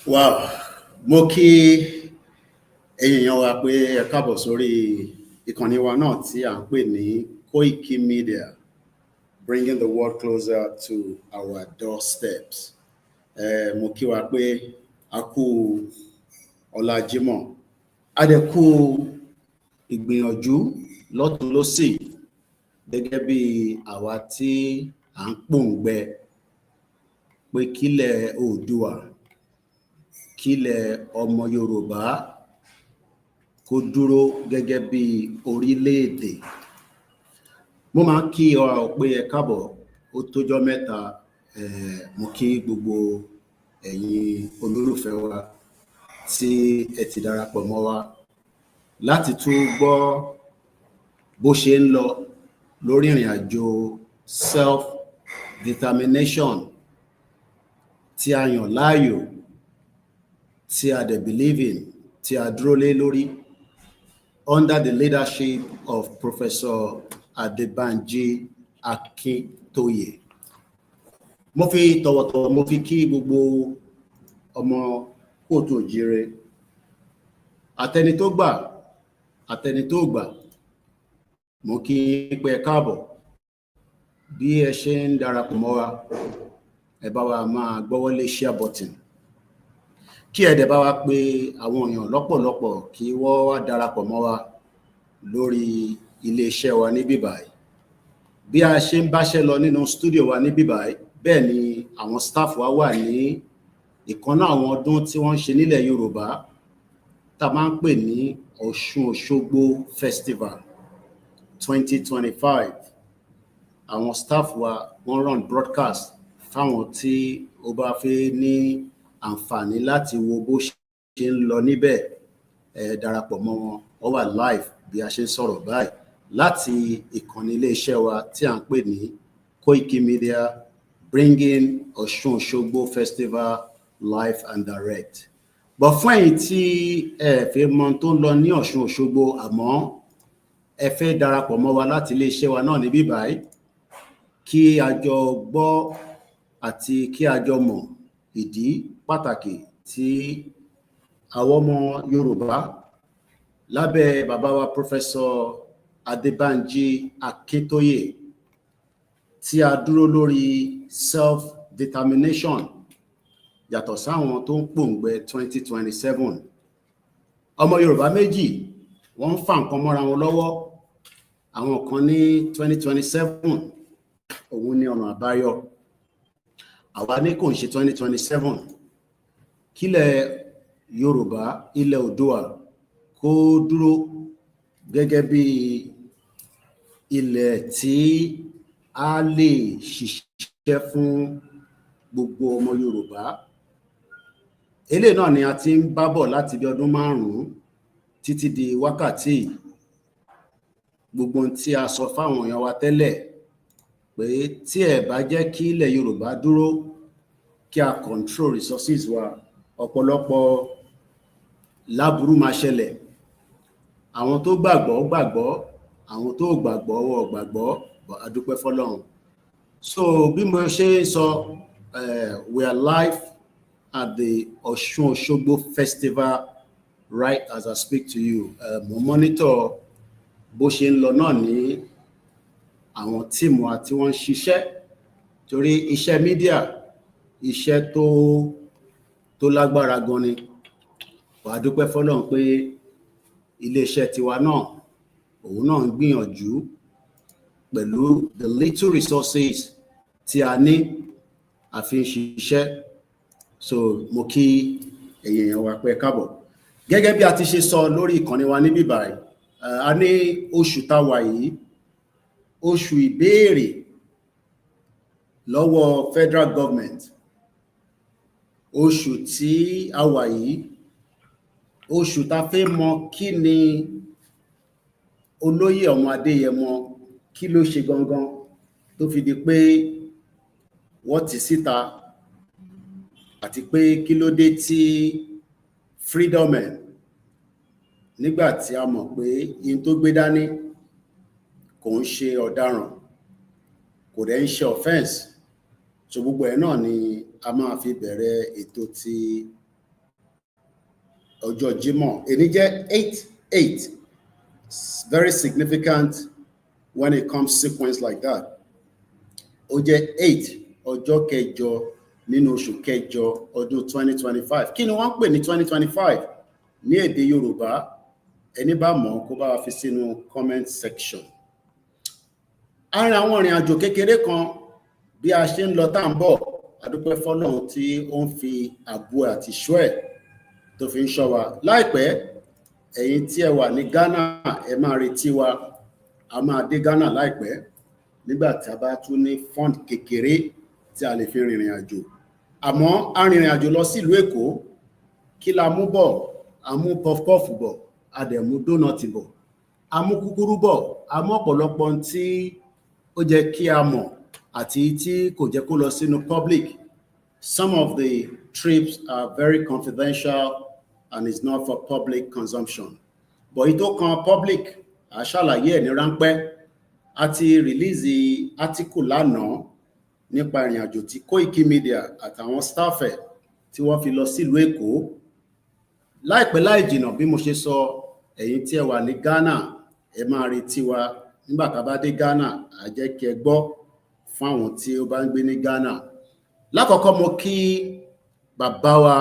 Wow, mo kí èèyàn wa pé ẹ káàbọ̀ sórí ìkànnì wa náà tí à ń pè ní Koikimedia, bringing the world closer to our doorsteps. Mo kí wa pé a kú ọlá Jímọ̀, a dẹ̀ kú ìgbìyànjú lọ́tùn lósì gẹ́gẹ́ bí àwa tí à ń pòǹgbẹ pé kílẹ̀ Oòduà, kílẹ̀ ọmọ Yorùbá kó dúró gẹ́gẹ́ bí orílẹ̀-èdè. Mo máa ń kí ọ pé ẹ káàbọ̀, ó tójọ́ mẹ́ta. Mo kí gbogbo ẹ̀yin olólùfẹ́ wa tí ẹ ti darapọ̀ mọ́ wa láti tún gbọ́ bó ṣe ń lọ lórí ìrìn àjò self-determination tí a yàn láàyò, tí a dẹ̀ believe in, tí a dúró lé lórí under the leadership of Professor Adebanji Akintoye. Mo fi tọ̀wọ̀tọ̀wọ̀ mo fi kí gbogbo ọmọ kóòtù òjíire, àtẹni tó gbà àtẹni tó gbà. Mo kí pé ẹ káàbọ̀, bí ẹ ṣe ń darapọ̀ mọ́ wa, ẹ bá wa máa gbọ́wọ́lé share button, kí ẹ dẹ̀ bá wa pé àwọn èèyàn lọ́pọ̀lọpọ̀ kí wọ́n wá darapọ̀ mọ́ wa lórí iléeṣẹ́ wa ní bíbáyìí. Bí a ṣe ń báṣẹ́ lọ nínú studio wa ní bíbáyìí, bẹ́ẹ̀ ni àwọn staff wa wà ní ìkànnà àwọn ọdún tí wọ́n ń ṣe nílẹ̀ Yorùbá tá máa ń pè ní Ọ̀ṣun Òṣogbo Festival 2025. Àwọn staff wa wọ́n run broadcast fáwọn tí ó bá fẹ́ ní àǹfààní láti wo bó ṣe ń lọ níbẹ̀. Darapọ̀ mọ́ wọn, ó wà live bí a ṣe ń sọ̀rọ̀ báyìí láti ìkànnì iléeṣẹ́ wa tí à ń pè ní Koikimedia, bringing Ọ̀ṣun Òṣogbo Festival live and direct. But fún ẹ̀yin tí ẹ fẹ́ mọ̀ tó ń lọ ní Ọ̀ṣun Òṣogbo àmọ́ ẹ fẹ́ darapọ̀ mọ́ wa láti iléeṣẹ́ wa náà ní bíbáyìí, kí a jọ gbọ́ àti kí a jọ mọ̀ ìdí pàtàkì tí àwọn ọmọ Yorùbá lábẹ́ bàbá wa Professor Adebanji Akintoye tí a dúró lórí self-determination yàtọ̀ sáwọn tó ń pòǹgbẹ 2027. Ọmọ Yorùbá méjì wọ́n ń fà nǹkan mọ́ra wọn lọ́wọ́. Àwọn kan ní 2027 òun ní ọ̀nà àbáyọ, àwa ní kò ń ṣe 2027. Kílẹ̀ Yorùbá, ilẹ̀ Oòduà kó dúró gẹ́gẹ́ bí ilẹ̀ tí a lè ṣiṣẹ́ fún gbogbo ọmọ Yorùbá. Eléyìí náà ni a ti ń bá bọ̀ láti bí ọdún 5 títí di wákàtí. Gbogbo tí a sọ fáwọn èèyàn wa tẹ́lẹ̀ pé tí ẹ bá jẹ́ kí ilẹ̀ Yorùbá dúró, kí a control resources wa, ọ̀pọ̀lọpọ̀ láburú máa ṣẹlẹ̀. Àwọn tó gbàgbọ́ gbàgbọ́, àwọn tó gbàgbọ́ wọ́n gbàgbọ́, a dúpẹ́ fọ́lọ́run. So bí mo ṣe sọ, we are live at the Ọ̀ṣun Òṣogbo Festival right as I speak to you. Mo monitor bó ṣe ń lọ náà ní àwọn tíìmù wa tí wọ́n ń ṣiṣẹ́ torí iṣẹ́ mídíà iṣẹ́ tó lágbára gan ni. Wàá dúpẹ́ fọ́lọ́run pé iléeṣẹ́ tiwa náà òun náà ń gbìyànjú pẹ̀lú the little resources tí a ní àfi ń ṣiṣẹ́. So mo kí èèyàn wa pé káàbọ̀. Gẹ́gẹ́ bí a ti ṣe sọ lórí ìkànnì wa níbí báyìí, a ní oṣù táwa yìí, oṣù ìbéèrè lọ́wọ́ federal government. Oṣù tí a wà yìí, oṣù tá fẹ́ mọ̀ kí ni olóyè ọmọ Adéyẹmọ kí ló ṣe gangan tó fi di pé wọ́n ti síta, àti pé kí ló dé tí freedom nígbà tí a mọ̀ pé in tó gbé dání kò ń ṣe ọ̀daràn, kò dẹ̀ ń ṣe offense. So gbogbo ẹ̀ náà ni a máa fi bẹ̀rẹ̀ ètò ti ọjọ́ Jímọ̀. Èní jẹ́ 8/8. It's very significant when it comes sequence like that. Ó jẹ́ 8 ọjọ́ kẹjọ nínú oṣù kẹjọ ọdún 2025. Kí ni wọ́n ń pè ní 2025 ní èdè Yorùbá? Ẹni bá mọ̀ kó bá wa fi sínú comment section. Àárín àwọn ìrìn àjò kékeré kan bí a ṣe ń lọ tá ń bọ̀, a dúpẹ́ fọ́lọ́run tí ó ń fi ààbò àti ìṣọ́ ẹ̀ tó fi ń ṣọ́ wa. Láìpẹ́, ẹ̀yin tí ẹ wà ní Ghana, ẹ máa retí wa. A máa dé Ghana láìpẹ́ nígbà tí a bá tún ní fund kékeré tí a lè fi rìnrìn àjò. Àmọ́ a rìnrìn àjò lọ sí ìlú Èkó. Kí la mú bọ̀? A mú puff-puff bọ̀, a dẹ̀ mú donut bọ̀, a mú kúkúrú bọ̀, a mú ọ̀pọ̀lọpọ̀ tí ó jẹ́ kí a mọ̀ àti tí kò jẹ́ kó lọ sínú public. Some of the trips are very confidential and is not for public consumption. But ito kan public, a ṣàlàyé ẹ̀ ní ráńpẹ́. A ti release article lánàá nípa ìrìn àjò tí Koikimedia àtàwọn staff ẹ̀ tí wọ́n fi lọ sílùú Èkó. Láìpẹ́ láì jìnnà bí mo ṣe sọ, ẹ̀yin tí ẹ wà ní Ghana, ẹ máa retí wa. Nígbà tá bá dé Ghana, a jẹ́ kí ẹ gbọ́ fún àwọn tí ó bá ń gbé ní Ghana. Lákọ̀ọ́kọ́ mo kí bàbá wa,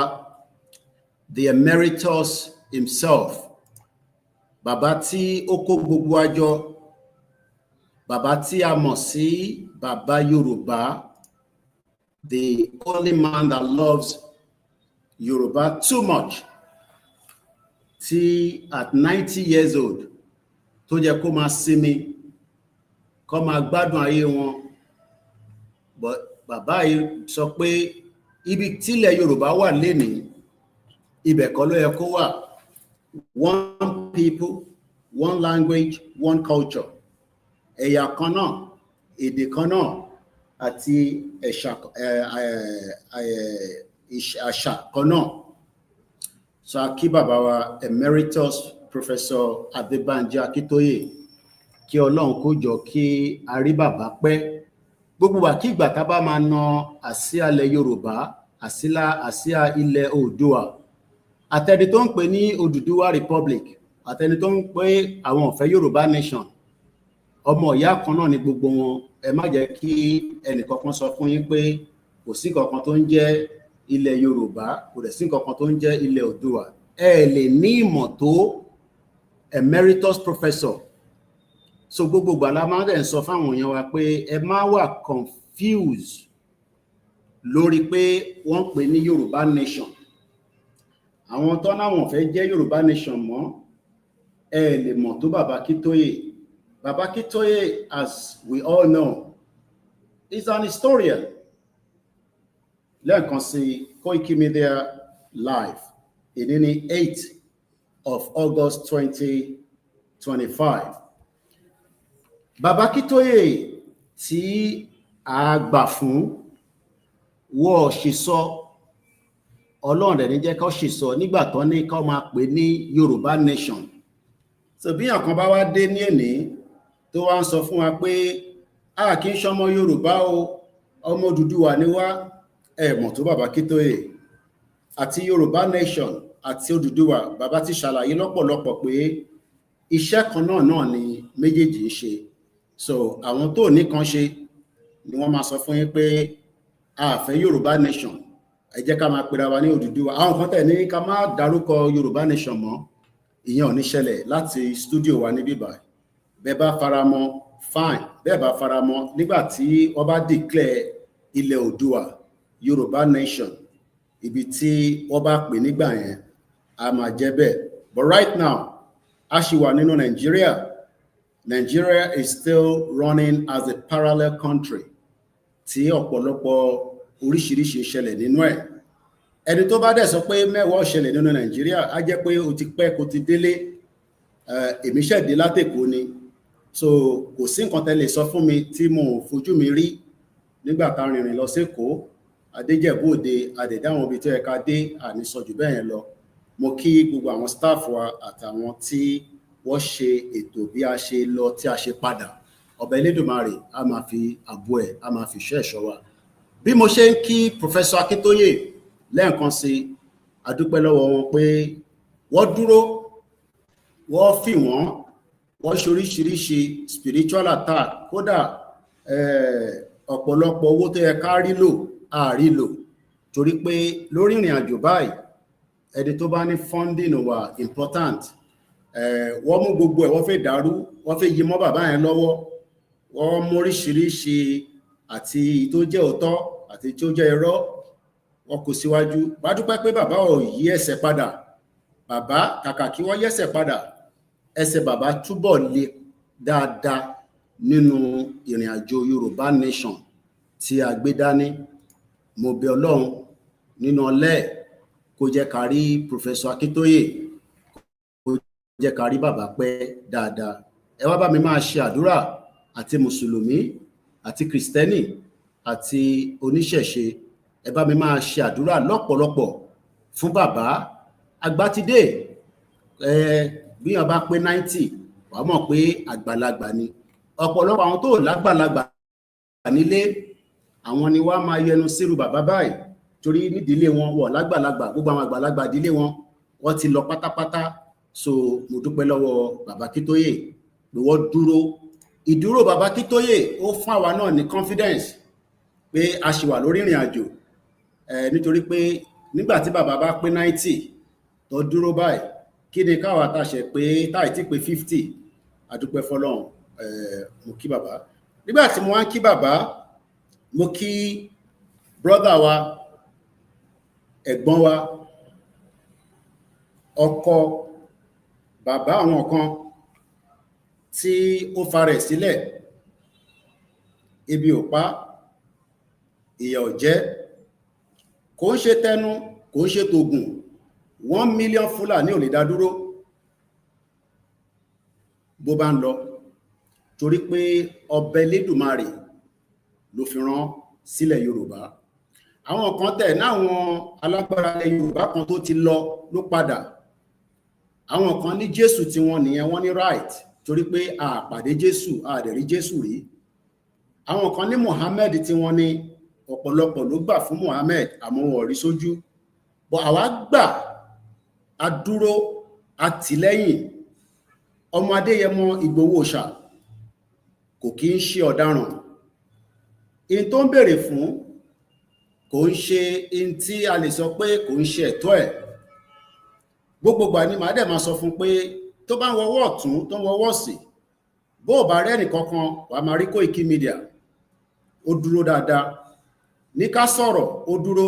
the emeritus himself, bàbá tí ó kó gbogbo àjọ, bàbá tí a mọ̀ sí bàbá Yorùbá, the only man that loves Yoruba too much, tí at 90 years old tó jẹ́ kó máa sinmi, kó máa gbádùn ayé wọn. But bàbá yìí sọ pé ibi tílẹ̀ Yorùbá wà lénìí, ibẹ̀ kọ́ ló yẹ kó wà. One people, one language, one culture. Ẹ̀yà kan náà, èdè kan náà, àti àṣà kan náà. So a kí bàbá wa emeritus Professor Adébánjí Akíntóyè, kí Ọlọ́run kó jọ kí a rí bàbá pẹ́. Gbogbo wa kí ìgbà tá bá máa na àsíá ilẹ̀ Yorùbá, àsíá ilẹ̀ Oòduà, àtẹni tó ń pè ní Odùduwà Republic, àtẹni tó ń pè àwọn ò fẹ́ Yorùbá nation, ọmọ ìyá kan náà ni gbogbo wọn. Ẹ má jẹ́ kí ẹnìkankan sọ fún yín pé kò sí kankan tó ń jẹ́ ilẹ̀ Yorùbá, kò dẹ̀ sí kankan tó ń jẹ́ ilẹ̀ Oòduà. Ẹ lè ní ìmọ̀ tó emeritus professor. So gbogbo ìgbà la máa ń sọ fáwọn èèyàn wa pé ẹ má wà confused lórí pé wọ́n pè ní Yorùbá nation. Àwọn tó náwọn fẹ́ jẹ́ Yorùbá nation mọ́, ẹ lè mọ̀ tó bàbá Akíntóyè. Bàbá Akíntóyè, as we all know, is an historian. Lẹ́ẹ̀kan sí Koikimedia live. Èdè ní 8 of August 2025. Bàbá Akíntóyè tí a gbà fún wọ́n ṣe sọ, Ọlọ́run dẹ̀ ní jẹ́ kó ṣe sọ nígbà tán ní kó máa pè ní Yorùbá nation. So bí àkàn bá wá dé ní èní tó wá ń sọ fún wa pé a kì í ṣọmọ Yorùbá o, ọmọ Odùduwà ni wá, ẹ mọ̀ tó bàbá Akíntóyè. Àti Yorùbá nation àti Odùduwà, bàbá ti ṣàlàyé lọ́pọ̀lọpọ̀ pé iṣẹ́ kan náà ni méjèèjì ń ṣe. so àwọn tó ní kan ṣe ni wọ́n máa sọ fún yín pé a fẹ́ Yorùbá nation, ẹ jẹ́ ká máa pera wa ní Odùduwà. Àwọn kan tẹ̀ ní ká má dárúkọ Yorùbá nation mọ́, ìyẹn ò ní ṣẹlẹ̀ láti studio wa níbí báyìí. Bẹ́ẹ̀ bá faramọ́ fine, bẹ́ẹ̀ bá faramọ́ nígbà tí wọ́n bá declare ilẹ̀ Oòduà Yorùbá nation, ibi tí wọ́n bá pè nígbà yẹn a máa jẹ́ bẹ́ẹ̀. But right now a ṣì wà nínú Nigeria. Nigeria is still running as a parallel country tí ọ̀pọ̀lọpọ̀ oríṣiríṣi ṣẹlẹ̀ nínú ẹ̀. Ẹni tó bá dẹ̀ sọ pé mẹ́wàá ṣẹlẹ̀ nínú Nigeria á jẹ́ pé o ti pẹ́ kó ti délé. Èmi ṣẹ̀dé látèkó ni, so kò sí nǹkan tẹ́ lè sọ fún mi tí mo fojú mi rí nígbà tá rìnrìn lọ sékòó, Adéjẹ̀bú Òde, àdẹ̀dáwọn ibi tó yẹ ká dé, àní sọ jù bẹ́ẹ̀ yẹn lọ. Mo kí gbogbo àwọn staff wa àtàwọn tí wọ́n ṣe ètò bí a ṣe lọ tí a ṣe padà. Ọba Elédùmarè a máa fi ààbò ẹ̀, a máa fi ṣọ́ ẹ̀ṣọ́ wa. Bí mo ṣe ń kí Professor Akintoye lẹ́ẹ̀kan sí, a dúpẹ́ lọ́wọ́ wọn pé wọ́n dúró, wọ́n fì wọ́n ṣe oríṣiríṣi spiritual attack. Kódà ọ̀pọ̀lọpọ̀ owó tó yẹ ká rí lò àárí lò, torí pé lórí ìrìn àjò báyìí ẹni tó bá ní funding wà important. Wọ́n mú gbogbo ẹ̀, wọ́n fẹ́ dàrú, wọ́n fẹ́ yí mọ́ bàbá yẹn lọ́wọ́, wọ́n mú oríṣiríṣi àti tó jẹ́ òótọ́ àti tó jẹ́ irọ́, wọ́n kò síwájú. Bá dúpẹ́ pé bàbá ò yí ẹsẹ̀ padà. Bàbá kàkà kí wọ́n yẹsẹ̀ padà, ẹsẹ̀ bàbá túbọ̀ le dáadáa nínú ìrìn àjò Yorùbá nation tí a gbé dání. Mo bẹ̀ Ọlọ́run nínú ọlẹ́ kó jẹ́ ká rí Professor Akintoye, kó jẹ́ ká rí bàbá pẹ́ dáadáa. Ẹ wá bá mi máa ṣe àdúrà, àti mùsùlùmí àti kìrìsìtẹ́nì àti oníṣẹ̀ṣe, ẹ bá mi máa ṣe àdúrà lọ́pọ̀lọpọ̀ fún bàbá. Àgbà ti dé, bí wọ́n bá pé 90 wà mọ̀ pé àgbàlagbà ni. Ọ̀pọ̀lọpọ̀ àwọn tó lágbàlagbà nílé, àwọn ni wá máa yẹnu sírù bàbá báyìí, torí nídìílé wọn wọ̀ lágbàlagbà. Gbogbo àwọn àgbàlagbà ìdílé wọn wọ́n ti lọ pátápátá. So mo dúpẹ́ lọ́wọ́ bàbá Akintoye pé wọ́n dúró. Ìdúró bàbá Akintoye ó fún àwa náà ní confidence pé a ṣì wà lórí ìrìn àjò, nítorí pé nígbà tí bàbá bá pé 90 tó dúró báyìí, kí ni káwa tàṣẹ pé táì tí pé 50. A dúpẹ́ fọ́lọ́run. Mo kí bàbá. Nígbà tí mo wá ń kí bàbá, mo kí brother wa, ẹ̀gbọ́n wa, ọkọ bàbá àwọn kan tí ó farẹ̀ sílẹ̀, ebi ò pa, ìyà ò jẹ, kò ń ṣe tẹnu, kò ń ṣe tògùn. 1 million Fúlàní ò lè dá dúró bó bá ń lọ, torí pé Ọba Elédùmarè ló fi rán sílẹ̀ Yorùbá. Àwọn kan tẹ̀ náwọn alágbára Yorùbá kan tó ti lọ ló padà. Àwọn kan ní Jésù tí wọ́n nìyẹn, wọ́n ní right, torí pé a pàdé Jésù, a dẹ̀ rí Jésù rí. Àwọn kan ní Muhammad tí wọ́n ní, ọ̀pọ̀lọpọ̀ ló gbà fún Muhammad àmọ́ wọn rí sójú. Bọ̀ àwa gbà, a dúró, a tì lẹ́yìn. Ọmọ Adéyẹmọ Ìgbòho Òòṣà kò kí ń ṣe ọ̀daràn. In tó ń béèrè fún kò ń ṣe in tí a lè sọ pé kò ń ṣe ẹ̀tọ́ ẹ̀. Gbogbogbà ni màá dẹ̀ máa sọ fún pé tó bá ń wọwọ́ ọ̀tún tó ń wọwọ́ sí, bó bá rẹ́nì kankan wà máa rí Koikimedia. Ó dúró dáadáa. Ní ká sọ̀rọ̀, ó dúró.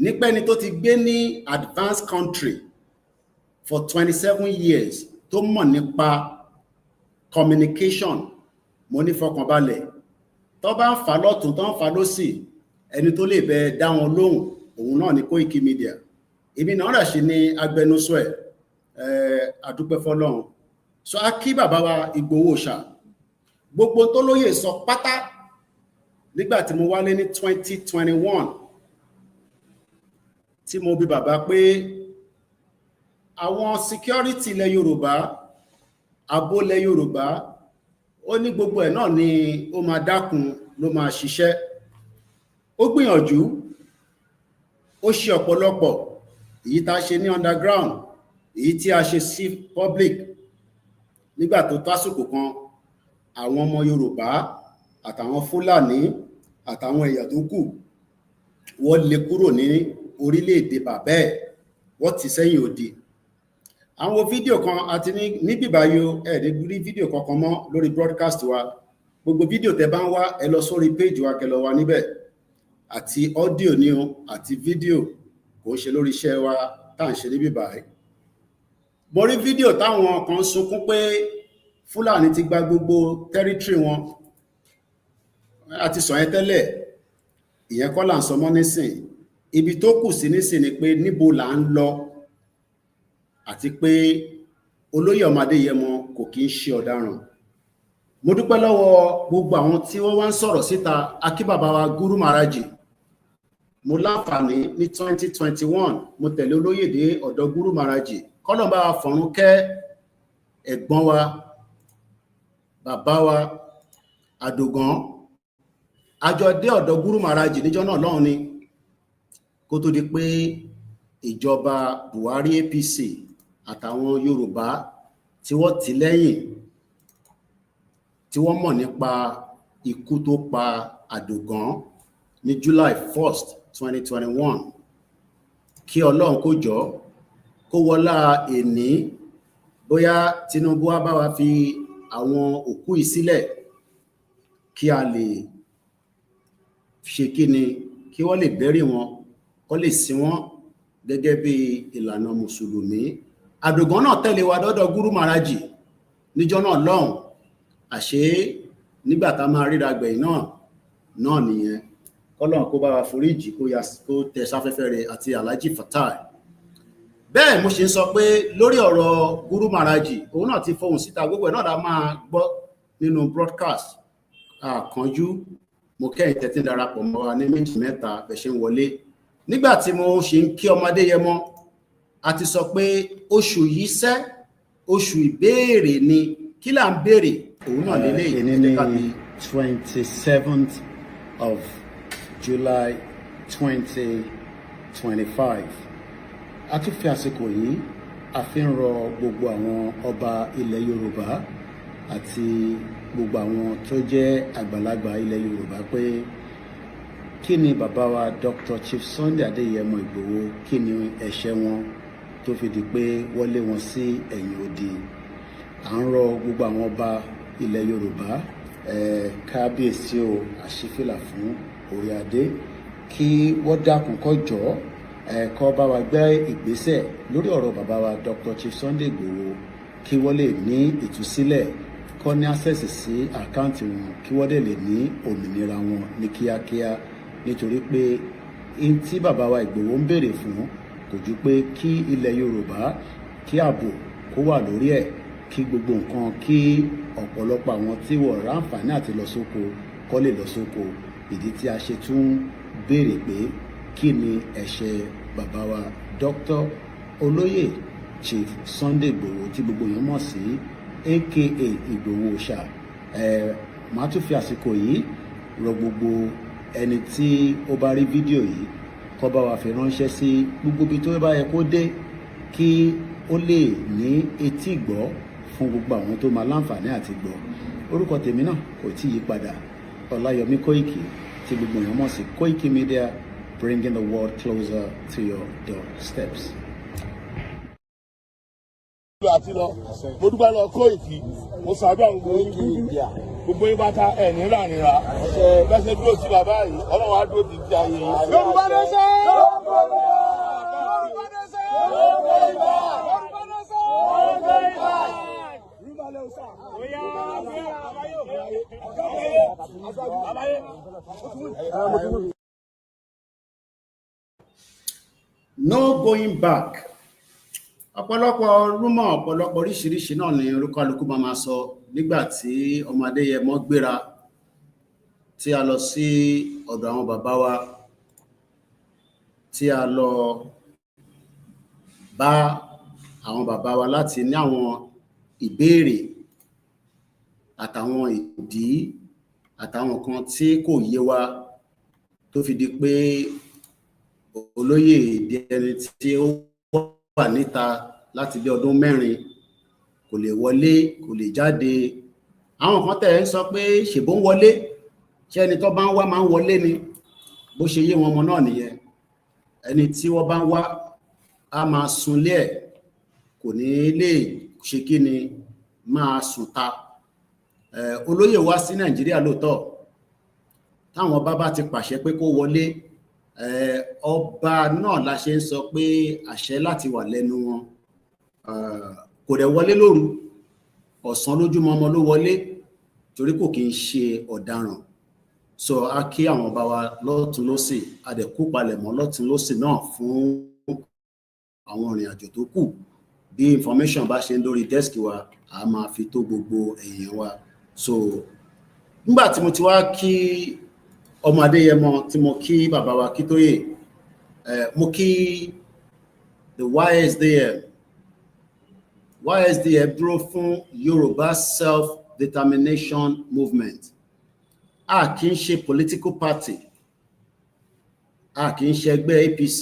Nípẹ́ni tó ti gbé ní advanced country for 27 years tó mọ̀ nípa communication, mo ní fọkànbalẹ̀. Tó bá ń fà lọ́tún tó ń fà lósì, ẹni tó lè bẹ dá wọn lóhùn òun náà ní Koikimedia. Èmi náà rà sí ní agbẹnusọ ẹ̀. A dúpẹ́ fọ́lọ́run. So a kí bàbá wa Ìgbòho Òòṣà. Gbogbo tó lóye sọ pátá nígbà tí mo wálé ní 2021, tí mo bi bàbá pé àwọn security ilẹ̀ Yorùbá, ààbò ilẹ̀ Yorùbá, ó ní gbogbo ẹ̀ náà ni ó máa dákun, ló máa ṣiṣẹ́. Ó gbìyànjú, ó ṣe ọ̀pọ̀lọpọ̀, èyí tá a ṣe ní underground, èyí tí a ṣe sí public. Nígbà tó tásìkò kan, àwọn ọmọ Yorùbá àtàwọn Fúlàní àtàwọn ẹ̀yà tó kù wọ́n lè kúrò ní orílẹ̀-èdè bàbá ẹ̀, wọ́n ti sẹ́yìn òdì. Àwọn fídíò kan àti ní bíbáyò ẹ̀ẹ́dẹ́ rí fídíò kankan mọ́ lórí broadcast wa. Gbogbo fídíò tẹ́ bá ń wá ẹ lọ sórí péjì wa kẹ́ lọ wá níbẹ̀, àti ọ́díò ní o àti fídíò, kò ń ṣe lórí iṣẹ́ wa tá à ń ṣe ní bíbáyìí. Mo rí fídíò táwọn kan sunkún pé Fúlàní ti gba gbogbo tẹ́rítírì wọn. A ti sọ yẹn tẹ́lẹ̀, ìyẹn kọ́ là ń sọ mọ́ nísìn. Ibi tó kù sí nísìn ni pé níbo là ń lọ, àti pé olóyè ọmọ Adéyẹmọ kò kí ń ṣe ọ̀daràn. Mo dúpẹ́ lọ́wọ́ gbogbo àwọn tí wọ́n wá ń sọ̀rọ̀ síta. Akíbàbá wa Guru Maharaji, mo láǹfààní ní 2021 mo tẹ̀lé olóyè dé ọ̀dọ̀ Guru Maharaji, kọ́lọ́n bá wa fọ̀run kẹ́ ẹ̀gbọ́n wa, bàbá wa Àdògán. Àjọ dé ọ̀dọ̀ Guru Maharaji níjọ́ náà lọ́hùn ni, kó tó di pé ìjọba Buhari APC àtàwọn Yorùbá tí wọ́n tì lẹ́yìn, tí wọ́n mọ̀ nípa ikú tó pa Àdògán ní July 1st 2021. Kí Ọlọ́run kó jọ kó wọlá èní, bóyá Tinubu á bá wa fi àwọn òkú yìí sílẹ̀ kí a lè ṣe kíni, kí wọ́n lè bẹ́rí wọn, kó lè sin wọn gẹ́gẹ́ bí ìlànà Mùsùlùmí. Àdògán náà tẹ̀lé wa dọ́dọ̀ Guru Maharaji níjọ́ náà lọ́hùn. Àṣé nígbà tá máa ríra gbẹ̀yìn náà nìyẹn. Kọ́lọ́run kó bá wa foríjì, kó tẹ sáfẹ́fẹ́ rẹ̀ àti Alhaji Fatai. Bẹ́ẹ̀ mo ṣe ń sọ pé lórí ọ̀rọ̀ Guru Maharaji, òun náà ti fohùn síta, gbogbo ẹ̀ náà la máa gbọ́ nínú broadcast. Àkànjú mo kẹ́yìn tẹ́tí darapọ̀ mọ́ wa ní méjì mẹ́ta bẹ̀ ṣe ń wọlé. Nígbà tí mo ṣe ń kí ọmọ Adéyẹmọ, a ti sọ pé oṣù yìí sẹ́, oṣù ìbéèrè ni. Kí là ń béèrè? Òun náà lélẹ́yìn ní 27th of July 2025. A tún fi àsìkò yìí a fi ń rọ gbogbo àwọn ọba ilẹ̀ Yorùbá àti gbogbo àwọn tó jẹ́ àgbàlagbà ilẹ̀ Yorùbá pé kí ni bàbá wa Dr. Chief Sunday Adéyẹmọ Ìgbòho, kí ni ẹ̀ṣẹ̀ wọn tó fi di pé wọ́n lé wọn sí ẹ̀yìn odi. À ń rọ gbogbo àwọn ọba ilẹ̀ Yorùbá, kábíyèsí o, àṣífìlà fún orí adé, kí wọ́n dákun kó jọ̀ọ́ kó bá wa gbé ìgbésẹ̀ lórí ọ̀rọ̀ bàbá wa Dr. Chief Sunday Ìgbòho, kí wọ́n lè ní ìtúsílẹ̀, kó ní access sí àkáǹtì wọn, kí wọ́n dẹ̀ lè ní òmìnira wọn ní kíákíá. Nítorí pé in tí bàbá wa Ìgbòho ń béèrè fún kò ju pé kí ilẹ̀ Yorùbá, kí ààbò kó wà lórí ẹ̀, kí gbogbo nǹkan, kí ọ̀pọ̀lọpọ̀ àwọn tí wọ́n ráǹfààní àti lọ sóko kó lè lọ sóko. Ìdí tí a ṣe tún béèrè pé kí ni ẹ̀ṣẹ̀ bàbá wa Dr. Olóyè Chief Sunday Ìgbòho tí gbogbo èèyàn mọ̀ sí aka Ìgbòho Òòṣà. Màá tún fi àsìkò yìí rọ gbogbo ẹni tí ó bá rí fídíò yìí kó bá wa fi ránṣẹ́ sí gbogbo ibi tó bá yẹ kó dé, kí ó lè ní etí gbọ́ fún gbogbo àwọn tó máa láǹfààní àti gbọ́. Orúkọ tèmi náà kò tí yí padà, Olayomi Koiki, tí gbogbo èèyàn mọ̀ sí Koikimedia, bringing the world closer to your doorsteps. Àti lọ, mo dúpẹ́ lọ Koiki, mo ṣàdúrà gbogbo yín bá ta ẹ̀ ní rànìrà. Bẹ́sẹ̀ dúró sí bàbá yìí, Ọlọ́run á dúró ti di ayé yìí. Yorùbá nation! Yorùbá nation! Yorùbá nation! No going back. Ọ̀pọ̀lọpọ̀ rúmọ̀, ọ̀pọ̀lọpọ̀ oríṣiríṣi náà ni olúkálùkù máa sọ nígbà tí ọmọ Adéyẹmọ gbéra tí a lọ sí ọ̀dọ̀ àwọn bàbá wa, tí a lọ bá àwọn bàbá wa láti ní àwọn ìbéèrè àtàwọn ìdí àtàwọn kan tí kò yé wa, tó fi di pé olóyè di ẹni tí ó wà níta láti bí ọdún 4, kò lè wọlé, kò lè jáde, àwọn kan tẹ̀ ń sọ pé ṣèbó ń wọlé ṣé ẹni tó bá ń wá máa ń wọlé ni bó ṣe yé wọn ọmọ náà nìyẹn ẹni tí wọ́n bá ń wá á máa sunlé ẹ̀ kò ní lè ṣe kí ni máa sùn ta olóyè wá sí Nàìjíríà lóòótọ́ táwọn bá ti pàṣẹ pé kó wọlé ọba náà la ṣe ń sọ pé àṣẹ láti wà lẹ́nu wọn kò dẹ̀ wọlé lóru ọ̀sán lójúmọ́ ọmọ ló wọlé torí kò kí ń ṣe ọ̀daràn so a kí àwọn ọba wa lọ́tún lósì a dẹ̀ kú palẹ̀mọ́ lọ́tún lósì náà fún àwọn ìrìn àjò tó kù bí information bá ṣe ń lórí desk wa a máa fi tó gbogbo èèyàn wa so nígbà tí mo ti wá kí ọmọ Adéyẹmọ tí mo kí bàbá wa Kítóyè mo kí the YSDM dúró fún Yoruba Self-Determination Movement a kì í ṣe political party a kì í ṣe ẹgbẹ́ APC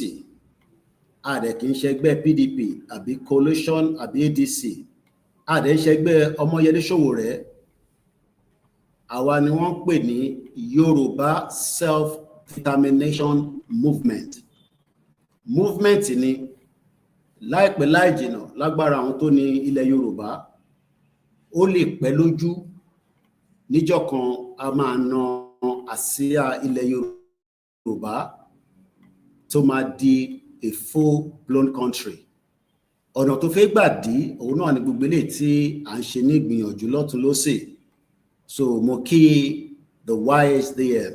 a dẹ̀ kì í ṣe ẹgbẹ́ PDP àbí coalition àbí ADC a dẹ̀ ń ṣe ẹgbẹ́ Ọmọyẹlé Sowore àwa ni wọ́n pè ní Yoruba Self-Determination Movement ni láìpẹ́ láì jìnà lágbára àwọn tó ní ilẹ̀ Yorùbá ó lè pẹ́ lójú níjọ́ kan a máa na àsíá ilẹ̀ Yorùbá tó máa di a full-blown country ọ̀nà tó fẹ́ gbà dí òun náà ni gbogbo eléyìí tí à ń ṣe ní ìgbìyànjú lọ́tún lósì so mo kí the YSDM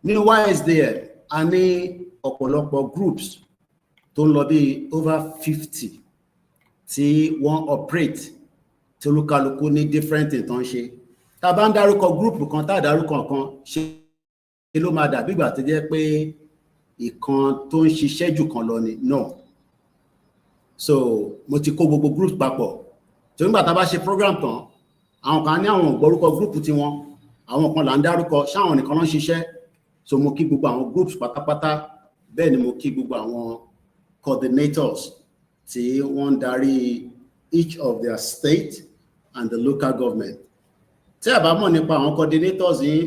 nínú YSDM a ní ọ̀pọ̀lọpọ̀ groups tó ń lọ bí over 50 tí wọ́n operate tí olúkálukú ní different nǹkan ṣe tá a bá ń dárúkọ group kan tá a dárúkọ kan ṣe ló máa dàbí ìgbà tó jẹ́ pé ìkan tó ń ṣiṣẹ́ jù kan lọ ni no so mo ti kó gbogbo group papọ̀ tó nígbà tá a bá ṣe program tán àwọn kan ní àwọn ògbórúkọ group tiwọn àwọn kan là ń dárúkọ ṣáwọn nìkan ló ń ṣiṣẹ́ so mo kí gbogbo àwọn groups pátápátá bẹ́ẹ̀ ni mo kí gbogbo àwọn coordinators tí wọ́n ń darí each of their state and the local government tí a bá mọ̀ nípa àwọn coordinators yìí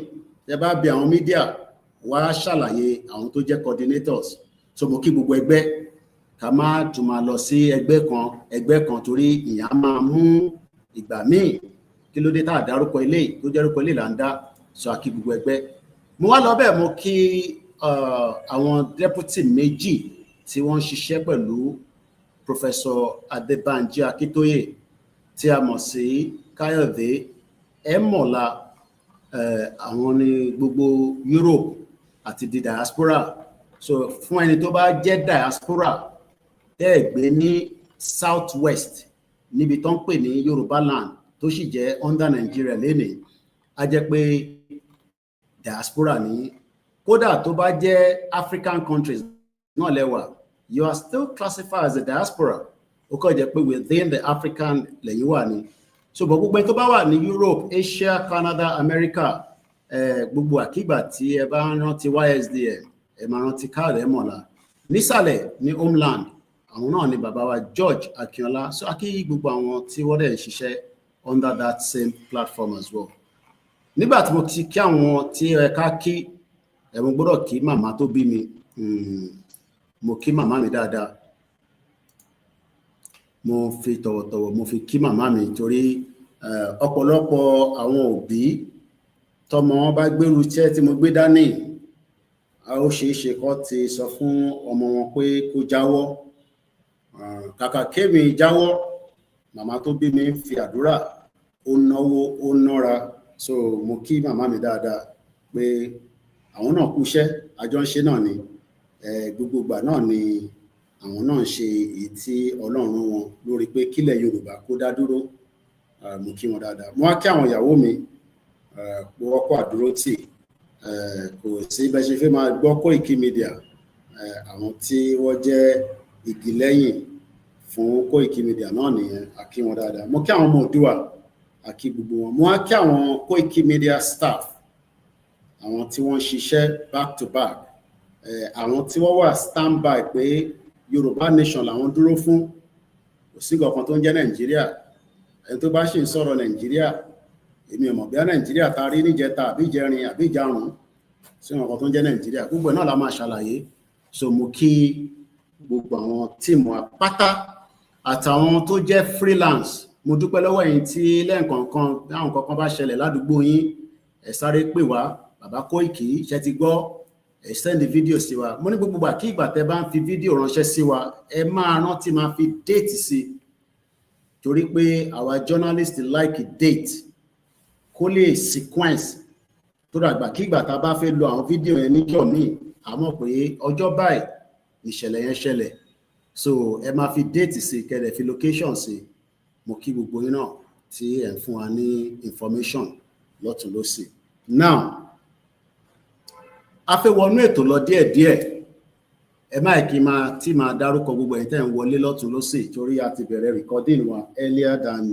tẹ́ bá bi àwọn media wá ṣàlàyé àwọn tó jẹ́ coordinators so mo kí gbogbo ẹgbẹ́ ká má tún máa lọ sí ẹgbẹ́ kan torí ìyá máa mú ìgbà míì kí ló dé tá a dárúkọ eléyìí tó jẹ́rúkọ eléyìí là ń dá so a kí gbogbo ẹgbẹ́ mo wá lọ bẹ́ẹ̀ mo kí àwọn deputy méjì tí wọ́n ń ṣiṣẹ́ pẹ̀lú Professor Adébánjí Akíntóyè tí a mọ̀ sí Káyọ̀dé Ẹ̀mọ̀lá àwọn ní gbogbo Europe àti di diaspora so fún ẹni tó bá jẹ́ diaspora tẹ́ ẹ̀ gbé ní South West níbi tó ń pè ní Yorùbá land tó sì jẹ́ under Nigeria lénìí a jẹ́ pé diaspora ní kódà tó bá jẹ́ African countries náà lẹ́wà you are still classified as a diaspora ó kọ́ jẹ́ pé within the African lẹ́yìn wà ní so bọ̀ gbogbo ẹni tó bá wà ní Europe Asia Canada America gbogbo àkígbà tí ẹ bá rántí YSDM ẹ máa rántí Káyọ̀dé Ẹ̀mọ̀lá nísàlẹ̀ ní homeland àwọn náà ni bàbá wa George Akínọlá so a kí gbogbo àwọn tí wọ́n dẹ̀ ń ṣiṣẹ́ under that same platform as well nígbà tí mo ti kí àwọn tí ẹ ká kí ẹ mo gbọ́dọ̀ kí màmá tó bí mi mo kí màmá mi dáadáa mo fi tọ̀wọ̀tọ̀wọ̀ mo fi kí màmá mi torí ọ̀pọ̀lọpọ̀ àwọn òbí tọmọ wọn bá gbèrú iṣẹ́ tí mo gbé dání ó ṣeé ṣe kó ti sọ fún ọmọ wọn pé kó jáwọ́ kàkà kémi jáwọ́ màmá tó bí mi fi àdúrà ó náwó ó nára so mo kí màmá mi dáadáa pé àwọn náà kú iṣẹ́ àjọ ń ṣe náà ni gbogbo ìgbà náà ni àwọn náà ń ṣe èyí tí Ọlọ́run wọn lórí pé kílẹ̀ Yorùbá kó dá dúró mo kí wọn dáadáa mo wá kí àwọn ìyàwó mi pé wọ́n kó àdúró tì kò sí bẹ́ẹ̀ ṣe fẹ́ máa gbọ́ Koikimedia àwọn tí wọ́n jẹ́ igi lẹ́yìn fún Koikimedia náà nìyẹn a kí wọn dáadáa mo kí àwọn ọmọ Oòduà a kí gbogbo wọn mo wá kí àwọn Koikimedia staff àwọn tí wọ́n ṣiṣẹ́ back to back àwọn tí wọ́n wà standby pé Yorùbá nation làwọn dúró fún kò sí nǹkan tó ń jẹ́ Nàìjíríà ẹni tó bá ṣì ń sọ̀rọ̀ Nàìjíríà èmi ò mọ̀ bí Nàìjíríà ta rí níjẹta àbí ìjẹrin àbí ìjarun sí wọn kan tó ń jẹ́ Nàìjíríà gbogbo náà la máa ṣàlàyé. So mo kí gbogbo àwọn tíìmù apáta àtàwọn tó jẹ́ freelance. Mo dúpẹ́ lọ́wọ́ yín tí lẹ́ẹ̀kọ̀ọ̀kan àwọn kankan bá ṣẹlẹ̀ ládùúgbò yín ẹ sáré pè wá bàbá Koiki ṣe ti gbọ́ ẹ send fídíò sí wa. Mo ní gbogbo ìgbà kí ìgbà tẹ́ bá ń fi fídíò ránṣẹ́ sí wa ẹ máa rántí máa fi déètì sí torí pé our journalist like date kó lè sequence tó dàgbà kí ìgbà tá a bá fẹ́ lo àwọn fídíò yẹn níjọ́ míì àmọ́ pé ọjọ́ báyìí ìṣẹ̀lẹ̀ yẹn ṣẹlẹ̀. So ẹ máa fi déètì sí kẹ́lẹ̀ fi location sí. Mo kí gbogbo yín náà tí ẹ̀ ń fún wa ní information lọ́tùn lósì. Now a fẹ́ wọnú ètò lọ díẹ̀díẹ̀ ẹ má kí máa dárúkọ gbogbo ẹ̀yin tẹ́ ń wọlé lọ́tùn lósì torí a ti bẹ̀rẹ̀ recording wa earlier than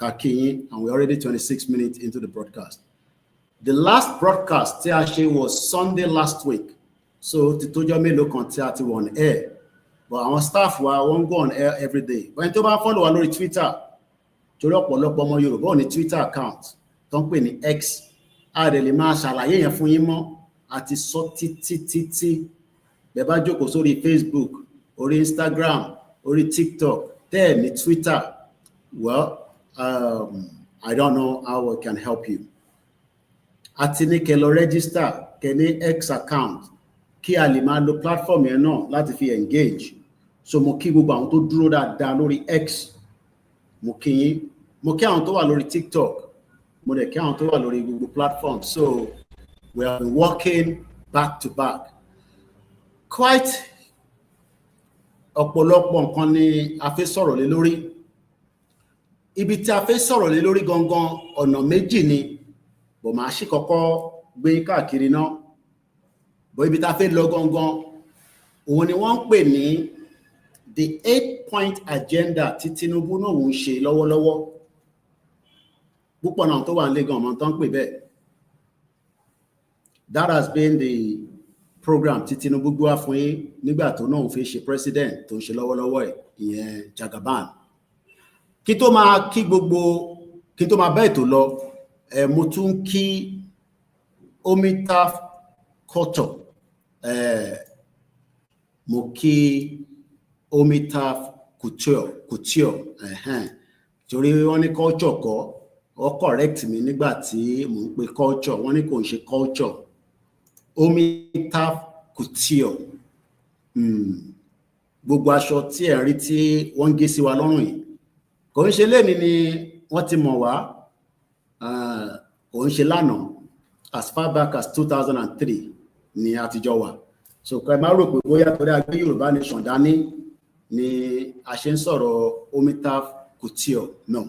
kakiyin and we're already 26 minutes into the broadcast. The last broadcast tí a ṣe was Sunday last week, so ti tójọ́ mélòó kan tí a ti wọ̀ on air. But àwọn staff wa wọ́n go on air every day. But ẹni tó bá follow wa lórí Twitter torí ọ̀pọ̀lọpọ̀ ọmọ Yorùbá ò ní Twitter account tó ń pè ní X a dẹ̀ lè máa ṣàlàyé yẹn fún yín mọ́ àti sọ títí bẹ́ẹ̀ bá jókòó sórí Facebook orí Instagram orí TikTok tẹ́ ẹ̀ ní Twitter well I don't know how I can help you. Àti ní kẹ́ lọ register kẹ́ ní X account kí a lè máa lo platform yẹn náà láti fi engage. So mo kí gbogbo àwọn tó dúró dáadáa lórí X mo kí yín mo kí àwọn tó wà lórí TikTok mo dẹ̀ kí àwọn tó wà lórí gbogbo platform. So we have been working back to back quite ọ̀pọ̀lọpọ̀ nǹkan ni a fẹ́ sọ̀rọ̀ lé lórí. Ibi tí a fẹ́ sọ̀rọ̀ lé lórí gangan ọ̀nà méjì ni bó máa ṣì kọ́kọ́ gbé káàkiri náà bó ibi tá a fẹ́ lọ gangan òun ni wọ́n ń pè ní the 8-point agenda tí Tinubu náà ń ṣe lọ́wọ́lọ́wọ́ púpọ̀ náà tó wà nílé gan ọmọ tó ń pè bẹ́ẹ̀. That has been the program tí Tinubu gbé wá fún yín nígbà tó náà ń fi ṣe president tó ń ṣe lọ́wọ́lọ́wọ́ ẹ̀ ìyẹn Jagaban. Kí tó máa bá ètò lọ mo tún kí Omitaf culture mo kí Omitaf couture torí wọ́n ní culture kọ́ ó correct mi nígbà tí mo ń pe culture wọ́n ní kò ń ṣe culture Omitaf couture gbogbo aṣọ tí ẹ̀ ń rí tí wọ́n ń gé sí wa lọ́rùn yìí kò ń ṣe lẹ́ni ni wọ́n ti mọ̀ wá kò ń ṣe lánàá as far back as 2003 ni àtijọ́ wa. So kẹ́ máa rò pé bóyá torí agbé Yorùbá nation dání ni a ṣe ń sọ̀rọ̀ Omitaf couture no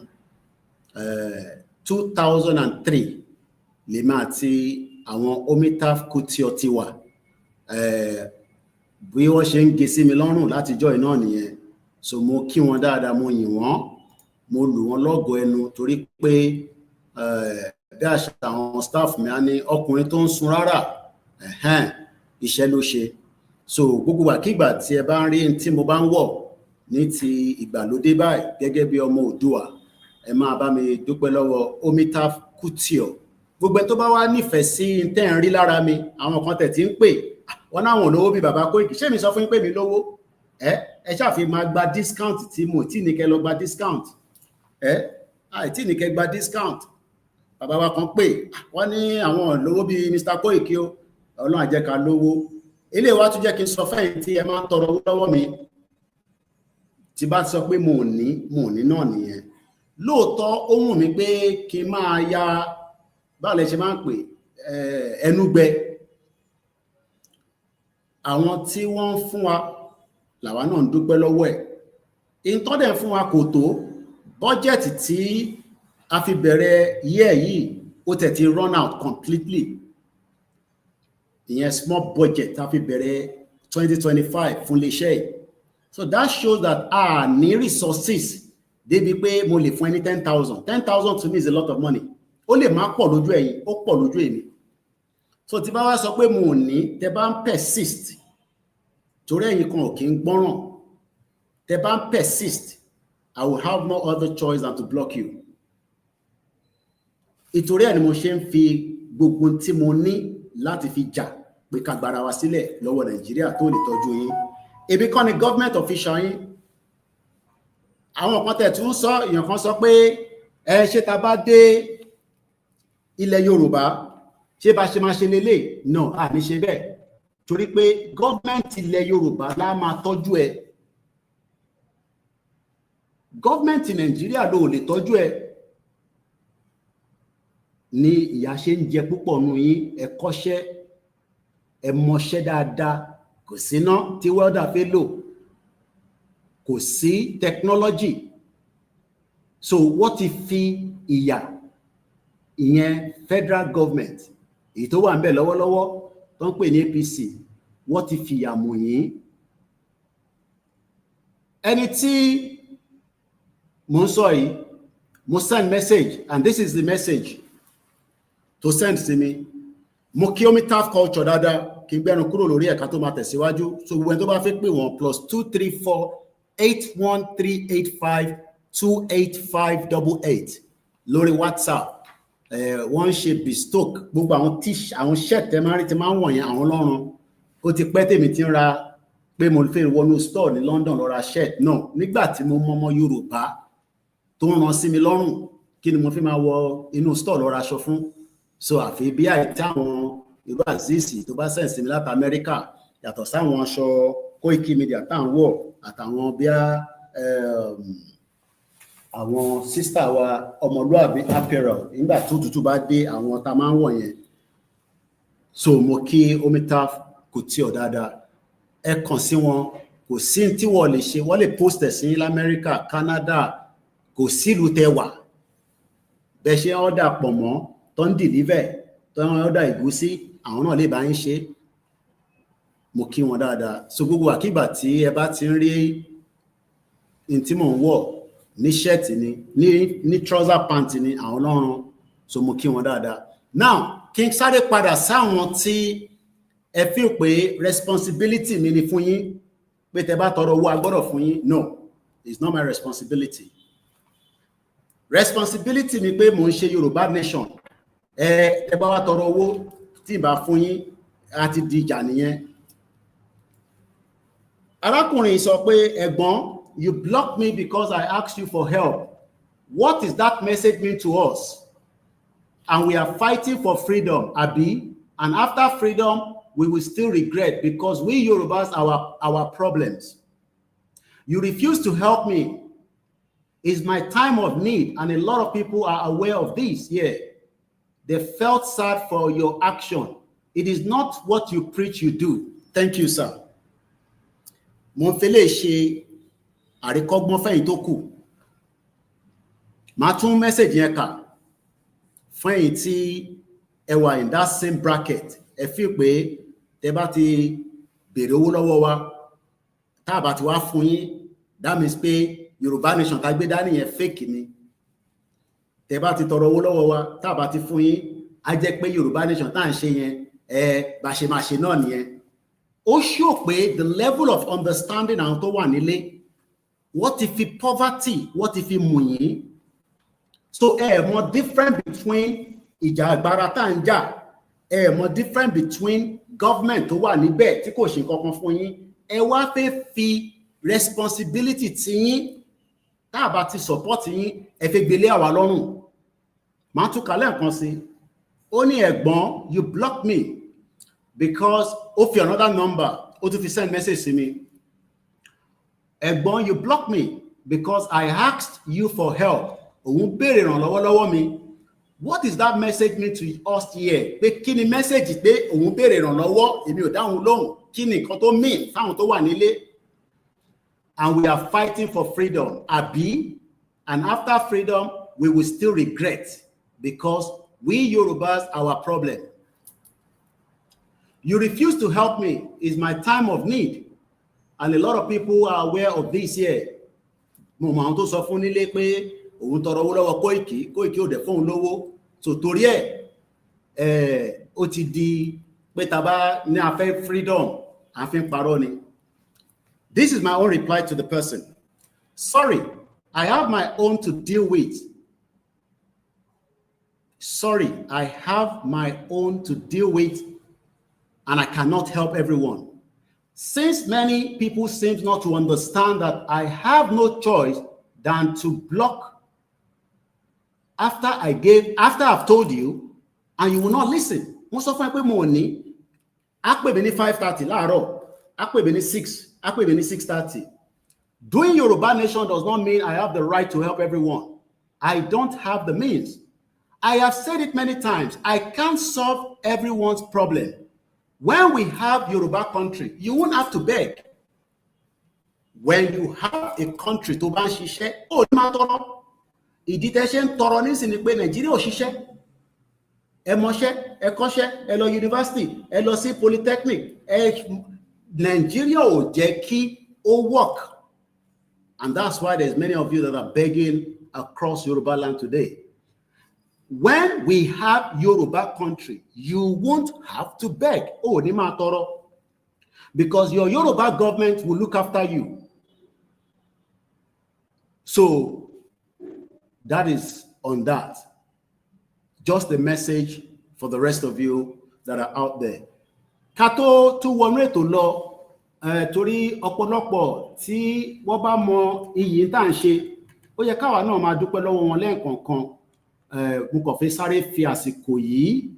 2003 lè máa ti àwọn Omitaf couture ti wà bí wọ́n ṣe ń gé sí mi lọ́rùn látijọ́ iná nìyẹn. So mo kí wọn dáadáa mo yìn wọ́n mo lù wọ́n lọ́gọ̀ ẹnu torí pé bí àṣà àwọn staff mi á ní ọkùnrin tó ń sun rárá iṣẹ́ ló ṣe. So gbogbo àkígbà tí ẹ bá ń rí tí mo bá ń wọ̀ ní ti ìgbàlódé báyìí gẹ́gẹ́ bí ọmọ Oòduà ẹ máa bá mi dúpẹ́ lọ́wọ́ Omitaf couture. Gbogbo ẹ tó bá wá nífẹ̀ẹ́ sí tẹ́ ń rí lára mi àwọn kan tẹ̀ tí ń pè wọ́n náwọn olówó bí bàbá Koiki ṣé mi sọ fún yín pé mi lówó ẹ ṣáfi máa gba discount tí mo tí ní kẹ́ lọ gba discount àìtí ní kẹ́ gba discount. Bàbá wa kan pè wọ́n ní àwọn olówó bí Mr. Koiki o Ọlọ́run á jẹ́ ká lówó. Ilé wa tún jẹ́ kí n sọ fẹ́yìn tí ẹ máa ń tọrọ owó lọ́wọ́ mi tí bá sọ pé mo ní náà nìyẹn. Lóòótọ́ ó wù mí pé kí n máa ya báwo lẹ ṣe máa ń pè ẹnu gbẹ àwọn tí wọ́n ń fún wa làwa náà ń dúpẹ́ lọ́wọ́ ẹ̀. Ìtọ́dẹ̀ fún wa kò tó bọ́jẹ̀tì tí a fi bẹ̀rẹ̀ year yìí ó tẹ̀ ti run out completely. Ìyẹn small budget tá a fi bẹ̀rẹ̀ 2025 fún iléeṣẹ́ yìí. So that shows that a ní resources débi pé mo lè fún ẹni 10,000. 10,000 to me is a lot of money. Ó lè má pọ̀ lójú ẹ̀yin ó pọ̀ lójú èmi. So tí bá wá sọ pé mo ní tẹ bá ń persist torí ẹ̀yin kan ò kí ń gbọ́ràn tẹ bá ń persist I will have no other choice than to block you. ìtorí ẹ̀ ni mo ṣe ń fi gbogbo tí mo ní láti fi jà pé ká gbára wa sílẹ̀ lọ́wọ́ Nàìjíríà tó lè tọ́jú yín. Ebi kọ́ ni government official yín. Àwọn kan tẹ̀ tún sọ, èèyàn kan sọ pé ṣé ta bá dé ilẹ̀ Yorùbá ṣé bá ṣe máa ṣe lélẹ̀? No, a ní ṣe bẹ́ẹ̀. Torí pé government ilẹ̀ Yorùbá la máa tọ́jú ẹ. Government Nàìjíríà ló lè tọ́jú ẹ. Ni ìyà ṣe ń jẹ púpọ̀ nù yín, ẹ kọ́ṣẹ́, ẹ mọṣẹ́ dáadáa, kò síná tí welder fẹ́ lò, kò sí technology. So wọ́n ti fi ìyà ìyẹn federal government èyí tó wà ń bẹ̀ lọ́wọ́lọ́wọ́ tó ń pè ní APC, wọ́n ti fi ìyà mú yín. Ẹni tí mo ń sọ yìí, mo send message and this is the message to send sí mi. Mo kí Omitaf culture dáadáa kí n gbẹ́nu kúrò lórí ẹ̀ka tó máa tẹ̀síwájú. So gbogbo ẹni tó bá fẹ́ pè wọ́n +234-8138-28588 lórí WhatsApp. Wọ́n ń ṣe bespoke gbogbo àwọn shirt tẹ́ máa rí tí máa ń wọ̀nyẹn àwọn lọ́rùn. Ó ti pẹ́ tèmi ti ń ra pé mo fẹ́ wọnú store ní London lọ ra shirt náà. Nígbà tí mo mọ ọmọ Yorùbá tó ń rán sí mi lọ́rùn, kí ni mo fi máa wọ inú store lọ ra aṣọ fún? So àfi bí àìtí àwọn irú Azizi tó bá sẹ́ǹsì mi láti Amẹ́ríkà yàtọ̀ sáwọn aṣọ Koikimedia tá à ń wọ̀ àtàwọn bí àwọn sísítà wa ọmọlúàbí apparel nígbà tó tútù bá dé àwọn tá a máa ń wọ̀ yẹn. So mo kí Omitaf kò tí ọ̀ dáadáa, ẹ kàn sí wọn, kò sí tí wọ́n lè ṣe, wọ́n lè post ẹ̀ sí l'Amẹ́ríkà, Canada, kò sílùú tẹ wà. Bẹ́ẹ̀ ṣe ọ́dà pọ̀ mọ́ tó ń deliver, tó ń ọ́dà ìgúsí, àwọn náà lè bá yín ṣe. Mo kí wọn dáadáa. So gbogbo àkígbà tí ẹ bá ti ń rí in tí mò ń wọ̀ ní shirt ní trouser pant ni àwọn lọ́rùn. So mo kí wọn dáadáa. Now kí n sáré padà sáwọn tí ẹ feel pé responsibility mi ni fún yín pé tẹ bá tọrọ owó agbọ́dọ̀ fún yín. No, it's not my responsibility. Responsibility mi pé mò ń ṣe Yorùbá nation. Ẹ bá wá tọrọ owó tí ìbá fún yín àti di ìjà nìyẹn. Arákùnrin sọ pé ẹ̀gbọ́n, you blocked me because I asked you for help. What does that message mean to us? And we are fighting for freedom, Abi. And after freedom, we will still regret because we Yorubas our problems. You refuse to help me. It's my time of need, and a lot of people are aware of this. Yeah, they felt sad for your action. It is not what you preach you do. Thank you, sir. Mo fẹ́ lè ṣe àríkọ́gbọ́n fẹ́yìn tó kù. Màá tún message yẹn kà fẹ́yìn tí ẹ wà in that same bracket. Ẹ feel pé tẹ bá ti béèrè owó lọ́wọ́ wa, tá bá ti wá fún yín, that means pé Yorùbá nation tá gbé dání yẹn fake ni. Tẹ bá ti tọrọ owó lọ́wọ́ wa, tá bá ti fún yín, á jẹ́ pé Yorùbá nation tá ń ṣe yẹn bá ṣe máa ṣe náà nìyẹn. Ó show pé the level of understanding àwọn tó wà nílé, wọ́n ti fi poverty, wọ́n ti fi mú yín. So mọ difference between ìjà agbára tá ń jà, mọ difference between government tó wà níbẹ̀ tí kò ṣe kankan fún yín. Ẹ wá fẹ́ fi responsibility tí yín tá bá ti support yín, ẹ fẹ́ gbélé àwa lọ́rùn. Màá tún kà lẹ́ẹ̀kan sí. Ó ní ẹ̀gbọ́n, you block me because ó fi another number, ó tún fi send message sí mi. Ẹ̀gbọ́n, you block me because I asked you for help. Òun béèrè ìrànlọ́wọ́ lọ́wọ́ mi. What does that message mean to us here? Pé kí ni message pé òun béèrè ìrànlọ́wọ́, èmi ò dáhùn lóhùn. Kí ni nǹkan tó mean fáwọn tó wà nílé? And we are fighting for freedom, Abi. And after freedom, we will still regret because we Yorubas our problem. You refuse to help me. It's my time of need. And a lot of people are aware of this here. Mo mọ àwọn tó sọ fún nílé pé òun tọrọ owó lọ́wọ́ Koiki ò dẹ̀ fóun lówó. So torí ó ti di pé tá bá ní a fẹ́ freedom, a fi ń parọ́ ni. This is my own reply to the person. Sorry, I have my own to deal with. sorry, I have my own to deal with, and I cannot help everyone. Since many people seem not to understand that I have no choice than to block after I've told you, and you will not listen. Most of my money, I pay 5:30 láàárọ̀, I pay 6, I pay 6:30. Doing Yoruba Nation does not mean I have the right to help everyone. I don't have the means. I have said it many times. I can't solve everyone's problem. When we have Yoruba country, you won't have to beg. When you have a country to ban ṣiṣẹ́, ó ní máa tọrọ. Ìdí tẹ́ ṣe ń tọrọ nísìn ni pé Nàìjíríà ò ṣiṣẹ́. Ẹ mọṣẹ́, ẹ kọ́ṣẹ́, ẹ lọ university, ẹ lọ sí polytechnic. Nàìjíríà ò jẹ́ kí ó work. And that's why there's many of you that are begging across Yoruba land today. When we have Yoruba country, you won't have to beg. Oh, ní máa tọrọ. Because your Yoruba government will look after you. So that is on that. Just a message for the rest of you that are out there. Kato tu wọnú ètò lọ. Torí ọ̀pọ̀lọpọ̀ tí wọ́n bá mọ iyì tá à ń ṣe, ó yẹ káwa náà máa dúpẹ́ lọ́wọ́ wọn lẹ́ẹ̀kọ̀ọ̀kan. Mo kàn fẹ́ sáré fi àsìkò yìí,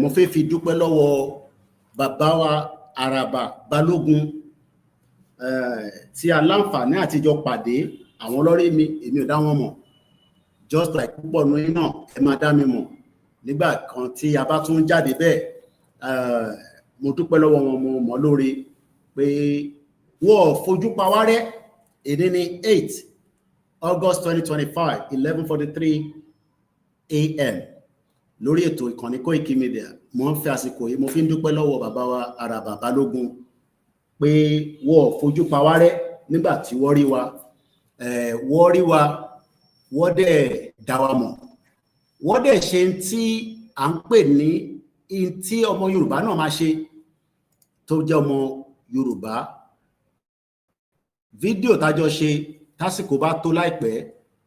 mo fẹ́ fi dúpẹ́ lọ́wọ́ bàbá wa Àràbà Balógun, tí a láǹfààní àtijọ́ pàdé. Àwọn lọ́rí mi, èmi ò dá wọn mọ̀. Just like púpọ̀ nínú yín náà, ẹ máa dá mi mọ̀. Nígbà kan tí a bá tún jáde bẹ́ẹ̀, mo dúpẹ́ lọ́wọ́ wọn, mo mọ̀ lórí pé wọ́n fojú pa wá rẹ́. Èdè ní 8 August 2025, 11:43 a.m. lórí ètò ìkànnì Koikimedia. Mo ń fi àsìkò yìí, mo fi ń dúpẹ́ lọ́wọ́ bàbá wa Àràbà Balógun pé wọ́n fojú pa wá rẹ́ nígbà tí wọ́n rí wa. Wọ́n rí wa, wọ́n dẹ̀ dá wa mọ̀. Wọ́n dẹ̀ ṣe tí à ń pè ní tí ọmọ Yorùbá náà máa ṣe tó jẹ́ ọmọ Yorùbá. Fídíò tájọ ṣe tásìkò bá tó láìpẹ́,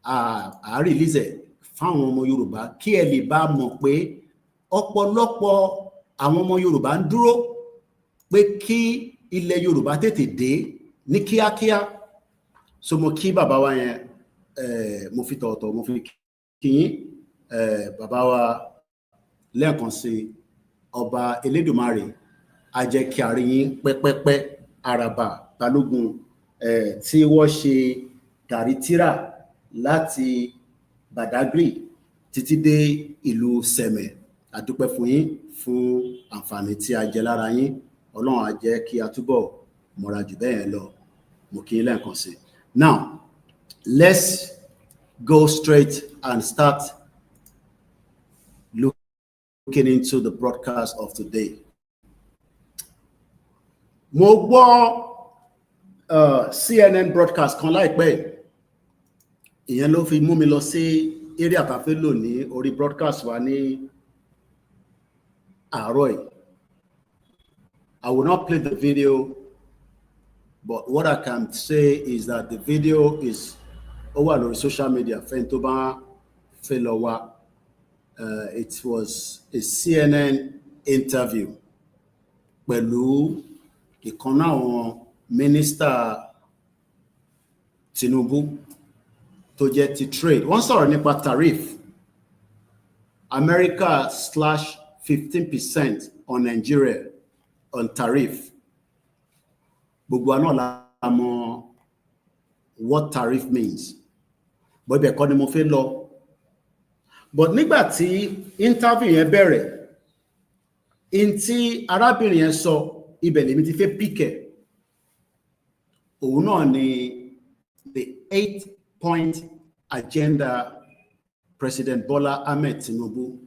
à release ẹ̀ fáwọn ọmọ Yorùbá kí ẹ lè bá mọ̀ pé ọ̀pọ̀lọpọ̀ àwọn ọmọ Yorùbá ń dúró pé kí ilẹ̀ Yorùbá tètè dé ní kíákíá. So mo kí bàbá wa yẹn, mo fi tọ̀ọ̀tọ̀ mo fi kí yín, bàbá wa lẹ́ẹ̀kan sí ọba Elédùmarè á jẹ́ kí a rí yín pẹ́pẹ́pẹ́. Àràbà Balógun, tí wọ́n ṣe gàrí tírà láti Badagry títí dé ìlú Sẹ̀mẹ̀. A dúpẹ́ fún yín fún àǹfààní tí a jẹ lára yín. Ọlọ́run á jẹ́ kí a túbọ̀ mọ́ra jù bẹ́ẹ̀ yẹn lọ. Mo kí yín lẹ́ẹ̀kan sí. Now, let's go straight and start looking into the broadcast of today. Mo gbọ́ CNN broadcast kan láìpẹ́. Ìyẹn ló fi mú mi lọ sí area tá fẹ́ lò ní orí broadcast wa ní àárọ̀ yìí. I will not play the video, but what I can say is that the video is over on social media. Fẹ́ni tó bá fẹ́ lọ wá. It was a CNN interview pẹ̀lú ìkan náà àwọn mínísítà Tinubu tó jẹ́ ti trade. Wọ́n sọ̀rọ̀ nípa tariff. America slash 15% on Nigeria on tariff. Gbogbo àná la mọ̀ what tariff means. But ibẹ̀ kọ́ ni mo fẹ́ lọ. But nígbà tí interview yẹn bẹ̀rẹ̀, in tí arábìnrin yẹn sọ, ibẹ̀ lèmi ti fẹ́ píkẹ̀. Òun náà ni the 8-point agenda President Bola Ahmed Tinubu.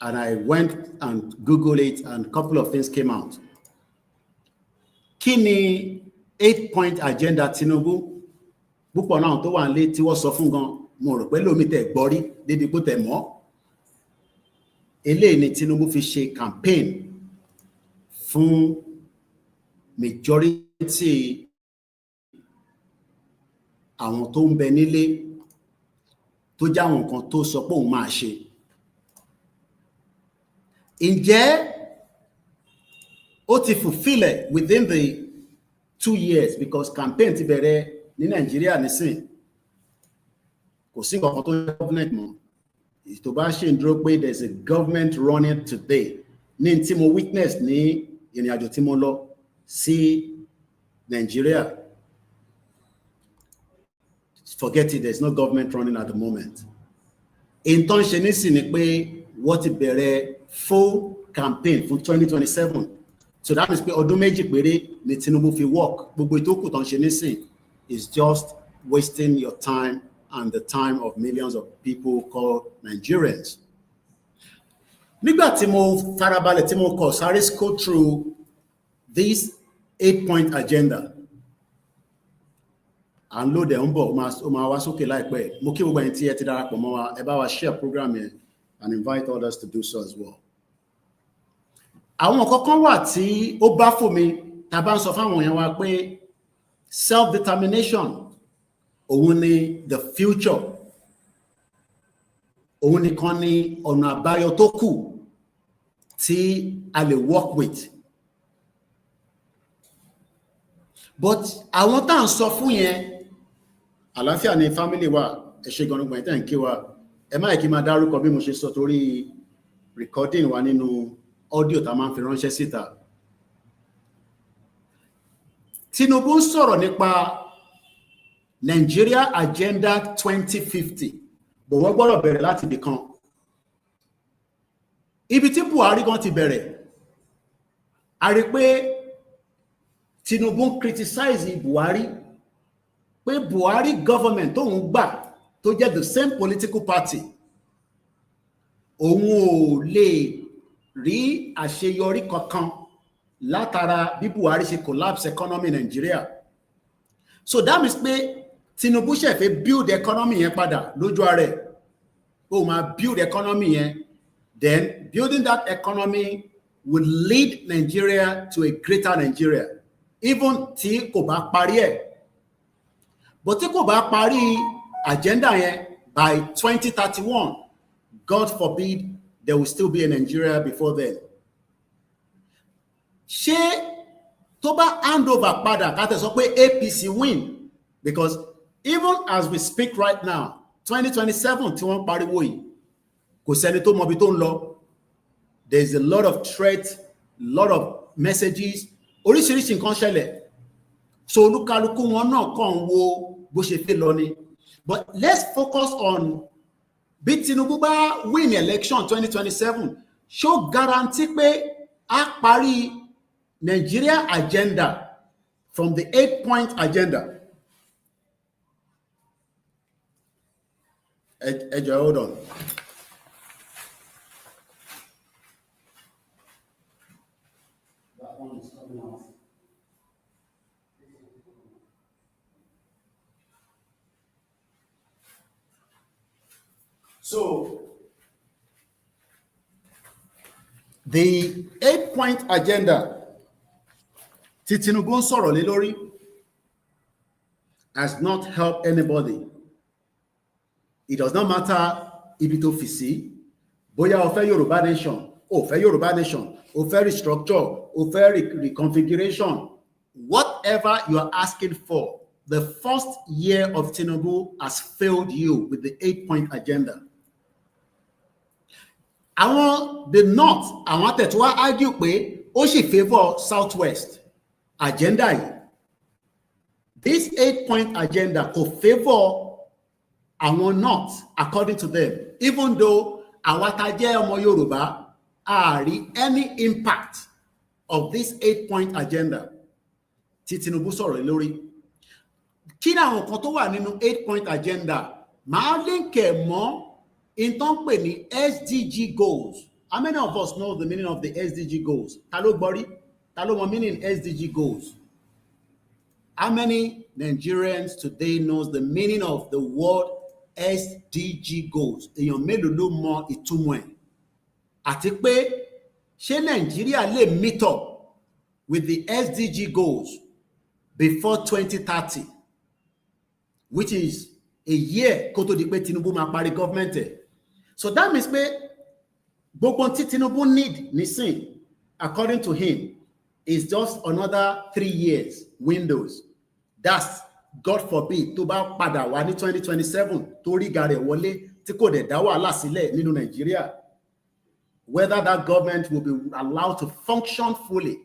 And I went and Googled it, and a couple of things came out. Kí ni 8-point agenda Tinubu? Púpọ̀ náà tó wà nílé tí wọ́n sọ fún gan, mo rò pé lómi tẹ̀ gbọ́ rí débi pé tẹ̀ mọ́. Eléyìí ni Tinubu fi ṣe campaign fún majority àwọn tó ń bẹ nílé tó jẹ́ àwọn nǹkan tó sọ pé òun máa ṣe. Ǹjẹ́ ó ti fulfill it within the 2 years, because campaign ti bẹ̀rẹ̀ ní Nàìjíríà nísìn, kò sí nǹkan kan tó jẹ́ government mọ́. Tó bá ṣe ń dúró pé there's a government running today, ní tí mo witness ní ìrìn àjò tí mo lọ sí Nàìjíríà, forget it, there's no government running at the moment. In tó ń ṣe nísìn ni pé wọ́n ti bẹ̀rẹ̀ full campaign fún 2027. So that means pé ọdún méjì péré ni Tinubu fi work. Gbogbo ìtókù tó ń ṣe nísìn is just wasting your time and the time of millions of people called Nigerians. Nígbà tí mo farabalẹ̀ tí mo kọ̀ sáré go through this 8-point agenda, and load ẹ̀ ń bọ̀ ó máa wá sókè láìpẹ́. Mo kí gbogbo ẹ̀yin tí ẹ ti darapọ̀ mọ́ wa, ẹ bá wa share program yẹn and invite others to do so as well. Àwọn kankan wà tí ó bá fò mi tá bá ń sọ fáwọn èèyàn wa pé self-determination òun ni the future, òun nìkan ni ọ̀nà àbáyọ tó kù tí a lè work with. But àwọn tá ń sọ fún yẹn, àlàáfíà ni family wa, ẹ ṣé gan-an gbọ̀n tẹ́ ń kí wa, ẹ má yẹ kí n máa dárúkọ bí mo ṣe sọ torí recording wa nínú audio tá máa ń fi ránṣẹ́ síta. Tinubu sọ̀rọ̀ nípa Nigeria Agenda 2050, bọ̀ wọ́n gbọ́dọ̀ bẹ̀rẹ̀ láti ibì kan. Ibi tí Buhari gan ti bẹ̀rẹ̀, a rí pé Tinubu criticize Buhari, pé Buhari government tóun gbà tó jẹ́ the same political party, òun ò lè rí àṣeyọrí kankan látara bí Buhari ṣe collapse economy Nigeria. So that means pé Tinubu ṣe fẹ́ build economy yẹn padà lójú ààrẹ, ó máa build economy yẹn, then building that economy will lead Nigeria to a greater Nigeria, even tí kò bá parí ẹ̀. But tí kò bá parí agenda yẹn by 2031, God forbid, there will still be a Nigeria before then. Ṣé tó bá hand over padà ká tẹ̀ sọ pé APC win, because even as we speak right now, 2027 tí wọ́n pariwo yìí, kò sẹ́ni tó mọ ibi tó ń lọ. There is a lot of threats, a lot of messages, oríṣiríṣi nǹkan ṣẹlẹ̀. So olúkálùkù wọn náà kàn ń wo bó ṣe fẹ́ lọ ni. But let's focus on bí Tinubu bá win election 2027, ṣó guarantee pé a parí Nigeria agenda from the 8-point agenda. Hold on. That one is coming off. So the 8-point agenda tí Tinubu ń sọ̀rọ̀ lé lórí has not helped anybody. It does not matter ibi tó fi sí, bóyá o fẹ́ Yoruba nation, o fẹ́ Yoruba nation, o fẹ́ restructure, o fẹ́ reconfiguration, whatever you are asking for, the first year of Tinubu has failed you with the 8-point agenda. Àwọn the north, àwọn tẹ̀tù wá argue pé ó sì favour southwest agenda yìí. This 8-point agenda kò favour àwọn north according to them, even though àwa tá jẹ́ ọmọ Yorùbá a rí any impact of this 8-point agenda tí Tinubu sọ̀rọ̀ lórí. Kí ni àwọn kan tó wà nínú 8-point agenda? Màá link ẹ̀ mọ́ in tó ń pè ní SDG goals. How many of us know the meaning of the SDG goals? Ta ló gbọ́ rí? Ta ló mọ meaning SDG goals? How many Nigerians today knows the meaning of the word SDG goals? Èèyàn mélòó ló mọ ìtumọ̀ ẹ̀? Àti pé ṣé Nàìjíríà lè meet up with the SDG goals before 2030, which is a year kó tó di pé Tinubu máa parí government ẹ̀. So that means pé gbogbo tí Tinubu need nísìn, according to him, is just another 3 years windows. That's, God forbid, tó bá padà wá ní 2027 tó rí gàrẹ̀ wọlé tí kò dẹ̀ dá wàhálà sílẹ̀ nínú Nàìjíríà, whether that government will be allowed to function fully.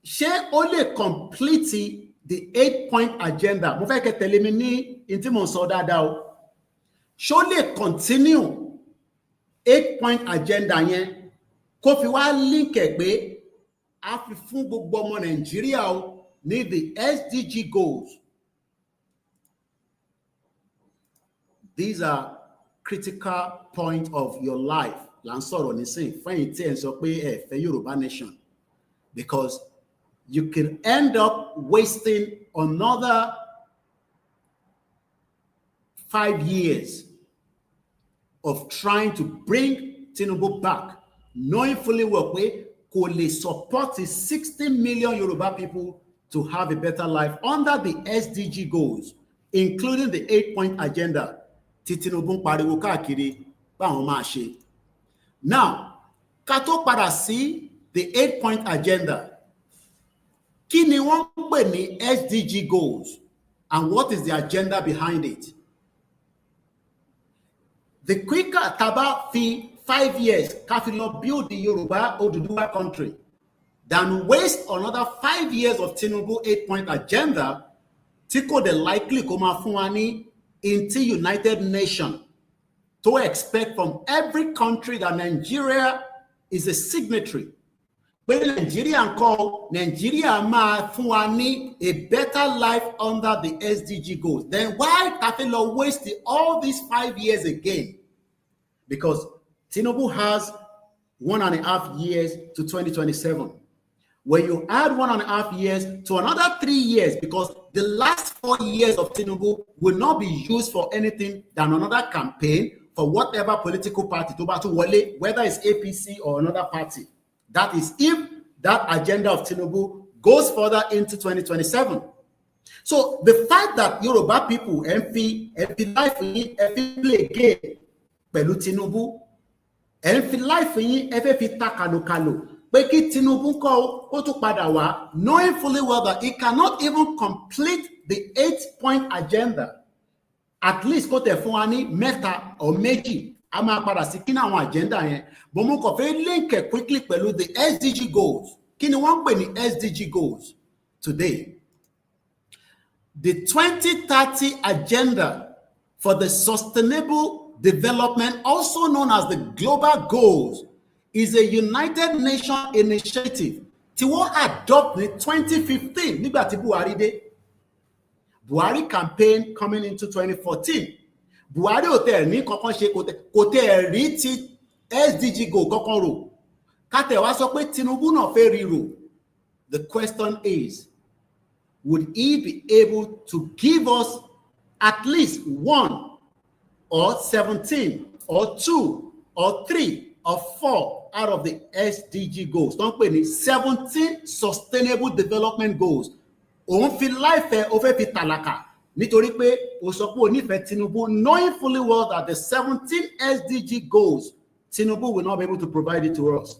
Ṣé ó lè complete the 8-point agenda? Mo fẹ́ kẹ́ tẹ̀lé mi ní in tí mo sọ dáadáa o. Ṣé ó lè continue 8-point agenda yẹn kó fi wá link ẹ̀ pé a fi fún gbogbo ọmọ Nàìjíríà o ní the SDG goals? These are critical points of your life. Là ń sọ̀rọ̀ nísìn fẹ́yìn tí ẹ̀ ń sọ pé ẹ fẹ́ Yorùbá nation, because you can end up wasting another 5 years of trying to bring Tinubu back, knowing fully well pé kò lè support the 60 million Yoruba people to have a better life under the SDG goals, including the 8-point agenda tí Tinubu ń pariwo káàkiri báwọn máa ṣe. Now, ká tó padà sí the 8-point agenda, kí ni wọ́n ń pè ní SDG goals and what is the agenda behind it? The quicker taba fi 5 years ká fi lọ build the Yoruba Oduduwa country than waste another 5 years of Tinubu 8-point agenda tí kò dẹ̀ likely kó máa fún wa ní into United Nations to expect from every country that Nigeria is a signatory. Pé Nigeria ń kọ́, Nigeria máa fún wa ní a better life under the SDG goals. Then why ta fi lọ waste all these 5 years again? Because Tinubu has 1.5 years to 2027. When you add 1.5 years to another 3 years, because the last 4 years of Tinubu will not be used for anything than another campaign for whatever political party tó bá tún wọlé, whether it's APC or another party. That is if that agenda of Tinubu goes further into 2027. So the fact that Yoruba people MP life yín play game pẹ̀lú Tinubu, fi life yín fi ta kàlòkàlò pé kí Tinubu kọ́ ó tún padà wá, knowing fully well that he cannot even complete the 8-point agenda. At least kó tẹ̀ fún wa ní mẹ́ta or méjì, a máa padà sí kí ní àwọn agenda yẹn. But mo kàn fẹ́ link it quickly pẹ̀lú the SDG goals. Kí ni wọ́n pè ní SDG goals today? The 2030 agenda for the sustainable development, also known as the global goals, is a United Nations initiative tí wọ́n adopt ní 2015 nígbà tí Buhari dé. Buhari campaign coming into 2014. Buhari ò tẹ̀ ní kankan ṣe, kò tẹ̀ rí ti SDG goal kankan rò. Ká tẹ̀ wá sọ pé Tinubu náà fẹ́ rí rò. The question is, would he be able to give us at least 1 or 17 or 2 or 3 or 4 out of the SDG goals? Don't pè ní 17 sustainable development goals. Òun fi láìfẹ́ ó fẹ́ fi tàlàkà nítorí pé ó sọ pé ó nífẹ̀ẹ́ Tinubu, knowing fully well that the 17 SDG goals, Tinubu will not be able to provide it to us.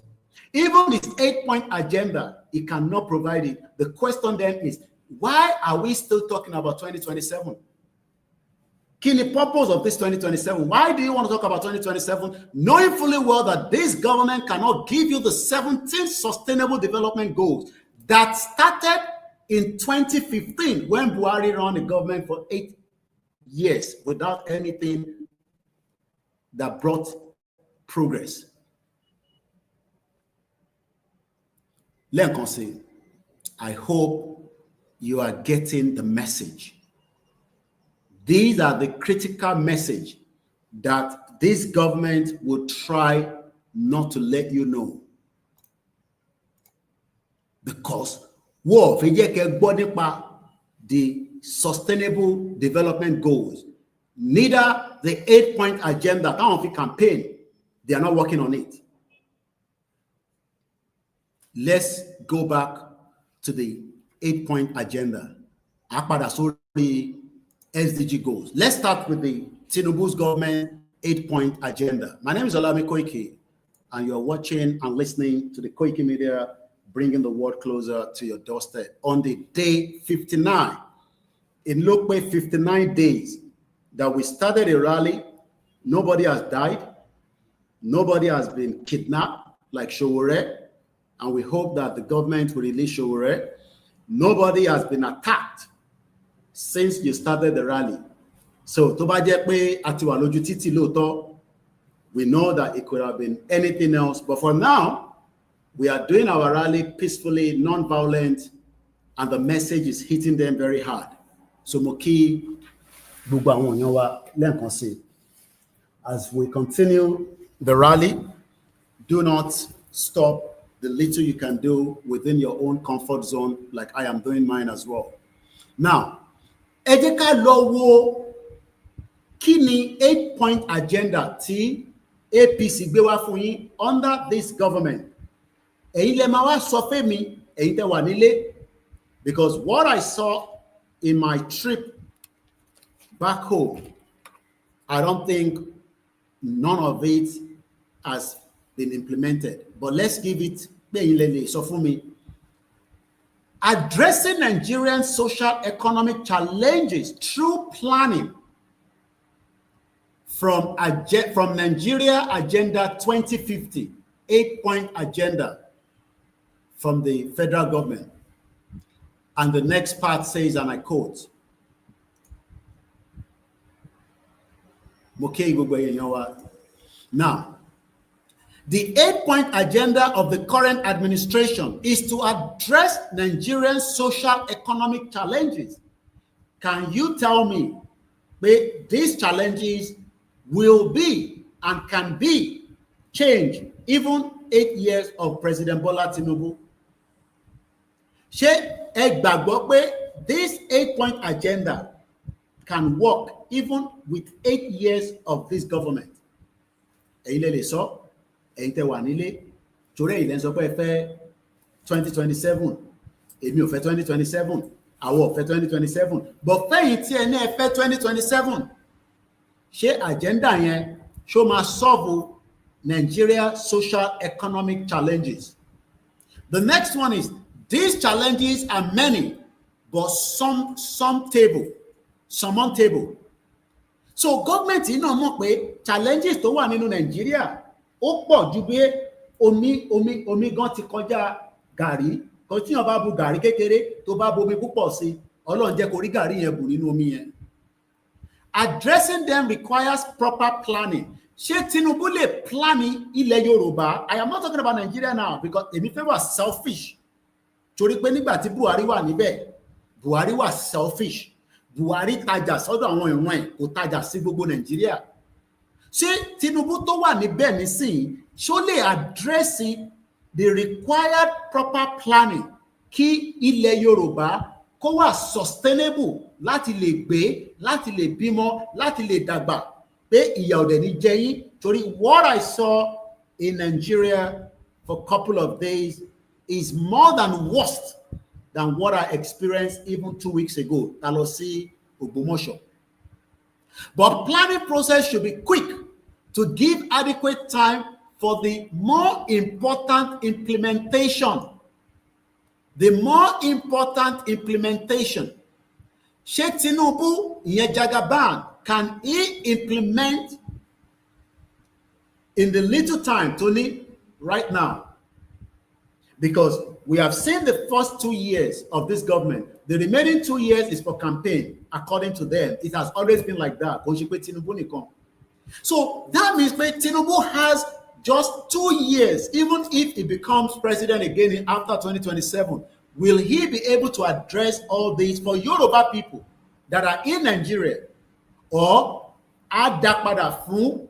Even his 8-point agenda, he cannot provide it. The question then is, why are we still talking about 2027? Kí ni purpose of this 2027? Why do you want to talk about 2027, knowing fully well that this government cannot give you the 17 sustainable development goals that started in 2015 when Buhari ran the government for 8 years without anything that brought progress? Lẹ́ẹ̀kan sí, I hope you are getting the message. These are the critical message that this government will try not to let you know. Because wọ́n fẹ́ jẹ́ kẹ́ gbọ́ nípa the sustainable development goals, neither the 8-point agenda táwọn fi campaign, they are not working on it. Let's go back to the 8-point agenda. A padà sórí SDG goals. Let's start with the Tinubu's government 8-point agenda. My name is Olayomi Koiki, and you're watching and listening to the Koikimedia, bringing the world closer to your doorstep. On the day 59, in Lokwe 59 days that we started a rally, nobody has died, nobody has been kidnapped like Showore, and we hope that the government will release Showore. Nobody has been attacked since you started the rally. So, tó bá jẹ́ pé a ti wà lójú títì lóòótọ́, we know that it could have been anything else. But for now, we are doing our rally peacefully, non-violent, and the message is hitting them very hard. So, mo kí gbogbo àwọn èèyàn wa lẹ́ẹ̀kan sí. As we continue the rally, do not stop the little you can do within your own comfort zone, like I am doing mine as well. Now, ẹ jẹ́ ká lọ wo kí ni 8-point agenda tí APC gbé wá fún yín under this government. Ẹ̀yin lẹ máa wá sọ fún mi, ẹ̀yin tẹ́ wà nílé, because what I saw in my trip back home, I don't think none of it has been implemented. But let's give it pé ẹ̀yin lẹ lè sọ fún mi. Addressing Nigerian social economic challenges through planning from Nigeria Agenda 2050, 8-point agenda from the federal government. And the next part says, and I quote, now, the 8-point agenda of the current administration is to address Nigerian social economic challenges. Can you tell me that these challenges will be and can be changed even 8 years of President Bola Tinubu? Ṣé ẹ gbàgbọ́ pé this 8-point agenda can work even with 8 years of this government? Ẹ̀yin lè sọ, ẹ̀yin tẹ́ wà nílé, torí ẹ̀yin lẹ sọ pé ẹ fẹ́ 2027, èmi ò fẹ́ 2027, àwọn ò fẹ́ 2027, but fẹ́yìn tí ẹ ní ẹ fẹ́ 2027, ṣé agenda yẹn ṣó máa solve Nigeria social economic challenges? The next one is, these challenges are many, but some untable. So government yìí náà mọ̀ pé challenges tó wà nínú Nigeria ó pọ̀ ju bí omi gan ti kọjá gàrí. Kan tí wọ́n bá bu gàrí kékeré tó bá bomi púpọ̀ sí, Ọlọ́run jẹ́ kó rí gàrí yẹn bù nínú omi yẹn. Addressing them requires proper planning. Ṣé Tinubu lè plan ilẹ̀ Yorùbá? I am not talking about Nigeria now because èmi fẹ́ wà selfish. Torí pé nígbà tí Buhari wà níbẹ̀, Buhari wà selfish. Buhari tajà sọ́dọ̀ àwọn ìran ẹ̀, kò tajà sí gbogbo Nigeria. Ṣé Tinubu tó wà níbẹ̀ nísìnyí, ṣó lè address the required proper planning kí ilẹ̀ Yorùbá kó wà sustainable láti lè gbé, láti lè bímọ, láti lè dàgbà, pé ìyà ò dẹ̀ ní jẹ yín? Torí what I saw in Nigeria for a couple of days is more than worse than what I experienced even 2 weeks ago. Ta lọ sí Ògbómọ̀ṣọ́. But planning process should be quick to give adequate time for the more important implementation. The more important implementation. Ṣé Tinubu, ìyẹn Jagaban, can he implement in the little time tó ní right now? Because we have seen the first 2 years of this government. The remaining 2 years is for campaign, according to them. It has always been like that. So that means that Tinubu has just 2 years, even if he becomes president again after 2027. Will he be able to address all these for Yoruba people that are in Nigeria? Or Adapada Fun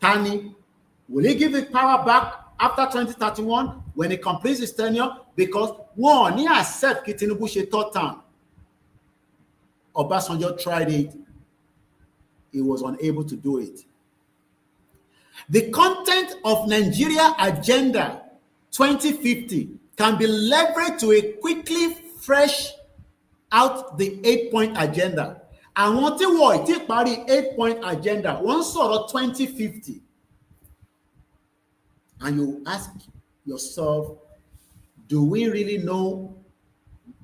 Tani? Will he give the power back after 2031 when he completes his tenure? Because one, he accept Tinubu ṣe third term. Obasanjo tried it. He was unable to do it. The content of Nigeria Agenda 2050 can be leveraged to a quickly fresh out the 8-point agenda. Àwọn tí wọ́n ti parí 8-point agenda, wọ́n sọ̀rọ̀ 2050. And you ask yourself, do we really know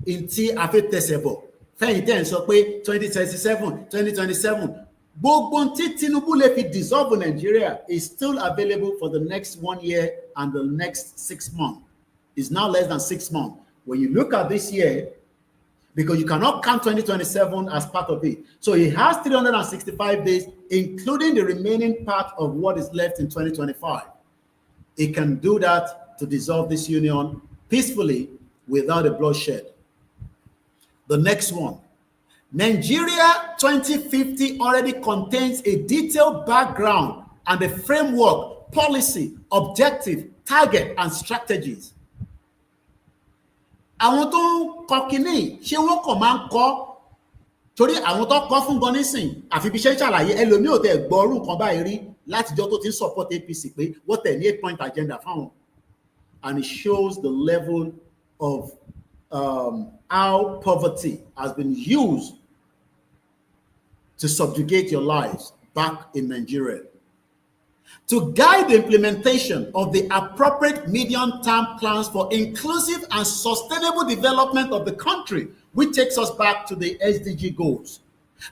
in tí a fẹ́ tẹ̀sẹ̀ bọ̀? Fẹ́yìn tẹ́ ń sọ pé 2037, 2027, gbogbo tí Tinubu lè fi dissolve Nigeria is still available for the next 1 year and the next 6 months. It's now less than 6 months. When you look at this year, because you cannot count 2027 as part of it. So he has 365 days, including the remaining part of what is left in 2025. He can do that to dissolve this union peacefully without a bloodshed. The next one, Nigeria 2050 already contains a detailed background and a framework, policy, objective, target, and strategies. Àwọn tó ń kọ kínní ṣé wọ́n kàn máa ń kọ torí àwọn tó kọ fún gan nísìn àfi bí ṣe ń ṣàlàyé ẹlòmíì ò tẹ gbọ́rú nǹkan báyìí rí látijọ́ tó ti ń support APC pé wọ́n tẹ̀ ní 8-point agenda fáwọn, and it shows the level of how poverty has been used to subjugate your lives back in Nigeria. To guide the implementation of the appropriate medium-term plans for inclusive and sustainable development of the country, which takes us back to the SDG goals.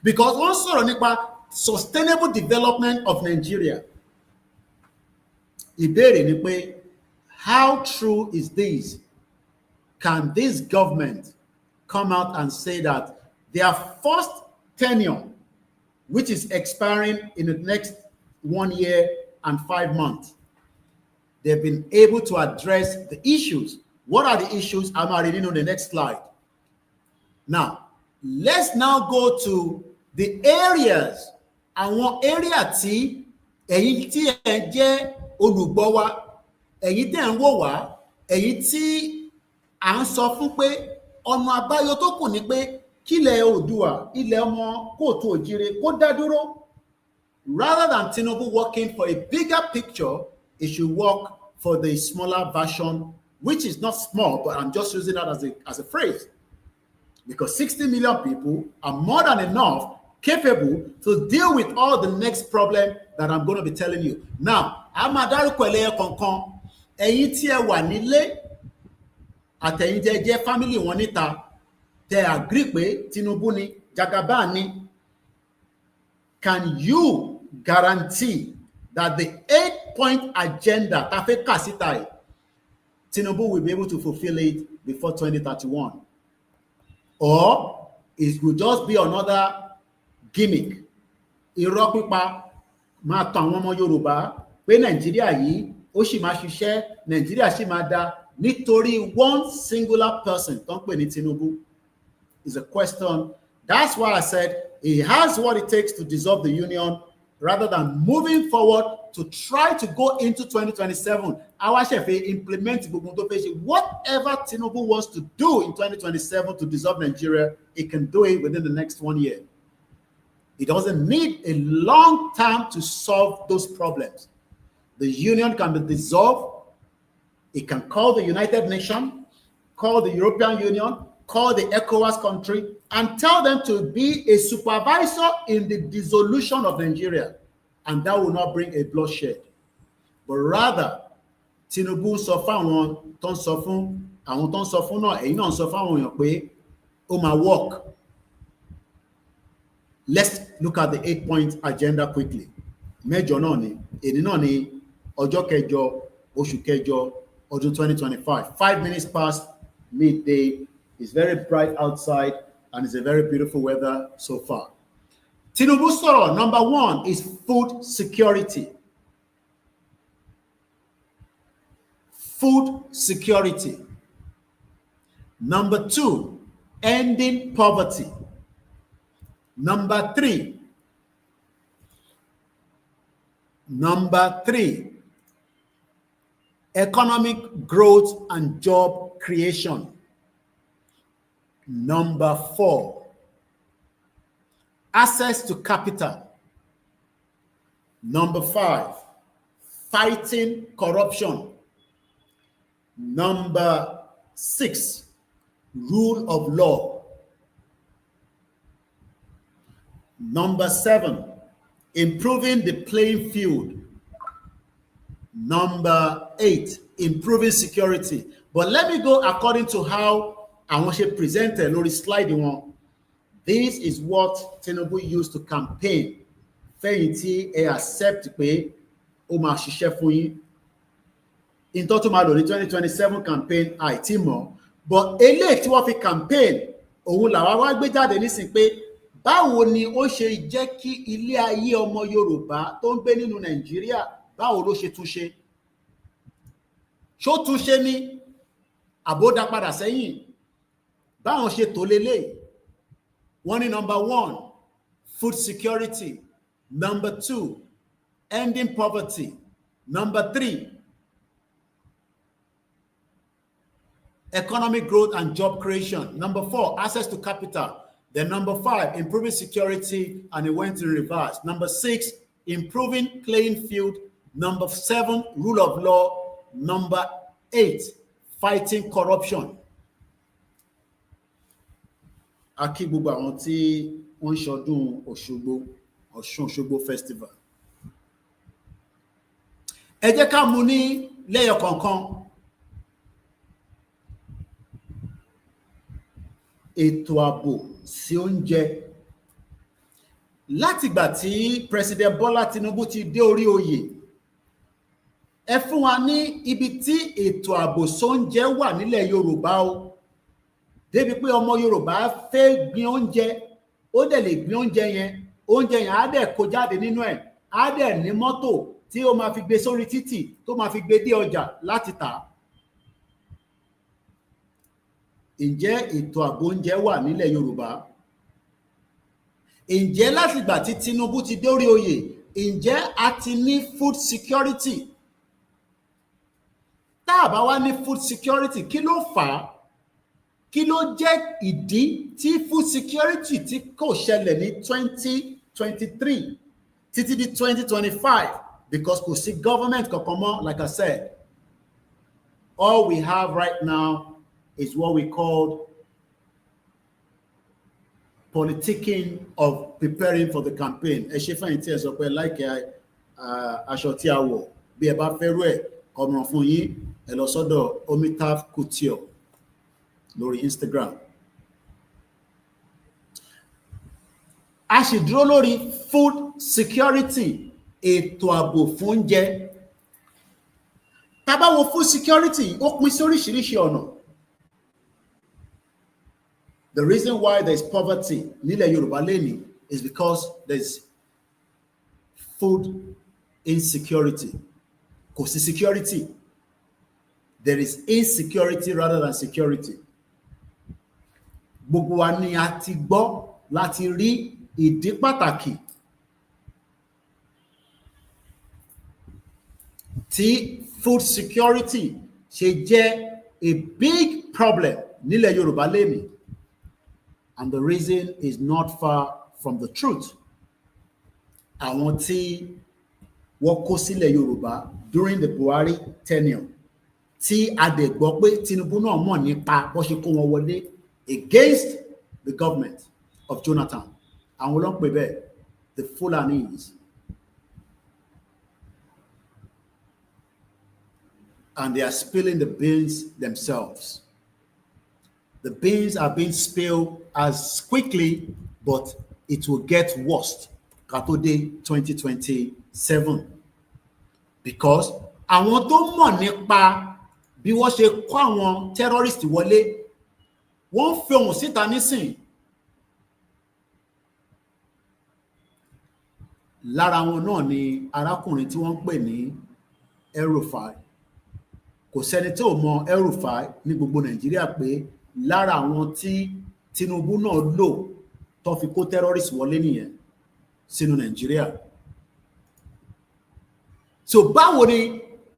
Because wọ́n sọ̀rọ̀ nípa sustainable development of Nigeria. Ìbéèrè ni pé, how true is this? Can this government come out and say that their first tenure, which is expiring in the next 1 year and 5 months, they've been able to address the issues? What are the issues? I'm already on the next slide. Now, let's now go to the areas. Àwọn area tí ẹ̀yin tí ẹ jẹ́ olùgbọ́ wa, ẹ̀yin tẹ́ ń wò wá, ẹ̀yin tí à ń sọ fún pé ọ̀nà àbáyọ tó kù ni pé kílẹ̀ Oòduà, ilẹ̀ ọmọ kóòtù òjire kó dá dúró. Rather than Tinubu working for a bigger picture, it should work for the smaller version, which is not small, but I'm just using that as a phrase. Because 60 million people are more than enough capable to deal with all the next problem that I'm going to be telling you. Now, I'm a dárúkọ ẹlẹ́yẹ kọ̀ọ̀kan, ẹ̀yin tí ẹ wà nílé àtẹ̀yin tẹ́ jẹ́ family wọn níta, tẹ́ agree pé Tinubu ni, Jagaban ni. Can you guarantee that the 8-point agenda, Tafe Kasitai, Tinubu will be able to fulfill it before 2031? Or it will just be another gimmick? Irọ́ pípa máa tàn àwọn ọmọ Yorùbá pé Nàìjíríà yìí ó sì máa ṣiṣẹ́, Nàìjíríà sì máa dá nítorí one singular person tó ń pè ní Tinubu is a question. That's why I said he has what it takes to dissolve the union, rather than moving forward to try to go into 2027. Àwa ṣe fẹ́ implement gbogbo tó fẹ́ ṣe. Whatever Tinubu wants to do in 2027 to dissolve Nigeria, he can do it within the next 1 year. It doesn't need a long time to solve those problems. The union can be dissolved. It can call the United Nations, call the European Union, call the ECOWAS country, and tell them to be a supervisor in the dissolution of Nigeria. And that will not bring a bloodshed. But rather, Tinubu sọ fáwọn tó ń sọ fún, àwọn tó ń sọ fún náà, èyí náà sọ fáwọn èèyàn pé ó máa work. Let's look at the 8-point agenda quickly. Mẹ́jọ náà ni, èdè náà ni ọjọ́ kẹjọ, oṣù kẹjọ, ọdún 2025. 5 minutes past midday. It's very bright outside and it's a very beautiful weather so far. Tinubu sọ̀rọ̀, number 1 is food security. Food security. Number 2, ending poverty. Number 3, economic growth and job creation. Number 4, access to capital. Number 5, fighting corruption. Number 6, rule of law. Number 7, improving the playing field. Number 8, improving security. But let me go according to how I want to present it lórí slide one. This is what Tinubu used to campaign. Fẹ̀yìntì ẹ accept pé ó máa ṣiṣẹ́ fún yín. In tó máa lò ní 2027 campaign àìtí mọ̀. But eléyìí tí wọ́n fi campaign òun làwa wá gbé jáde nísìn pé báwo ni ó ṣe jẹ́ kí ilé ayé ọmọ Yorùbá tó ń gbé nínú Nàìjíríà báwo ló ṣe túnṣe? Ṣó túnṣe ní àbódá padà sẹ́yìn? Báwọn ṣe tó lélẹ̀. Wọ́n ní number 1, food security. Number 2, ending poverty. Number 3, economic growth and job creation. Number 4, access to capital. Then number 5, improving security, and it went in reverse. Number 6, improving playing field. Number 7, rule of law. Number 8, fighting corruption. A kí gbogbo àwọn tí wọ́n ń ṣọdún Ọ̀ṣun Òṣogbo festival. Ẹ jẹ́ ká mú ní lẹ́yọ kọ̀ọ̀kan. Ètò ààbò sí oúnjẹ. Látìgbà tí President Bola Tinubu ti dé orí oyè, ẹ fún wa ní ibi tí ètò ààbò sóúnjẹ wà nílẹ̀ Yorùbá o. Débi pé ọmọ Yorùbá fẹ́ gbin oúnjẹ, ó dẹ̀ lè gbin oúnjẹ yẹn á dẹ̀ kó jáde nínú ẹ̀, á dẹ̀ ní mọ́tò tí ó máa fi gbé sórí títì tó máa fi gbé dé ọjà láti tà. Ǹjẹ́ ètò ààbò oúnjẹ wà nílẹ̀ Yorùbá? Ǹjẹ́ látìgbà tí Tinubu ti dórí oyè, ǹjẹ́ a ti ní food security? Tá a bá wá ní food security, kí ló fà á? Kí ló jẹ́ ìdí tí food security tí kò ṣẹlẹ̀ ní 2023 títí di 2025? Because kò sí government kankan mọ́, like I said. All we have right now is what we call politicking of preparing for the campaign. Ẹ ṣe fẹ́yìntì ẹ sọ pé láìkẹ́ aṣọ tí a wọ̀, bí ẹ bá fẹ́ rú ẹ̀ ọmọ fún yín, ẹ lọ sọ́dọ̀ Omitav Couture lórí Instagram. A sì dúró lórí food security, ètò ààbò fún oúnjẹ. Tá bá wo food security, ó pín sí oríṣiríṣi ọ̀nà. The reason why there is poverty nílẹ̀ Yorùbá lẹ́nìí is because there is food insecurity. Kò sí security. There is insecurity rather than security. Gbogbo wa ni a ti gbọ́ láti rí ìdí pàtàkì tí food security ṣe jẹ́ a big problem nílẹ̀ Yorùbá lẹ́nìí. And the reason is not far from the truth. Àwọn tí wọ́n kó sílẹ̀ Yorùbá during the Buhari tenure, tí a dẹ̀ gbọ́ pé Tinubu náà mọ̀ nípa bó ṣe kó wọn wọlé against the government of Jonathan. Àwọn ló ń pè bẹ́ẹ̀ the Fulanis. And they are spilling the beans themselves. The beans are being spilled as quickly, but it will get worse Katode 2027. Because àwọn tó mọ̀ nípa bí wọ́n ṣe kó àwọn terrorist wọlé, wọ́n fi ohùn síta nísìn. Lára wọn náà ni arákùnrin tí wọ́n ń pè ní El-Rufai. Kò sẹ́ni tí ò mọ El-Rufai ní gbogbo Nàìjíríà pé lára àwọn tí Tinubu náà lò tó fi kó terrorist wọlé nìyẹn sínú Nàìjíríà. So báwo ni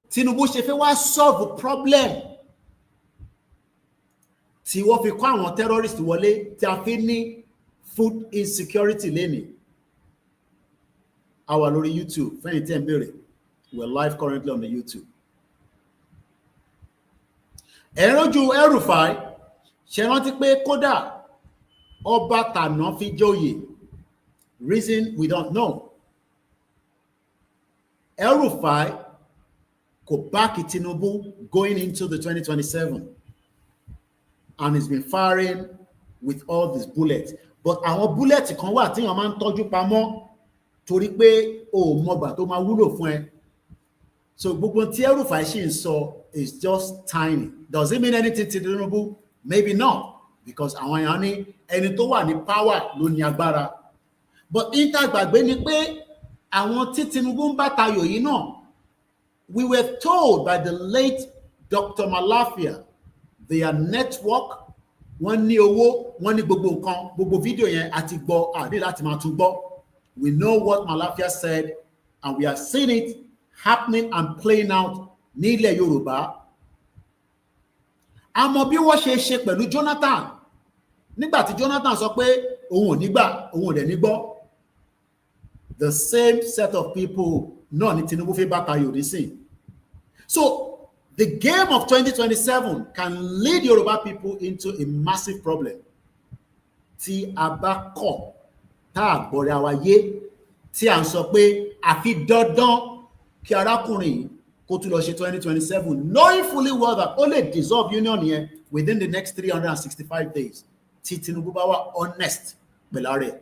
Tinubu ṣe fẹ́ wá solve problem tí wọ́n fi kó àwọn terrorist wọlé tí a fi ní food insecurity lẹ́nìí? A wà lórí YouTube fẹ́yìn tí ẹ̀ ń béèrè. We're live currently on the YouTube. Ẹ̀rọ́jú El-Rufai ṣe rántí pé kódà ọba tàná fi jóyè Reason we don't know. El-Rufai could back Tinubu going into the 2027, and he's been firing with all these bullets. But our bullets kan wà tí wọ́n máa ń tọ́jú pamọ́ torí pé o mọ̀gbà tó máa wúlò fún ẹ. So gbogbo tí El-Rufai ṣì ń sọ is just tiny. Does it mean anything to Tinubu? Maybe not, because àwọn èèyàn ní ẹni tó wà ní power ló ní agbára. But ìtàgbàgbé ni pé àwọn tí Tinubu ń bá tayò yìí náà, we were told by the late Dr. Malafia, their network, wọ́n ní owó, wọ́n ní gbogbo nǹkan, gbogbo fídíò yẹn àti gbọ́, àdé láti máa tún gbọ́. We know what Malafia said, and we have seen it happening and playing out nílẹ̀ Yorùbá. Àmọ́ bí wọ́n ṣe pẹ̀lú Jonathan, nígbà tí Jonathan sọ pé òun ò ní gbà, òun ò dẹ̀ ní gbọ́. The same set of people náà ni Tinubu fẹ́ bá tayò nísìn. So the game of 2027 can lead Yoruba people into a massive problem. Tí a bá kọ̀, tá a gbọ́ra wa yé, tí a ń sọ pé àfi dandan kí arákùnrin kó tún lọ ṣe 2027, knowing fully well that ó lè dissolve union yẹn within the next 365 days. Tí Tinubu bá wà honest pẹ̀lú rẹ̀.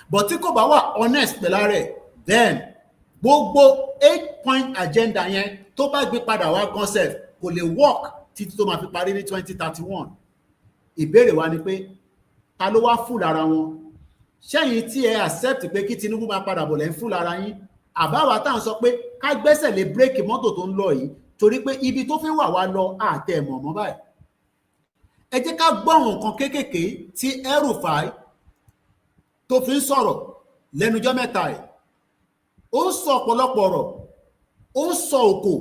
But tí kò bá wà honest pẹ̀lú rẹ̀, then gbogbo 8-point agenda yẹn tó bá gbé padà wá concept kò lè work títí tó máa fi parí ní 2031. Ìbéèrè wa ni pé ta ló wá fún lára wọn? Ṣẹ́yìn tí ẹ accept pé kí Tinubu máa padà bọ̀ lẹ́ ń fún lára yín, àbáwá tá à ń sọ pé ká gbẹ́sẹ̀ lé bírèkì mọ́tò tó ń lọ yìí torí pé ibi tó fi wà wá lọ àtẹ̀ mọ̀ mọ́ báyìí. Ẹ jẹ́ ká gbọ́ àwọn nǹkan kéékèèké tí El-Rufai tó fi ń sọ̀rọ̀ lẹ́nujọ́ mẹ́ta ẹ̀. Ó ń sọ ọ̀pọ̀lọpọ̀ ọ̀rọ̀, ó ń sọ òkò,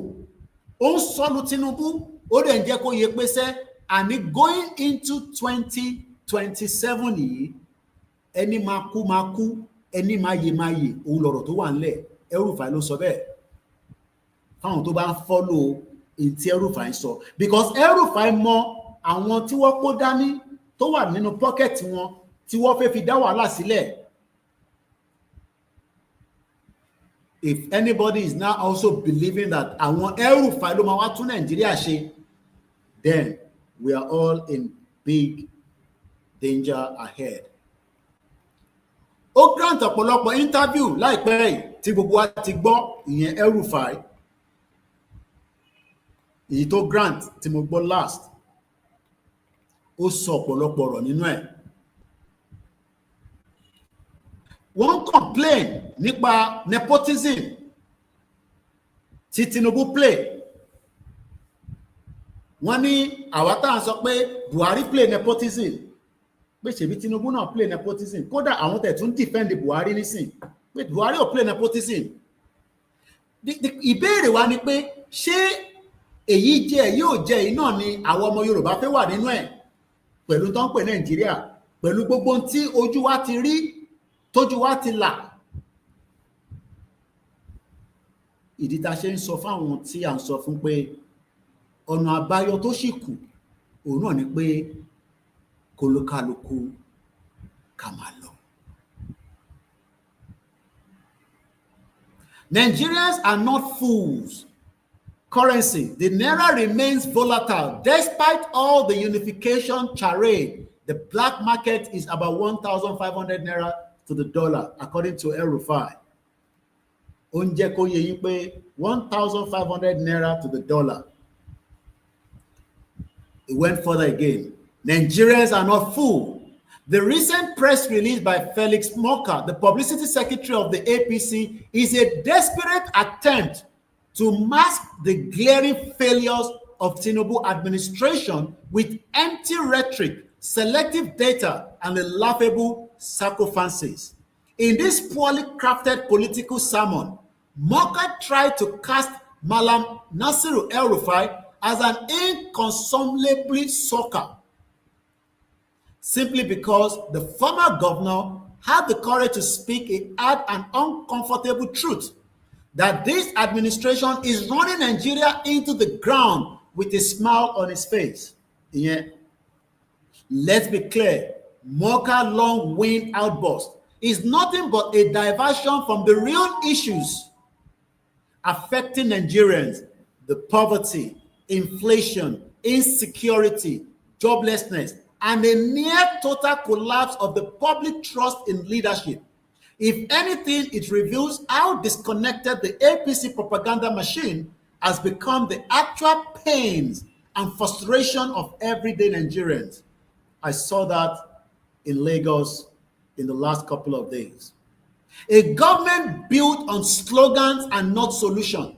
ó ń sọlu Tinubu, ó dẹ̀ ń jẹ́ kó yẹ pé sẹ́, àní going into 2027 yìí, ẹni máa kú, ẹni máa yè, òun lọ̀rọ̀ tó wà ńlẹ̀. El-Rufai ló sọ bẹ́ẹ̀. Fáwọn tó bá ń follow in tí El-Rufai sọ, because El-Rufai mọ àwọn tí wọ́n kó dání tó wà nínú pocket wọn tí wọ́n fẹ́ fi dá wàhálà sílẹ̀. If anybody is now also believing that àwọn El-Rufai ló máa wá tún Nàìjíríà ṣe, then we are all in big danger ahead. Ó grant ọ̀pọ̀lọpọ̀ interview láìpẹ́ yìí tí gbogbo wa ti gbọ́, ìyẹn El-Rufai. Èyí tó grant tí mo gbọ́ last, ó sọ ọ̀pọ̀lọpọ̀ ọ̀rọ̀ nínú ẹ̀. Wọ́n complain nípa nepotism tí Tinubu play. Wọ́n ní àwa tá à ń sọ pé Buhari play nepotism, pé ṣèbí Tinubu náà play nepotism. Kódà àwọn tẹ̀ tún defend Buhari nísìn pé Buhari ò play nepotism. Ìbéèrè wa ni pé ṣé èyí yóò jẹ́ èyí náà ni àwọn ọmọ Yorùbá fẹ́ wà nínú ẹ̀ pẹ̀lú tó ń pè Nàìjíríà, pẹ̀lú gbogbo tí ojú wa ti rí, tójú wa ti là. Ìdí tá ṣe ń sọ fáwọn tí à ń sọ fún pé ọ̀nà àbáyọ tó sì kù òun náà ni pé kólúkálukú ká máa lọ. Nigerians are not fools. Currency, the naira remains volatile despite all the unification charade. The black market is about 1,500 naira to the dollar, according to El-Rufai. Ó ń jẹ́ kó yé yín pé 1,500 naira to the dollar. It went further again. Nigerians are not fools. The recent press release by Felix Moka, the publicity secretary of the APC, is a desperate attempt to mask the glaring failures of Tinubu administration with empty rhetoric, selective data, and the laughable circumstances. In this poorly crafted political sermon, Moka tried to cast Malam Nasiru El-Rufai as an inconsolable sucker, simply because the former governor had the courage to speak a hard and uncomfortable truth that this administration is running Nigeria into the ground with a smile on his face. Yeah. Let's be clear, Moka's long-winded outburst is nothing but a diversion from the real issues affecting Nigerians: the poverty, inflation, insecurity, joblessness, and a near total collapse of the public trust in leadership. If anything, it reveals how disconnected the APC propaganda machine has become the actual pains and frustration of everyday Nigerians. I saw that in Lagos in the last couple of days. A government built on slogans and not solutions.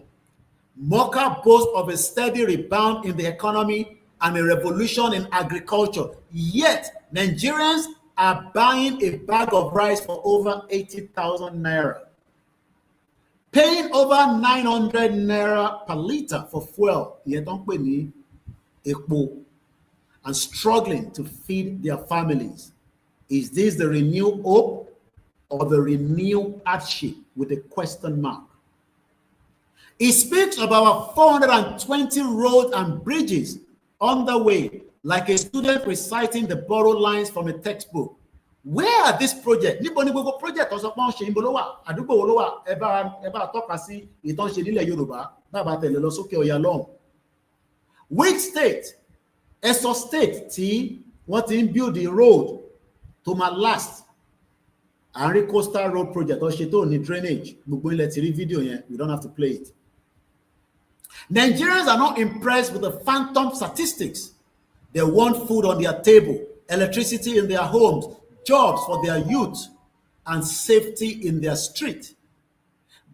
Mocker boasts of a steady rebound in the economy and a revolution in agriculture. Yet, Nigerians are buying a bag of rice for over 80,000 naira, paying over 900 naira per liter for fuel, and struggling to feed their families. Is this the renewed hope or the renewed hardship with a question mark? It speaks of our 420 roads and bridges on the way, like a student reciting the borrowed lines from a textbook. Where are this project? Níbo ni gbogbo project ọ̀sán pọ́n ṣe ń bolo wà? Àdúgbò wo ló wà? Ẹ bá tọ́ka sí ìtàn ṣe nílẹ̀ Yorùbá, bàbá tẹ̀lé lọ sókè ọ̀yà lọ́hùn. Which state? Ẹ̀sọ́ state tí wọ́n ti ń build the road to my last. Àárín coastal road project ọ̀ṣẹ̀ tó ní drainage. Gbogbo ilẹ̀ ti rí fídíò yẹn, we don't have to play it. Nigerians are not impressed with the phantom statistics. They want food on their table, electricity in their homes, jobs for their youth, and safety in their street.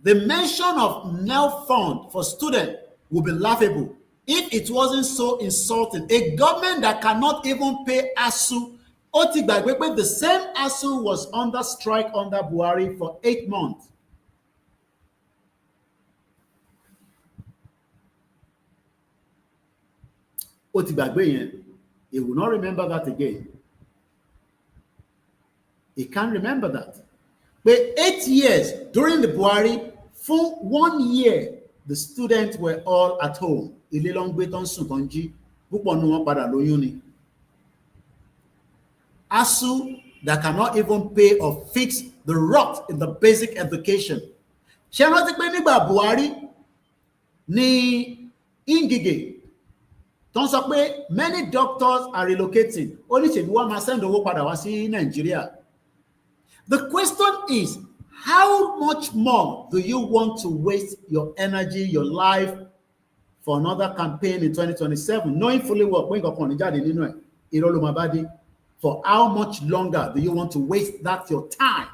The mention of NEL fund for students would be laughable if it wasn't so insulting. A government that cannot even pay ASU. The same ASU was under strike under Buhari for 8 months. He will not remember that again. He can't remember that. But 8 years during the Buhari, for 1 year, the students were all at home. ASU that cannot even pay or fix the rot in the basic education. Buhari ni Ingige. Don't say many doctors are relocating. Only if you want to send over to Nigeria. The question is, how much more do you want to waste your energy, your life for another campaign in 2027? Knowing fully well, for how much longer do you want to waste that your time?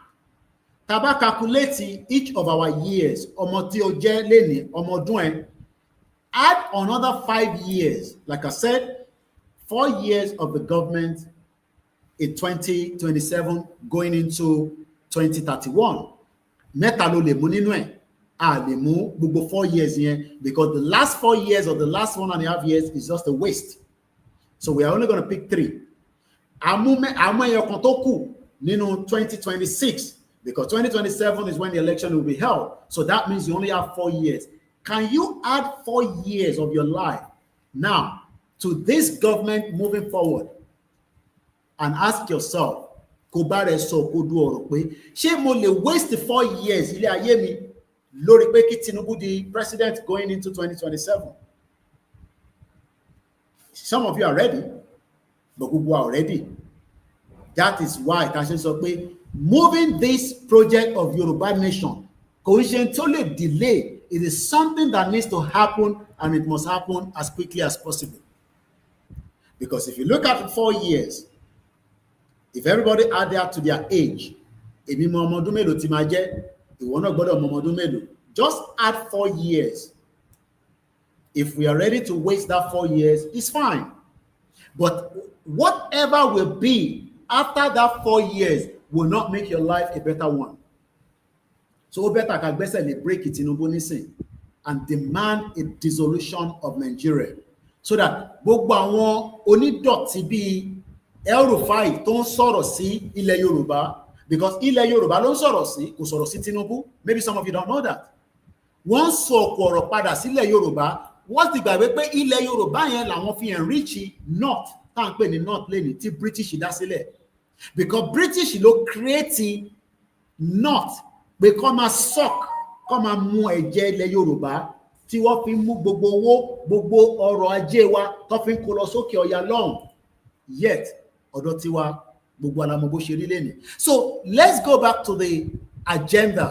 Taba calculating each of our years, add another 5 years. Like I said, 4 years of the government in 2027 going into 2031. Meta lo le mu ninu e. Le mu gbogbo 4 years here, because the last 4 years or the last 1.5 years is just a waste. So we are only going to pick 3. Amu eyokan to ku nínú 2026, because 2027 is when the election will be held. So that means you only have 4 years. Can you add 4 years of your life now to this government moving forward and ask yourself, Kobare so kodu oro pe ṣé mo lè waste 4 years ilé ayé mi lórí pé kí Tinubu di president going into 2027? Some of you are ready, but gbogbo are ready. That is why Tashin sọ pé moving this project of Yoruba nation kò ń ṣe tó lè delay. It is something that needs to happen, and it must happen as quickly as possible. Because if you look at 4 years, if everybody add that to their age, just add 4 years. If we are ready to waste that 4 years, it's fine. But whatever will be after that 4 years will not make your life a better one. So better can basically break it in Tinubu and demand a dissolution of Nigeria, so that gbogbo àwọn onídọ̀tí bíi El-Rufai tó ń sọ̀rọ̀ sí ilẹ̀ Yorùbá, because ilẹ̀ Yorùbá ló ń sọ̀rọ̀ sí, kò sọ̀rọ̀ sí Tinubu. Maybe some of you don't know that. Wọ́n sọ ọ̀rọ̀ padà sílẹ̀ Yorùbá, wọ́n ti gbàgbé pé ilẹ̀ Yorùbá yẹn làwọn fi enrich North, tá à ń pè ní North lẹ́ni tí British dá sílẹ̀, because British ló create not pé kọ́ máa suck, kọ́ máa mú ẹ̀jẹ̀ ilẹ̀ Yorùbá tí wọ́n fi mú gbogbo owó, gbogbo ọrọ̀ ajé wa tó fi ń kó lọ sókè ọya lọ́hùn. Yet, ọ̀dọ̀ tiwa gbogbo alamọ bó ṣe rí lẹ́nu. So let's go back to the agenda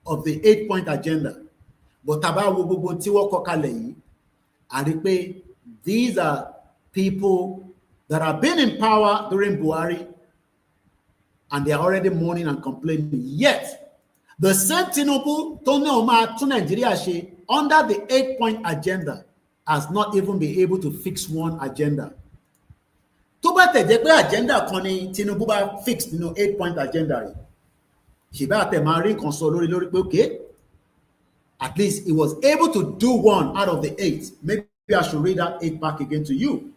of the 8-point agenda. But tàbá wo gbogbo tí wọ́n kọ kalẹ̀ yìí, a rí pé these are people that have been in power during Buhari and they are already mourning and complaining. Yet, the same Tinubu tó ní ó máa tún Nàìjíríà ṣe under the 8-point agenda has not even been able to fix one agenda. Tó bá tẹ̀ jẹ́ pé agenda kan ni Tinubu bá fix nínú 8-point agenda rẹ̀, ṣèbá àtẹ̀ máa rí nǹkan sọ lórí pé okay, at least he was able to do one out of the 8. Maybe I should read that 8 back again to you.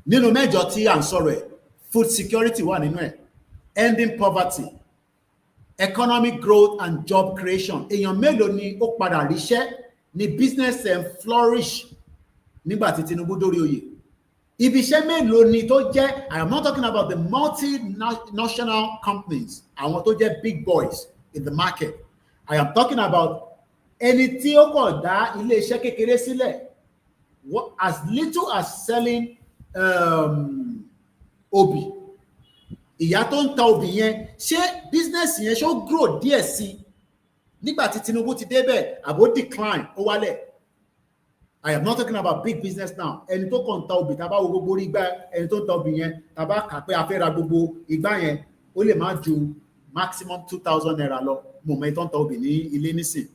Nínú mẹ́jọ tí à ń sọ̀rọ̀ ẹ̀, food security wà nínú ẹ̀, ending poverty, economic growth and job creation. Èèyàn mélòó ni ó padà ríṣẹ́ ní business and flourish nígbà tí Tinubu dórí oyè? Ibi iṣẹ́ mélòó ni tó jẹ́, I am not talking about the multinational companies, àwọn tó jẹ́ big boys in the market. I am talking about ẹni tí ó kọ̀ dá ilé iṣẹ́ kékeré sílẹ̀, as little as selling obì. Ìyá tó ń ta obì yẹn, ṣé business yẹn ṣó grow díẹ̀ sí nígbà tí Tinubu ti débẹ̀ àbó decline ó wálẹ̀? I am not talking about big business now. Ẹni tó kàn ń ta obì, tá bá wo gbogbo orí igbá ẹni tó ń ta obì yẹn, tá bá kà pé a fẹ́ ra gbogbo igbá yẹn, ó lè má ju maximum 2,000 naira lọ. Mo mọ̀ ẹni tó ń ta obì ní ilé nísìn.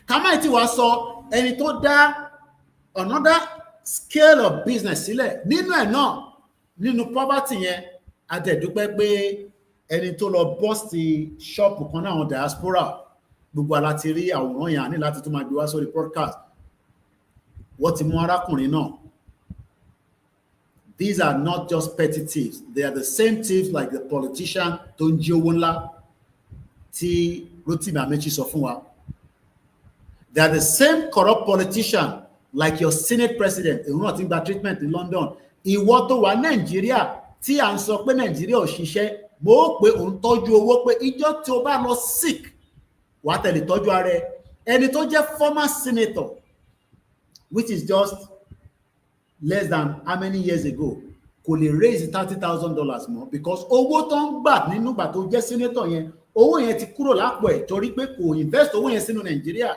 Kàmáì tí wàá sọ ẹni tó dá another scale of business sílẹ̀ nínú ẹ̀ náà, nínú poverty yẹn, a dẹ̀ dúpẹ́ pé ẹni tó lọ bọ́ọ̀sì ṣọ́ọ̀pù kan náà àwọn diaspora, gbogbo àlá ti rí àwòrán yẹn ní láti tún máa gbé wá sórí podcast. Wọ́n ti mú arákùnrin náà. These are not just petty thieves. They are the same thieves like the politician tó ń jí owó ńlá tí Rotimi Amechi sọ fún wa. They are the same corrupt politician like your Senate president, èyí náà ti gba treatment in London. Ìwọ tó wà Nàìjíríà tí à ń sọ pé Nàìjíríà ò ṣiṣẹ́, mo ó pé òun tọ́jú owó pé ìjọ tí o bá lọ sick, wà á tẹ̀lé tọ́jú ara ẹ. Ẹni tó jẹ́ former senator, which is just less than how many years ago, kò lè raise $30,000 more because owó tó ń gbà nínú ìgbà tó jẹ́ senator yẹn, owó yẹn ti kúrò lápò ẹ̀ torí pé kò invest owó yẹn sínú Nàìjíríà,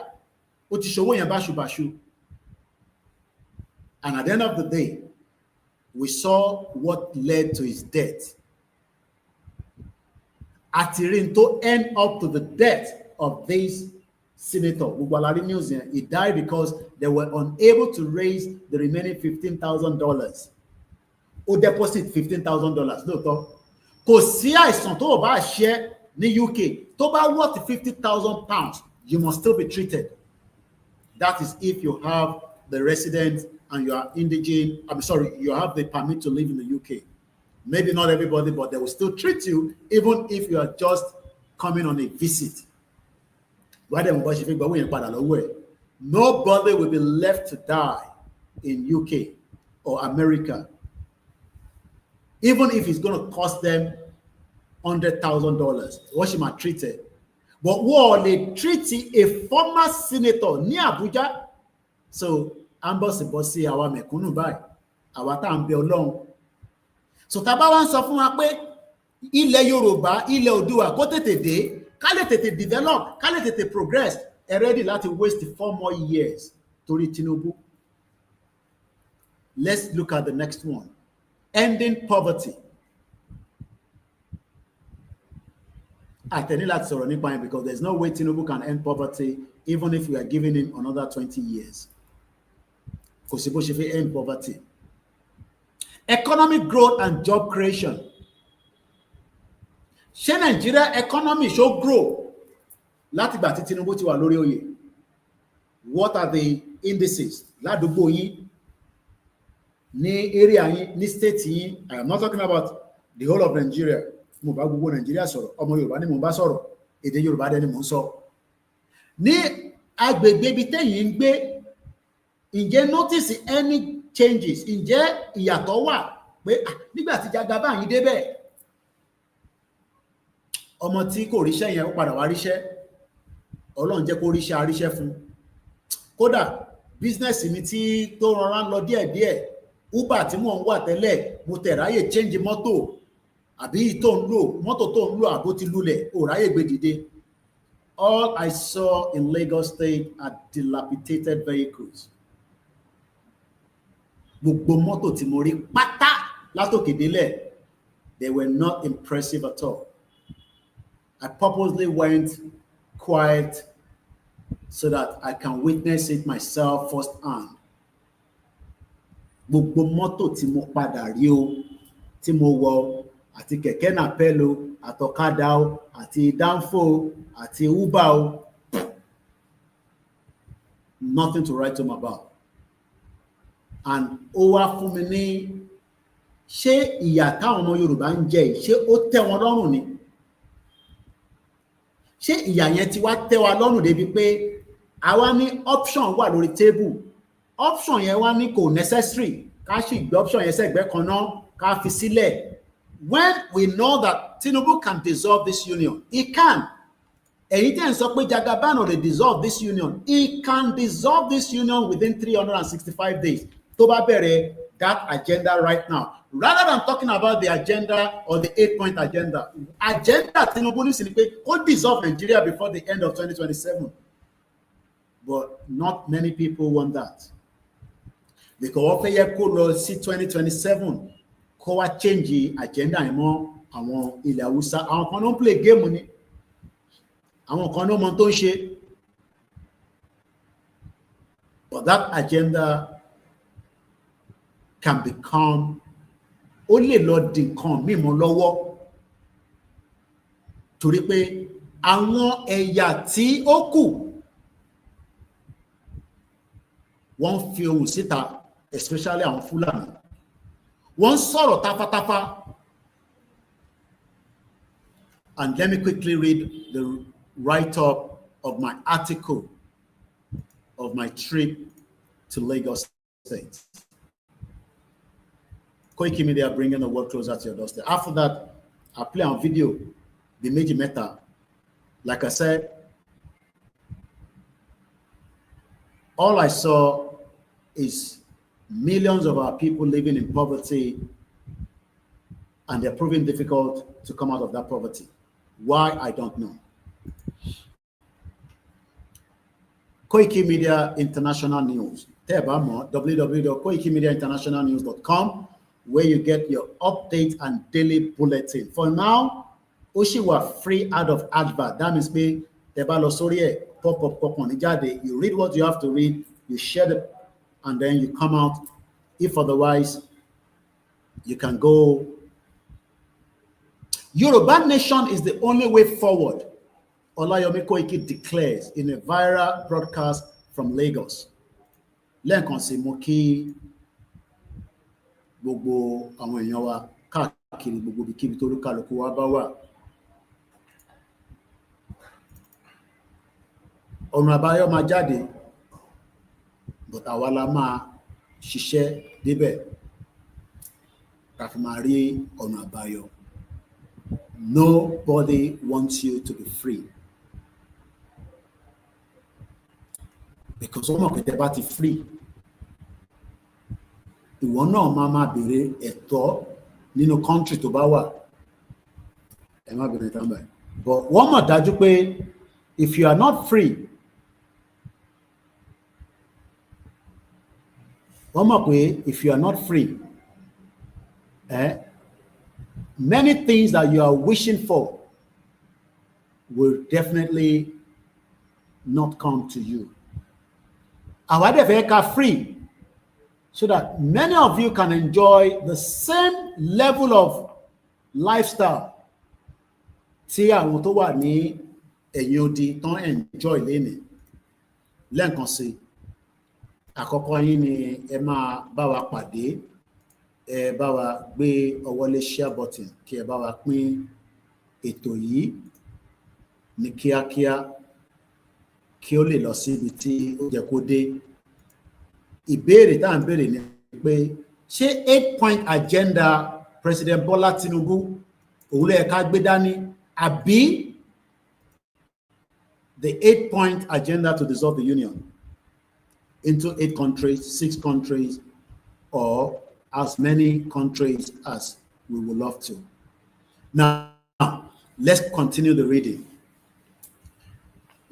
ó ti ṣòwò yẹn báṣubàṣu. And at the end of the day, we saw what led to his death. Atirin to end up to the death of this senator, Bubalari News, he died because they were unable to raise the remaining $15,000. Ó deposit $15,000 lóòótọ́. Kò sí àìsàn tó bá ṣe ní UK tó bá worth £50,000, you must still be treated. That is if you have the residence and you are indigent. I'm sorry, you have the permit to live in the UK. Maybe not everybody, but they will still treat you even if you are just coming on a visit. Nobody will be left to die in UK or America, even if it's going to cost them $100,000. What might treat it. But what they treat a former senator near Abuja. So, ambos bossy our mekunu by our time be alone. So Tabawan sọ fún wa pé ilẹ̀ Yorùbá, ilẹ̀ Oòduà kó tètè dé, ká lè tètè develop, ká lè tètè progress, ẹ ready láti waste 4 more years torí Tinubu. Let's look at the next one. Ending poverty. Àtẹ̀ní láti sọ̀rọ̀ nípa yẹn because there's no way Tinubu can end poverty even if we are giving him another 20 years. Kò sí bó ṣe fẹ́ end poverty. Economic growth and job creation. Ṣé Nigeria economy show grow láti ìgbà tí Tinubu ti wà lórí oyè? What are the indices? Ládùúgbò yín, ní area yín, ní state yín. I am not talking about the whole of Nigeria. Mo bá gbogbo Nigeria sọ̀rọ̀, ọmọ Yorùbá ni mo bá sọ̀rọ̀, èdè Yorùbá dẹ̀ ni mo ń sọ. Ní agbègbè ibi tẹ́yin ń gbé, ǹjẹ́ notice any changes? Ǹjẹ́ ìyàtọ̀ wà pé nígbà tí Jagaban yín débẹ̀, ọmọ tí kò ríṣẹ́ yẹn ó padà wá ríṣẹ́, Ọlọ́run jẹ́ kó ríṣẹ́ aríṣẹ́ fún. Kódà bísínẹ́sì mi tí tó rọra ń lọ díẹ̀díẹ̀, Uber tí mò ń wà tẹ́lẹ̀, mo tẹ̀ ráyè change mọ́tò, àbí tó ń lò mọ́tò tó ń lò àbó ti lulẹ̀ ò ráyè gbé dìde. All I saw in Lagos State are dilapidated vehicles. Gbogbo mọ́tò tí mo rí pátá látòkè délẹ̀, they were not impressive at all. I purposely went quiet so that I can witness it myself firsthand. Gbogbo mọ́tò tí mo padà rí o, tí mo wọ, àti kẹ̀kẹ́ nàpẹ́lò, àtọ̀kadà o, àti dánfò o, àti Uber o, nothing to write home about. And ó wá fún mi ní, ṣé ìyà táwọn ọmọ Yorùbá ń jẹ yìí, ṣé ó tẹ́ wọn lọ́rùn ni? Ṣé ìyà yẹn ti wá tẹ́ wa lọ́rùn débi pé àwa ní option wà lórí table, option yẹn wá ní kò necessary ká sì gbé option yẹn sẹ́gbẹ́ kan náà ká fi sílẹ̀. When we know that Tinubu can dissolve this union, he can. Èyí tẹ́ ń sọ pé Jagaban ò lè dissolve this union, he can dissolve this union within 365 days. Tó bá bẹ̀rẹ̀ that agenda right now, rather than talking about the agenda or the 8-point agenda. Agenda Tinubu ní sí ni pé ó dissolve Nigeria before the end of 2027. But not many people want that. Because wọ́n fẹ́ yẹ kó lọ sí 2027 kó wá change agenda yẹn mọ́ àwọn ilẹ̀ Haúsá. Àwọn kan ló ń play game ni, àwọn kan ló mọ tó ń ṣe. But that agenda can become, ó lè lọ di nǹkan mímọ́ lọ́wọ́, torí pé àwọn ẹ̀yà tí ó kù wọ́n fi ohùn síta, especially àwọn Fúlàní, wọ́n sọ̀rọ̀ táfátáfá. And let me quickly read the write-up of my article of my trip to Lagos State. Koikimedia, bringing the world closer to your doorstep. After that, I play on video the Meji Meta. Like I said, all I saw is millions of our people living in poverty, and they're proving difficult to come out of that poverty. Why, I don't know. Koikimedia International News. www.koikimediainternationalnews.com, where you get your update and daily bulletin. For now, Oshiwa free out of advert. That means me, pop on. You read what you have to read, you share it, and then you come out. If otherwise, you can go. Yoruba nation is the only way forward, Olayomi Koiki declares in a viral broadcast from Lagos. Lẹ́ẹ̀kan sí mo kí gbogbo àwọn èèyàn wa káàkiri gbogbo ibikíbi tó lúkàlùkù wa bá wà. Ọ̀nà àbáyọ máa jáde, but àwa la máa ṣiṣẹ́ débẹ̀ ká fi máa rí ọ̀nà àbáyọ. Nobody wants you to be free. Because ọmọ kẹtẹ bá ti free, ìwọ náà máa béèrè ẹ̀tọ́ nínú country tó bá wà. Ẹ má béèrè tán báyìí. But wọ́n mọ̀ dájú pé if you are not free, wọ́n mọ̀ pé if you are not free, many things that you are wishing for will definitely not come to you. Àwa dẹ̀ fẹ́ ká free so that many of you can enjoy the same level of lifestyle tí àwọn tó wà ní ẹ̀yìn odi tán enjoy lénìí. Lẹ́ẹ̀kan sí, àkọ́kọ́ yín ni ẹ máa bá wa pàdé, ẹ bá wa gbé ọwọ́ lé share button kí ẹ bá wa pín ètò yìí ní kíákíá kí ó lè lọ sí ibi tí ó jẹ́ kó dé. Ìbéèrè tá à ń béèrè ni pé ṣé 8-point agenda President Bola Tinubu òun lè ká gbé dání Abi, the 8-point agenda to dissolve the union into 8 countries, 6 countries, or as many countries as we would love to. Now, let's continue the reading.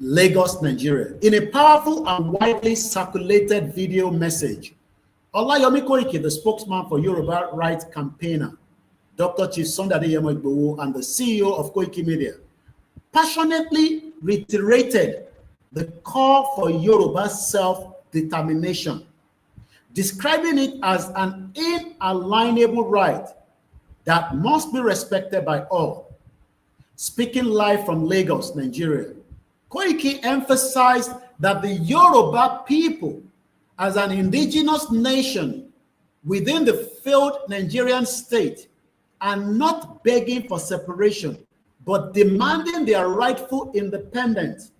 Lagos, Nigeria. In a powerful and widely circulated video message, Olayomi Koiki, the spokesman for Yoruba rights campaigner, Dr. Chief Sunday Adeyemo Igboho, and the CEO of Koikimedia, passionately reiterated the call for Yoruba self-determination, describing it as an inalienable right that must be respected by all. Speaking live from Lagos, Nigeria, Koiki emphasized that the Yoruba people, as an indigenous nation within the failed Nigerian state, are not begging for separation, but demanding their rightful independence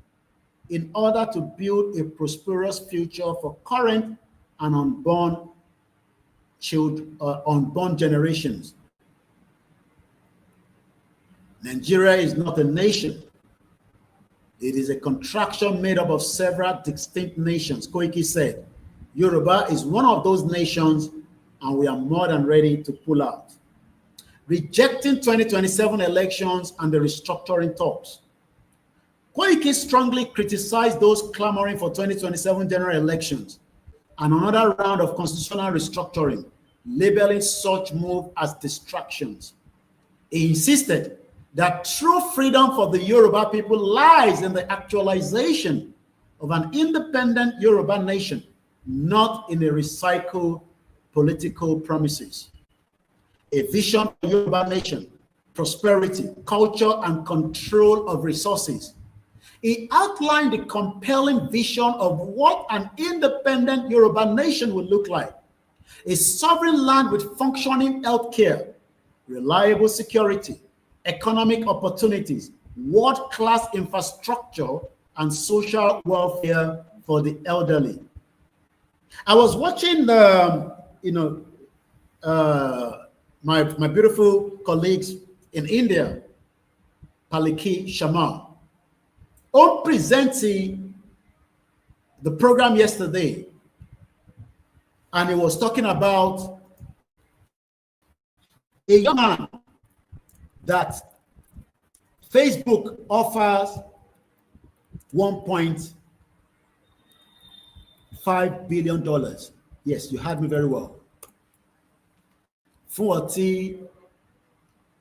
in order to build a prosperous future for current and unborn children, unborn generations. Nigeria is not a nation. It is a contraction made up of several distinct nations. Koiki said, Yoruba is one of those nations, and we are more than ready to pull out. Rejecting 2027 elections and the restructuring talks, Koiki strongly criticized those clamoring for 2027 general elections and another round of constitutional restructuring, labeling such move as distractions. He insisted that true freedom for the Yoruba people lies in the actualization of an independent Yoruba nation, not in a recycled political promises. A vision for Yoruba nation, prosperity, culture, and control of resources. He outlined the compelling vision of what an independent Yoruba nation would look like. A sovereign land with functioning healthcare, reliable security, economic opportunities, world-class infrastructure, and social welfare for the elderly. I was watching my beautiful colleagues in India, Paliki Sharma, on presenting the program yesterday, and he was talking about a young man that Facebook offers $1.5 billion. Yes, you heard me very well. Fún ọtí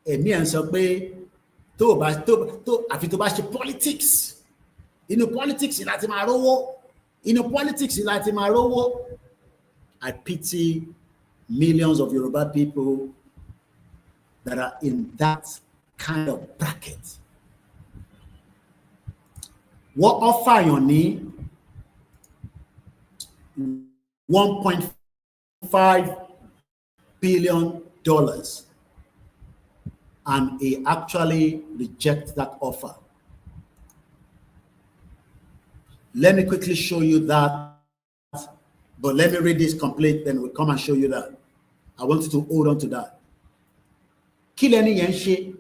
èmi ẹ̀ ń sọ pé àfi tó bá ṣe politics, inú politics láti máa rówó, I pity millions of Yoruba people that are in that kind of bracket. What offer you need? $1.5 billion, and he actually rejects that offer. Let me quickly show you that, but let me read this complete, then we'll come and show you that. I want you to hold on to that. Kí lẹni yẹn ṣe?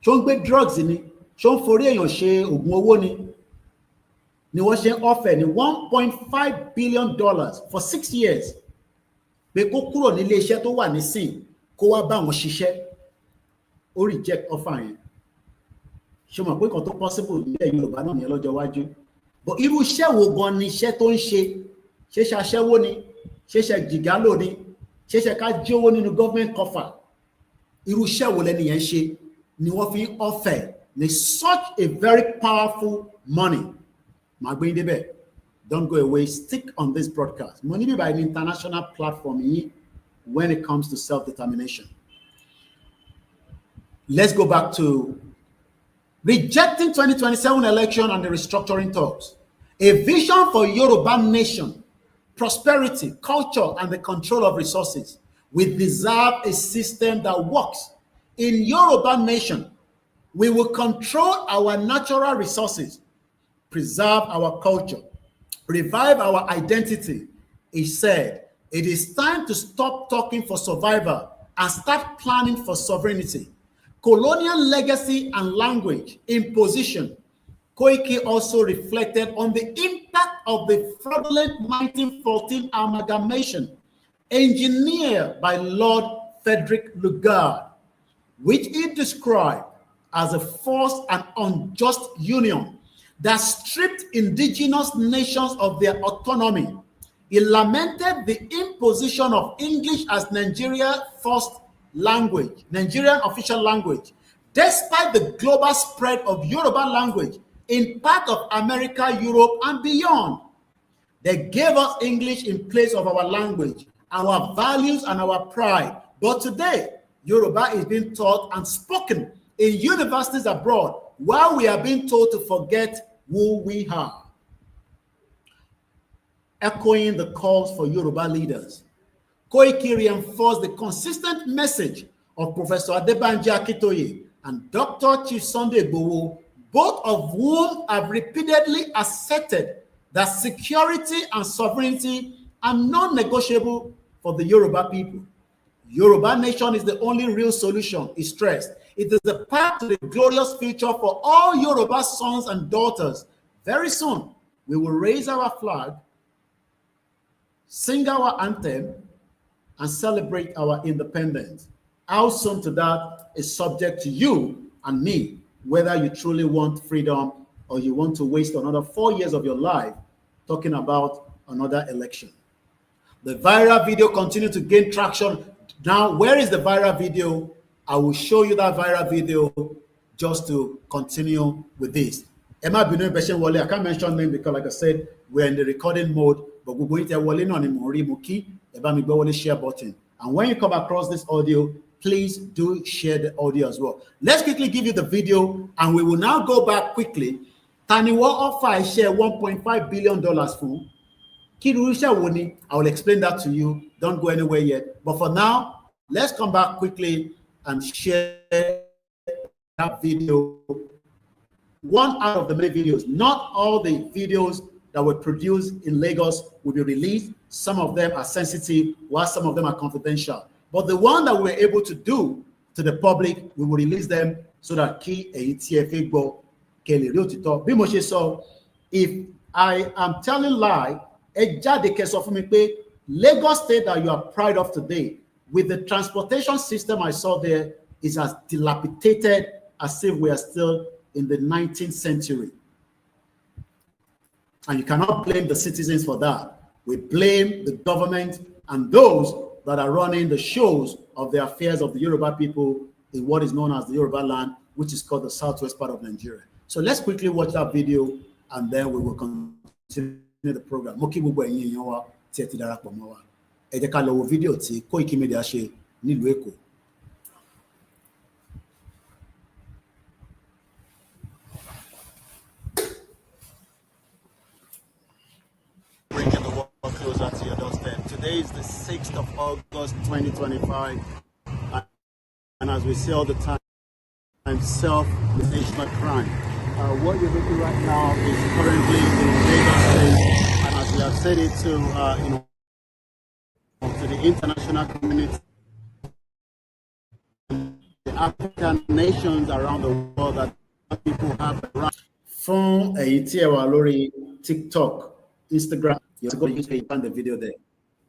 Ṣó ń gbé drugs ni? Ṣó ń forí èèyàn ṣe oògùn owó ni? Ni wọ́n ṣe ń offer ní $1.5 billion for 6 years. Pé kó kúrò nílé iṣẹ́ tó wà nísìn kó wá bá wọn ṣiṣẹ́. Ó reject offer yẹn. Ṣé mọ̀ pé kan tó possible nílẹ̀ Yorùbá náà nìyẹn lọ́jọ́ iwájú? But irú iṣẹ́ wo gan ni iṣẹ́ tó ń ṣe? Ṣé ṣe aṣẹ́wó ni? Ṣé ṣe jìgálò ni? Ṣé ṣe ká jí owó nínú government coffer? Irú iṣẹ́ wo lẹni yẹn ṣe ni wọ́n fi ń offer ní such a very powerful money? Màá gbé yín débẹ̀. Don't go away. Stick on this broadcast. Mo ní bí by an international platform yìí when it comes to self-determination. Let's go back to rejecting 2027 election and the restructuring talks. A vision for Yoruba nation, prosperity, culture, and the control of resources. We deserve a system that works. In Yoruba nation, we will control our natural resources, preserve our culture, revive our identity. He said, it is time to stop talking for survival and start planning for sovereignty. colonial legacy and language imposition, Koiki also reflected on the impact of the fraudulent 1914 amalgamation engineered by Lord Frederick Lugard, which he described as a forced and unjust union that stripped indigenous nations of their autonomy. He lamented the imposition of English as Nigeria's first language, Nigerian official language, despite the global spread of Yoruba language in part of America, Europe, and beyond. They gave us English in place of our language, our values, and our pride. But today, Yoruba is being taught and spoken in universities abroad, while we are being told to forget who we are. Echoing the calls for Yoruba leaders, Koiki reinforced the consistent message of Professor Adebanji Akintoye and Dr. Chief Sunday Igboho, both of whom have repeatedly asserted that security and sovereignty are non-negotiable for the Yoruba people. Yoruba nation is the only real solution, he stressed. It is the path to the glorious future for all Yoruba sons and daughters. Very soon, we will raise our flag, sing our anthem, and celebrate our independence. How soon to that is subject to you and me, whether you truly want freedom or you want to waste another 4 years of your life talking about another election. The viral video continued to gain traction. Now, where is the viral video? I will show you that viral video just to continue with this. Emma Binu Beshen Wale, I can't mention name because, like I said, we're in the recording mode, but we're going to Wale on Muki, Eba share button. And when you come across this audio, please do share the audio as well. Let's quickly give you the video, and we will now go back quickly. Taniwa offer share $1.5 billion for Kirusha Woni. I will explain that to you. Don't go anywhere yet. But for now, let's come back quickly and share that video. One out of the many videos. Not all the videos that were produced in Lagos will be released. Some of them are sensitive, while some of them are confidential. But the one that we were able to do to the public, we will release them so that if I am telling lie, Lagos State that you are proud of today, with the transportation system I saw there, is as dilapidated as if we are still in the 19th century. And you cannot blame the citizens for that. We blame the government and those that are running the shows of the affairs of the Yoruba people in what is known as the Yoruba land, which is called the southwest part of Nigeria. So let's quickly watch that video, and then we will continue the program. Video Koikimedia nílùú Bringing the world closer to your doorstep. Today is the 6th of August, 2025. And as we say all the time, self is not crime. What you're looking right now is currently in Lagos State. And as we have said it to the international community, the African nations around the world, that people have right. From a TikTok, Instagram, you're going to find the video there.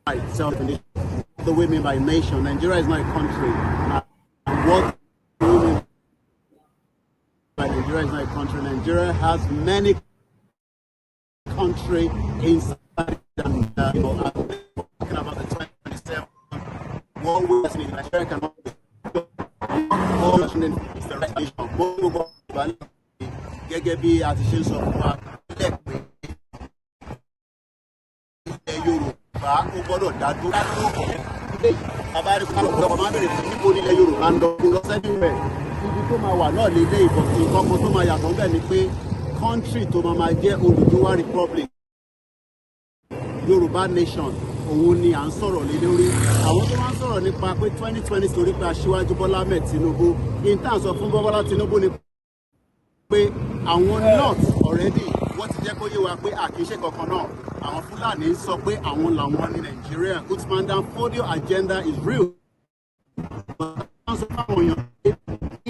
Right, self-definition. What do we mean by nation? Nigeria is not a country. And what do we mean by Nigeria is not a country? Nigeria has many countries inside, and talking about the 2027. What we as Nigeria cannot be. Gẹ́gẹ́ bí a ti ṣe sọ fún wa lẹ́pẹ́ ilẹ̀ Yorùbá ó gbọ́dọ̀ dádúró ilé abáyé kúrò máa bèrè fún níbo nílẹ̀ Yorùbá ń dọ̀kun lọ sẹ́dí rẹ̀ ibi tó máa wà náà lélẹ̀ ìbọ̀tí nǹkan kan tó máa yàtọ̀ bẹ́ẹ̀ ni pé country tó máa jẹ́ Odùduwà Republic Yorùbá nation òun ni à ń sọ̀rọ̀ lé lórí. Àwọn tó máa ń sọ̀rọ̀ nípa pé 2020 torí pé aṣíwájú Bọ́lá Ahmed Tinubu in terms of fún Bọ́lá Tinubu ni pé àwọn north already wọ́n ti jẹ́ kó yé wa pé àkíṣe kankan náà àwọn Fúlàní sọ pé àwọn làwọn ní Nàìjíríà. Usman Dan Fodio agenda is real. Wọ́n sọ fáwọn èèyàn pé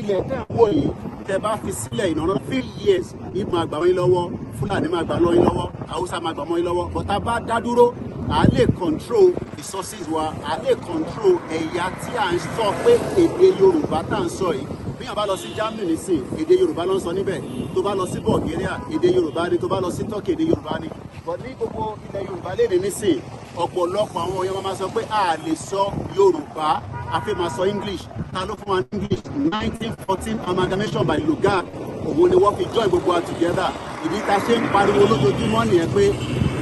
ilẹ̀ tẹ́ ń wò yìí tẹ́ bá fi sílẹ̀ in another 3 years Ìgbò máa gbà wọ́n lọ́wọ́, Fúlàní máa gbà lọ́yìn lọ́wọ́, Haúsá máa gbà wọ́n lọ́wọ́. But tá a bá dá dúró, à lè control resources wa, à lè control ẹ̀yà tí à ń sọ pé èdè Yorùbá tá à ń sọ yìí. Bí yàn bá lọ sí Germany nísìn, èdè Yorùbá ló ń sọ níbẹ̀. Tó bá lọ sí Bulgaria, èdè Yorùbá ni. Tó bá lọ sí Turkey, èdè Yorùbá ni. But ní gbogbo ilẹ̀ Yorùbá lédè nísìn, ọ̀pọ̀lọpọ̀ àwọn èèyàn máa sọ pé a lè sọ Yorùbá, a fẹ́ máa sọ English. Ta ló fún wa ní English? 1914 amalgamation by Lugard. Òun ni wọ́n fi join gbogbo wa together. Ìdí ta ṣe ń pariwo lójoojúmọ́ nìyẹn pé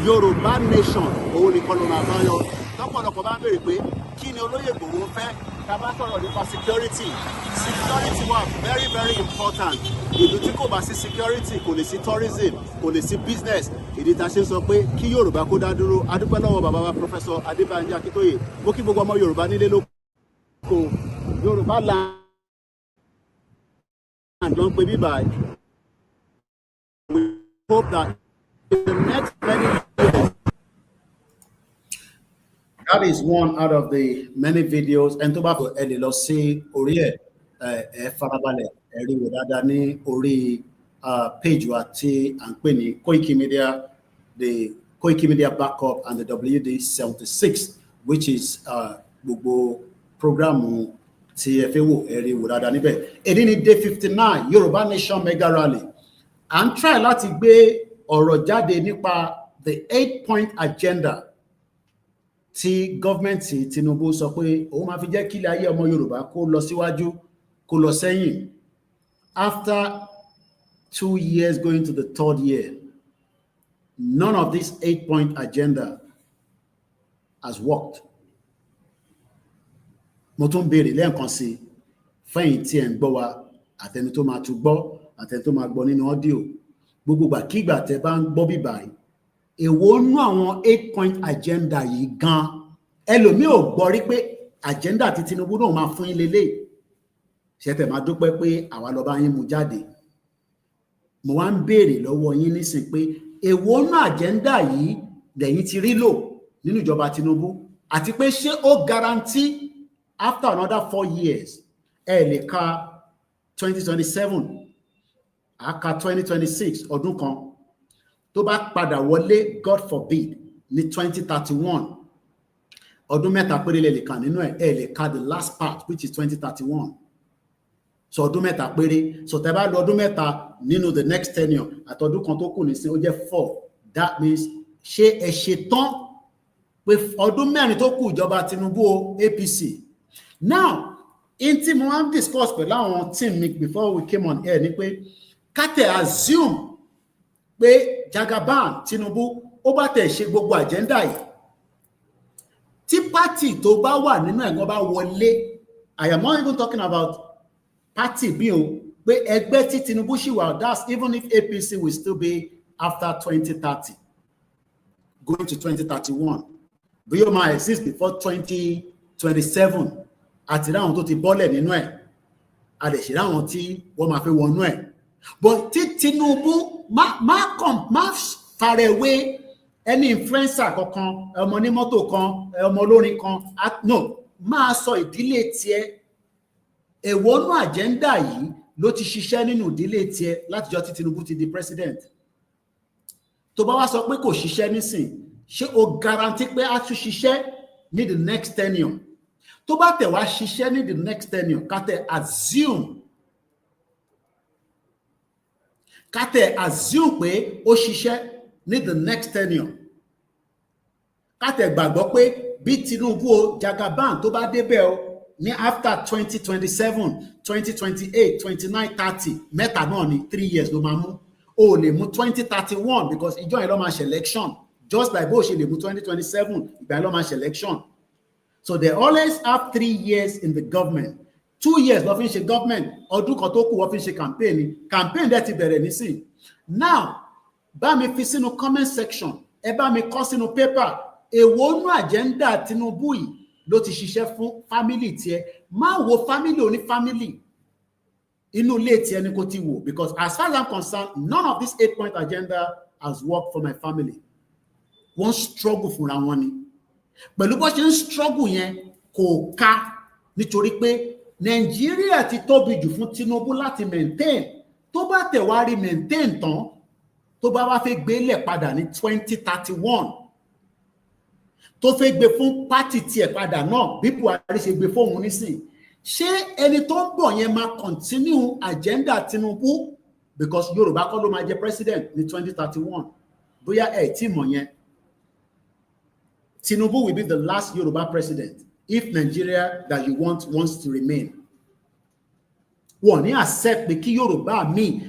Yorùbá nation òun ni kọlọ́nà àbáyọ. Lọ́pọ̀lọpọ̀ bá ń béèrè pé kí ni olóyè Ìgbòho fẹ́? Tá bá sọ̀rọ̀ nípa security. Security wà very very important. Ìlú tí kò bá sí security kò lè sí tourism, kò lè sí business. Ìdí ta ṣe ń sọ pé kí Yorùbá kó dá dúró. A dúpẹ́ lọ́wọ́ bàbá wa Professor Adébánjí Akíntóyè. Mo kí gbogbo ọmọ Yorùbá nílé lóko. Yorùbá land ló ń pè bíbá. We hope that in the next many years, that is one out of the many videos. And tó bá fọ ẹ lè lọ sí orí ẹ farabalẹ̀ ẹ rí wò dáadáa ní orí page wa tí à ń pè ní Koikimedia, the Koikimedia backup and the WD76, which is gbogbo programu tí ẹ fẹ́ wò ẹ rí wò dáadáa níbẹ̀. Èyí ni day 59 Yorùbá Nation Mega Rally. À ń try láti gbé ọ̀rọ̀ jáde nípa the 8-point agenda tí gọ́ọ̀mẹ̀ntì Tinubu sọ pé òun máa fi jẹ́ kí ilé ayé ọmọ Yorùbá kó lọ síwájú kó lọ sẹ́yìn. After 2 years going to the 3rd year, none of this 8-point agenda has worked. Mo tún béèrè lẹ́ẹ̀kan sí fẹ́yìn tí ẹ̀ ń gbọ́ wa, àtẹni tó máa tún gbọ́, àtẹni tó máa gbọ́ nínú ọ́díò. Gbogbo ìgbàkígbà tẹ́ bá ń gbọ́ bíbá yìí, èwo nú àwọn 8-point agenda yìí gan ẹlòmíì ò gbọ́ rí pé agenda tí Tinubu náà máa fún yín lélẹ̀. Ṣé tẹ́ máa dúpẹ́ pé àwa lọ bá yín mú jáde. Mo wá ń béèrè lọ́wọ́ yín nísìn pé èwo nú agenda yìí lẹ́yìn ti rí lò nínú ìjọba Tinubu, àti pé ṣé ó guarantee after another 4 years ẹ lè ka 2027 aka 2026 ọdún kan tó bá padà wọlé, God forbid, ní 2031 ọdún mẹ́ta péré lè kà nínú ẹ lè ka the last part which is 2031. So ọdún mẹ́ta péré. So tẹ́ bá lọ ọdún mẹ́ta nínú the next tenure àtọdún kan tó kù nísìn ó jẹ́ 4. That means ṣé ẹ ṣe tán pé ọdún mẹ́rin tó kù ìjọba Tinubu APC. Now in tí mo wá discuss pẹ̀lú àwọn team mi before we came on air ni pé ká assume pé Jagaban Tinubu ó bá tẹ̀ ṣe gbogbo agenda yìí, tí party tó bá wà nínú ẹ̀gbọ́n bá wọlé, I am not even talking about party bí o, pé ẹgbẹ́ tí Tinubu ṣì wà, that's even if APC will still be after 2030 going to 2031, bí ó máa exist before 2027, àti ráwọn tó ti bọ́lẹ̀ nínú ẹ̀, a lè ṣe ráwọn tí wọ́n máa fẹ́ wọnú ẹ̀. But tí Tinubu má farewé any influencer kankan, ọmọ ní mọ́tò kan, ọmọ olórin kan, no, máa sọ ìdílé tiẹ̀. Èwo nú agenda yìí ló ti ṣiṣẹ́ nínú ìdílé tiẹ̀ látijọ́ tí Tinubu ti di president. Tó bá wá sọ pé kò ṣiṣẹ́ nísìn, ṣé o guarantee pé a tún ṣiṣẹ́ ní the next tenure? Tó bá tẹ̀ wá ṣiṣẹ́ ní the next tenure, ká tẹ̀ assume pé ó ṣiṣẹ́ ní the next tenure. Ká tẹ̀ gbàgbọ́ pé bí Tinubu o Jagaban tó bá débẹ̀ o ní after 2027, 2028, 29, 30, mẹ́ta náà ni 3 years ló máa mú. O lè mú 2031 because ìjọ yẹn ló máa ṣe election, just like bó ṣe lè mú 2027 ìgbà yẹn ló máa ṣe election. So they always have 3 years in the government. 2 years ló fi ń ṣe government, ọdún kan tó kù wọ́n fi ń ṣe campaign dẹ̀ ti bẹ̀rẹ̀ nísìn. Now bá mi fi sínú comment section, ẹ bá mi kọ sínú paper, èwo nú agenda Tinubu yìí ló ti ṣiṣẹ́ fún family tiẹ̀. Má wo family oní family, inú ilé tiẹ̀ ni kò ti wò, because as far as I'm concerned, none of this 8-point agenda has worked for my family. Wọ́n struggle fúnra wọn ni. Pẹ̀lú bó ṣe ń struggle yẹn kò ká, nítorí pé Nàìjíríà ti tóbi jù fún Tinubu láti maintain. Tó bá tẹ̀ wá rí maintain tán, tó bá wá fẹ́ gbélé padà ní 2031, tó fẹ́ gbé fún pátì tiẹ̀ padà náà bí Buhari ṣe gbé fóun nísìn, ṣé ẹni tó ń bọ̀ yẹn máa continue agenda Tinubu? Because Yorùbá kọ́ ló máa jẹ president ní 2031. Bóyá ẹ̀ tí mọ̀ yẹn. Tinubu will be the last Yoruba president if Nigeria that you want wants to remain. Wọ́n ní accept pé kí Yorùbá mi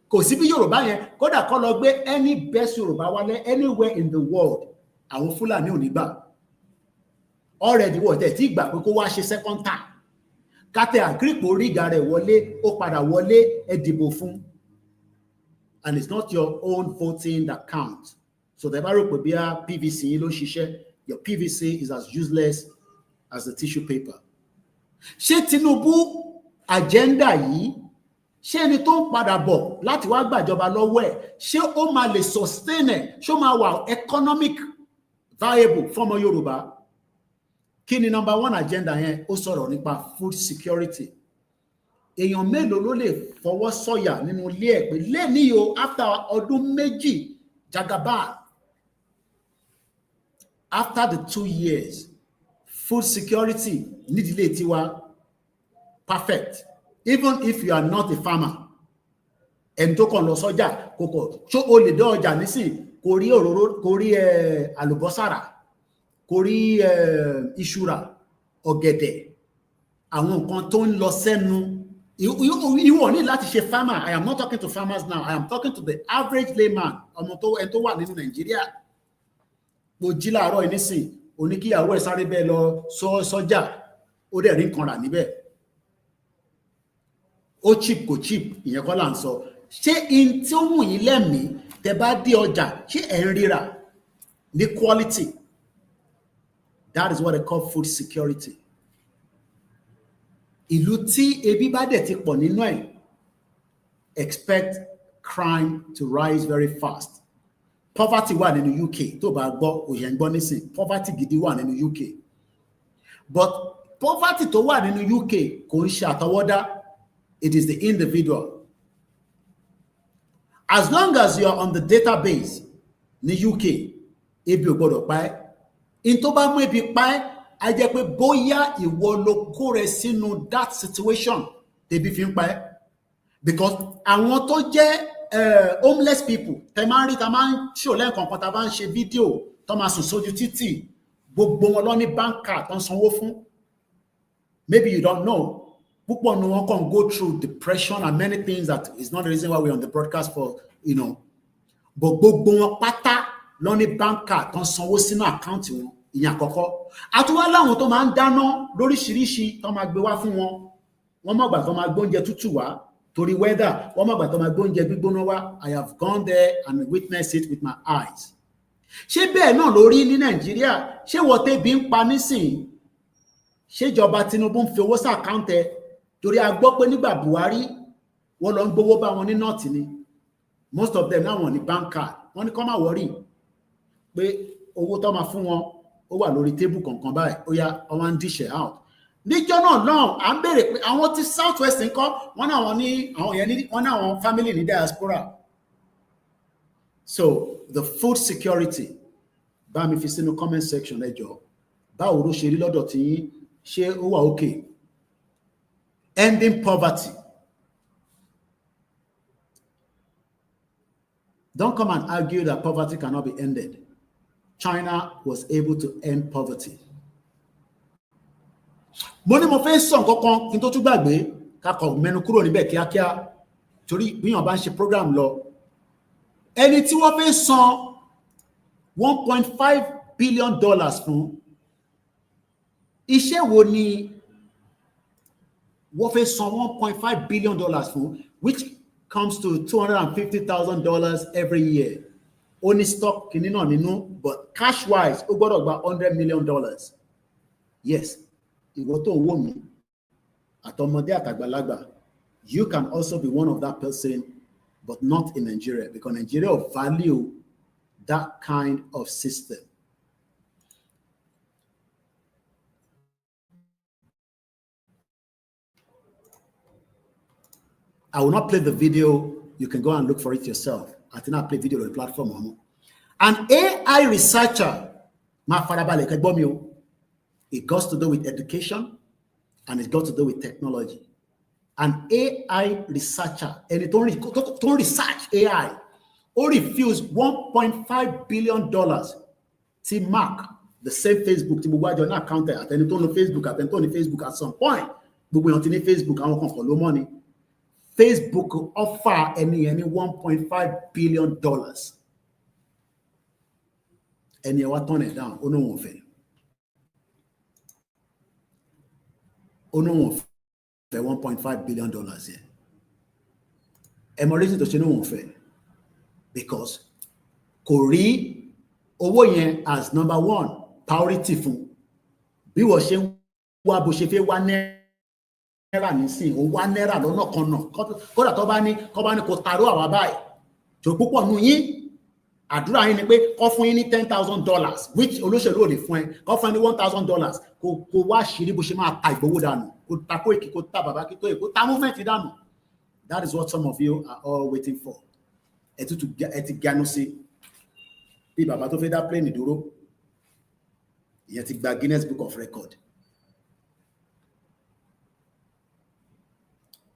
kò sí bí Yorùbá yẹn kódà kó lọ gbé any best Yorùbá wálé anywhere in the world, àwọn Fúlàní ò ní gbà. Already wọ́n tẹ̀ tí gbà pé kó wá ṣe second time. Kátẹ́ àgírípò ríga rẹ̀ wọlé, ó padà wọlé, ẹ dìbò fún. And it's not your own voting that counts. So the bá rò pé bí a PVC ló ṣiṣẹ́, your PVC is as useless as the tissue paper. Ṣé Tinubu agenda yìí, ṣé ẹni tó ń padà bọ̀ láti wá gbàjọba lọ́wọ́ ẹ̀, ṣé ó máa lè sustain ẹ̀, ṣé ó máa wà economic viable fọ́mọ Yorùbá? Kí ni number one agenda yẹn? Ó sọ̀rọ̀ nípa food security. Èèyàn mélòó ló lè fọwọ́ sọ̀yà nínú ilé ẹ̀ pé lẹ́ni o after ọdún méjì Jagaban, after the 2 years, food security nídìílé tiwa perfect. Even if you are not a farmer, ẹni tó kàn lọ sọ́jà kókò ṣó o lè dé ọjà nísìn kò rí òróró, kò rí àlùbọ́sàrà, kò rí iṣu, ọ̀gẹ̀dẹ̀, àwọn nǹkan tó ń lọ sẹ́nu. Ìwọ ní láti ṣe farmer. I am not talking to farmers now. I am talking to the average layman. Ọmọ tó ẹni tó wà nínú Nàìjíríà. Mo jí láàárọ̀ nísìn, oníkíyàwó ẹ̀ sáré bẹ́ẹ̀ lọ sọ́jà, ó dẹ̀ rí nǹkan rà níbẹ̀. Ó cheap kò cheap, ìyẹn kọ́ là ń sọ. Ṣé in tí ó wù yín lẹ́mìí tẹ́ bá dé ọjà, ṣé ẹ̀ ń ríra ní quality? That is what they call food security. Ìlú tí ebi bá dẹ̀ ti pọ̀ nínú ẹ̀, expect crime to rise very fast. Poverty wà nínú UK, tó bá gbọ́ òyìn ń gbọ́ nísìn, poverty gidi wà nínú UK. But poverty tó wà nínú UK kò ń ṣe àtọwọ́dá, it is the individual. As long as you are on the database ní UK, ebi ò gbọ́dọ̀ pa ẹ́. In tó bá mú ebi pa ẹ́, a jẹ́ pé bóyá ìwọ ló kó rẹ sínú that situation tẹ́bi fi ń pa ẹ́. Because àwọn tó jẹ́ homeless people tẹ máa ń rí, ta máa ń ṣò lẹ́ẹ̀kọ̀ọ̀kan, ta bá ń ṣe fídíò tó máa sùn sójú títì, gbogbo wọn lọ ní bank card tó ń sanwó fún. Maybe you don't know. Púpọ̀ ni wọ́n kàn go through depression and many things that is not the reason why we're on the broadcast for, you know. But gbogbo wọn pátá lọ ní bank card tó ń sanwó sínú àkáǹtì wọn. Ìyẹn àkọ́kọ́. Àtúwá láwọn tó máa ń dáná lóríṣiríṣi tó máa gbé wá fún wọn. Wọ́n mọ̀ gbà tó máa gbóúnjẹ tútù wá torí weather. Wọ́n mọ̀ gbà tó máa gbóúnjẹ gbígbóná wá. I have gone there and witnessed it with my eyes. Ṣé bẹ́ẹ̀ náà ló rí ní Nàìjíríà? Ṣé wọ́n tẹ́bi ń pa nísìnyí? Ṣé ìjọba Tinubu ń fi owó sàkáǹtẹ̀? Torí a gbọ́ pé nígbà Buhari wọ́n lọ ń gbowó bá wọn ní north ni. Most of them náà wọ́n ní bank card. Wọ́n ní kó má worry pé owó tó máa fún wọn ó wà lórí tébù kankan báyìí, ó yá ọwọ́ ń dish out. Níjọ́ náà náà à ń béèrè pé àwọn tí South West ń kọ́, wọ́n náà wọ́n ní àwọn yẹn ní wọ́n náà àwọn family ní diaspora. So the food security, bá mi fi sínú comment section ẹ jọ̀ọ́. Báwo ló ṣe rí lọ́dọ̀ tí yín? Ṣé ó wà okay? Ending poverty. Don't come and argue that poverty cannot be ended. China was able to end poverty. Mo ní mo fẹ́ sọ nǹkan kan kí n tó tún gbàgbé, ká kọ mẹ́nu kúrò níbẹ̀ kíákíá torí bíyàn bá ń ṣe program lọ. Ẹni tí wọ́n fẹ́ san $1.5 billion fún, iṣẹ́ wo ni wọ́n fẹ́ san $1.5 billion fún, which comes to $250,000 every year. Only stock kìíní náà nínú, but cash wise ó gbọ́dọ̀ gba $100 million. Yes, ìwọ tó ń wò mí àtọmọdé àtàgbàlagbà, you can also be one of that person, but not in Nigeria, because Nigeria value that kind of system. I will not play the video. You can go and look for it yourself. I think I play video on the platform. An AI researcher, it got to do with education and it got to do with technology. An AI researcher, and it only research AI, or refused $1.5 billion to mark the same Facebook to move your account at any tone of Facebook at some point. But we don't need Facebook, I won't follow money. Facebook offer any $1.5 billion. And you want to turn it down. Oh no, won't fail. Oh no, won't fail. $1.5 billion here. And my reason to say no won't fail. Because Kori owó yẹn as number one priority fún bí wọ́n ṣe ń wá bó ṣe fẹ́ wá náírà nísìnyí ó wá náírà lọ́nà kan náà kódà tó bá ní kó taró àwa báyìí tó púpọ̀ nù yín àdúrà yín ni pé kó fún yín ní $10,000 which olóṣèlú ò lè fún ẹ kó fún ẹ ní $1,000 kó wá ṣírí bó ṣe máa ta ìgbowó dànù kó ta Koiki kó ta bàbá kí tó yẹ kó ta movement dànù. That is what some of you are all waiting for. Ẹ ti ganu sí bí bàbá tó fẹ́ dá plane dúró ìyẹn ti gba Guinness Book of Record.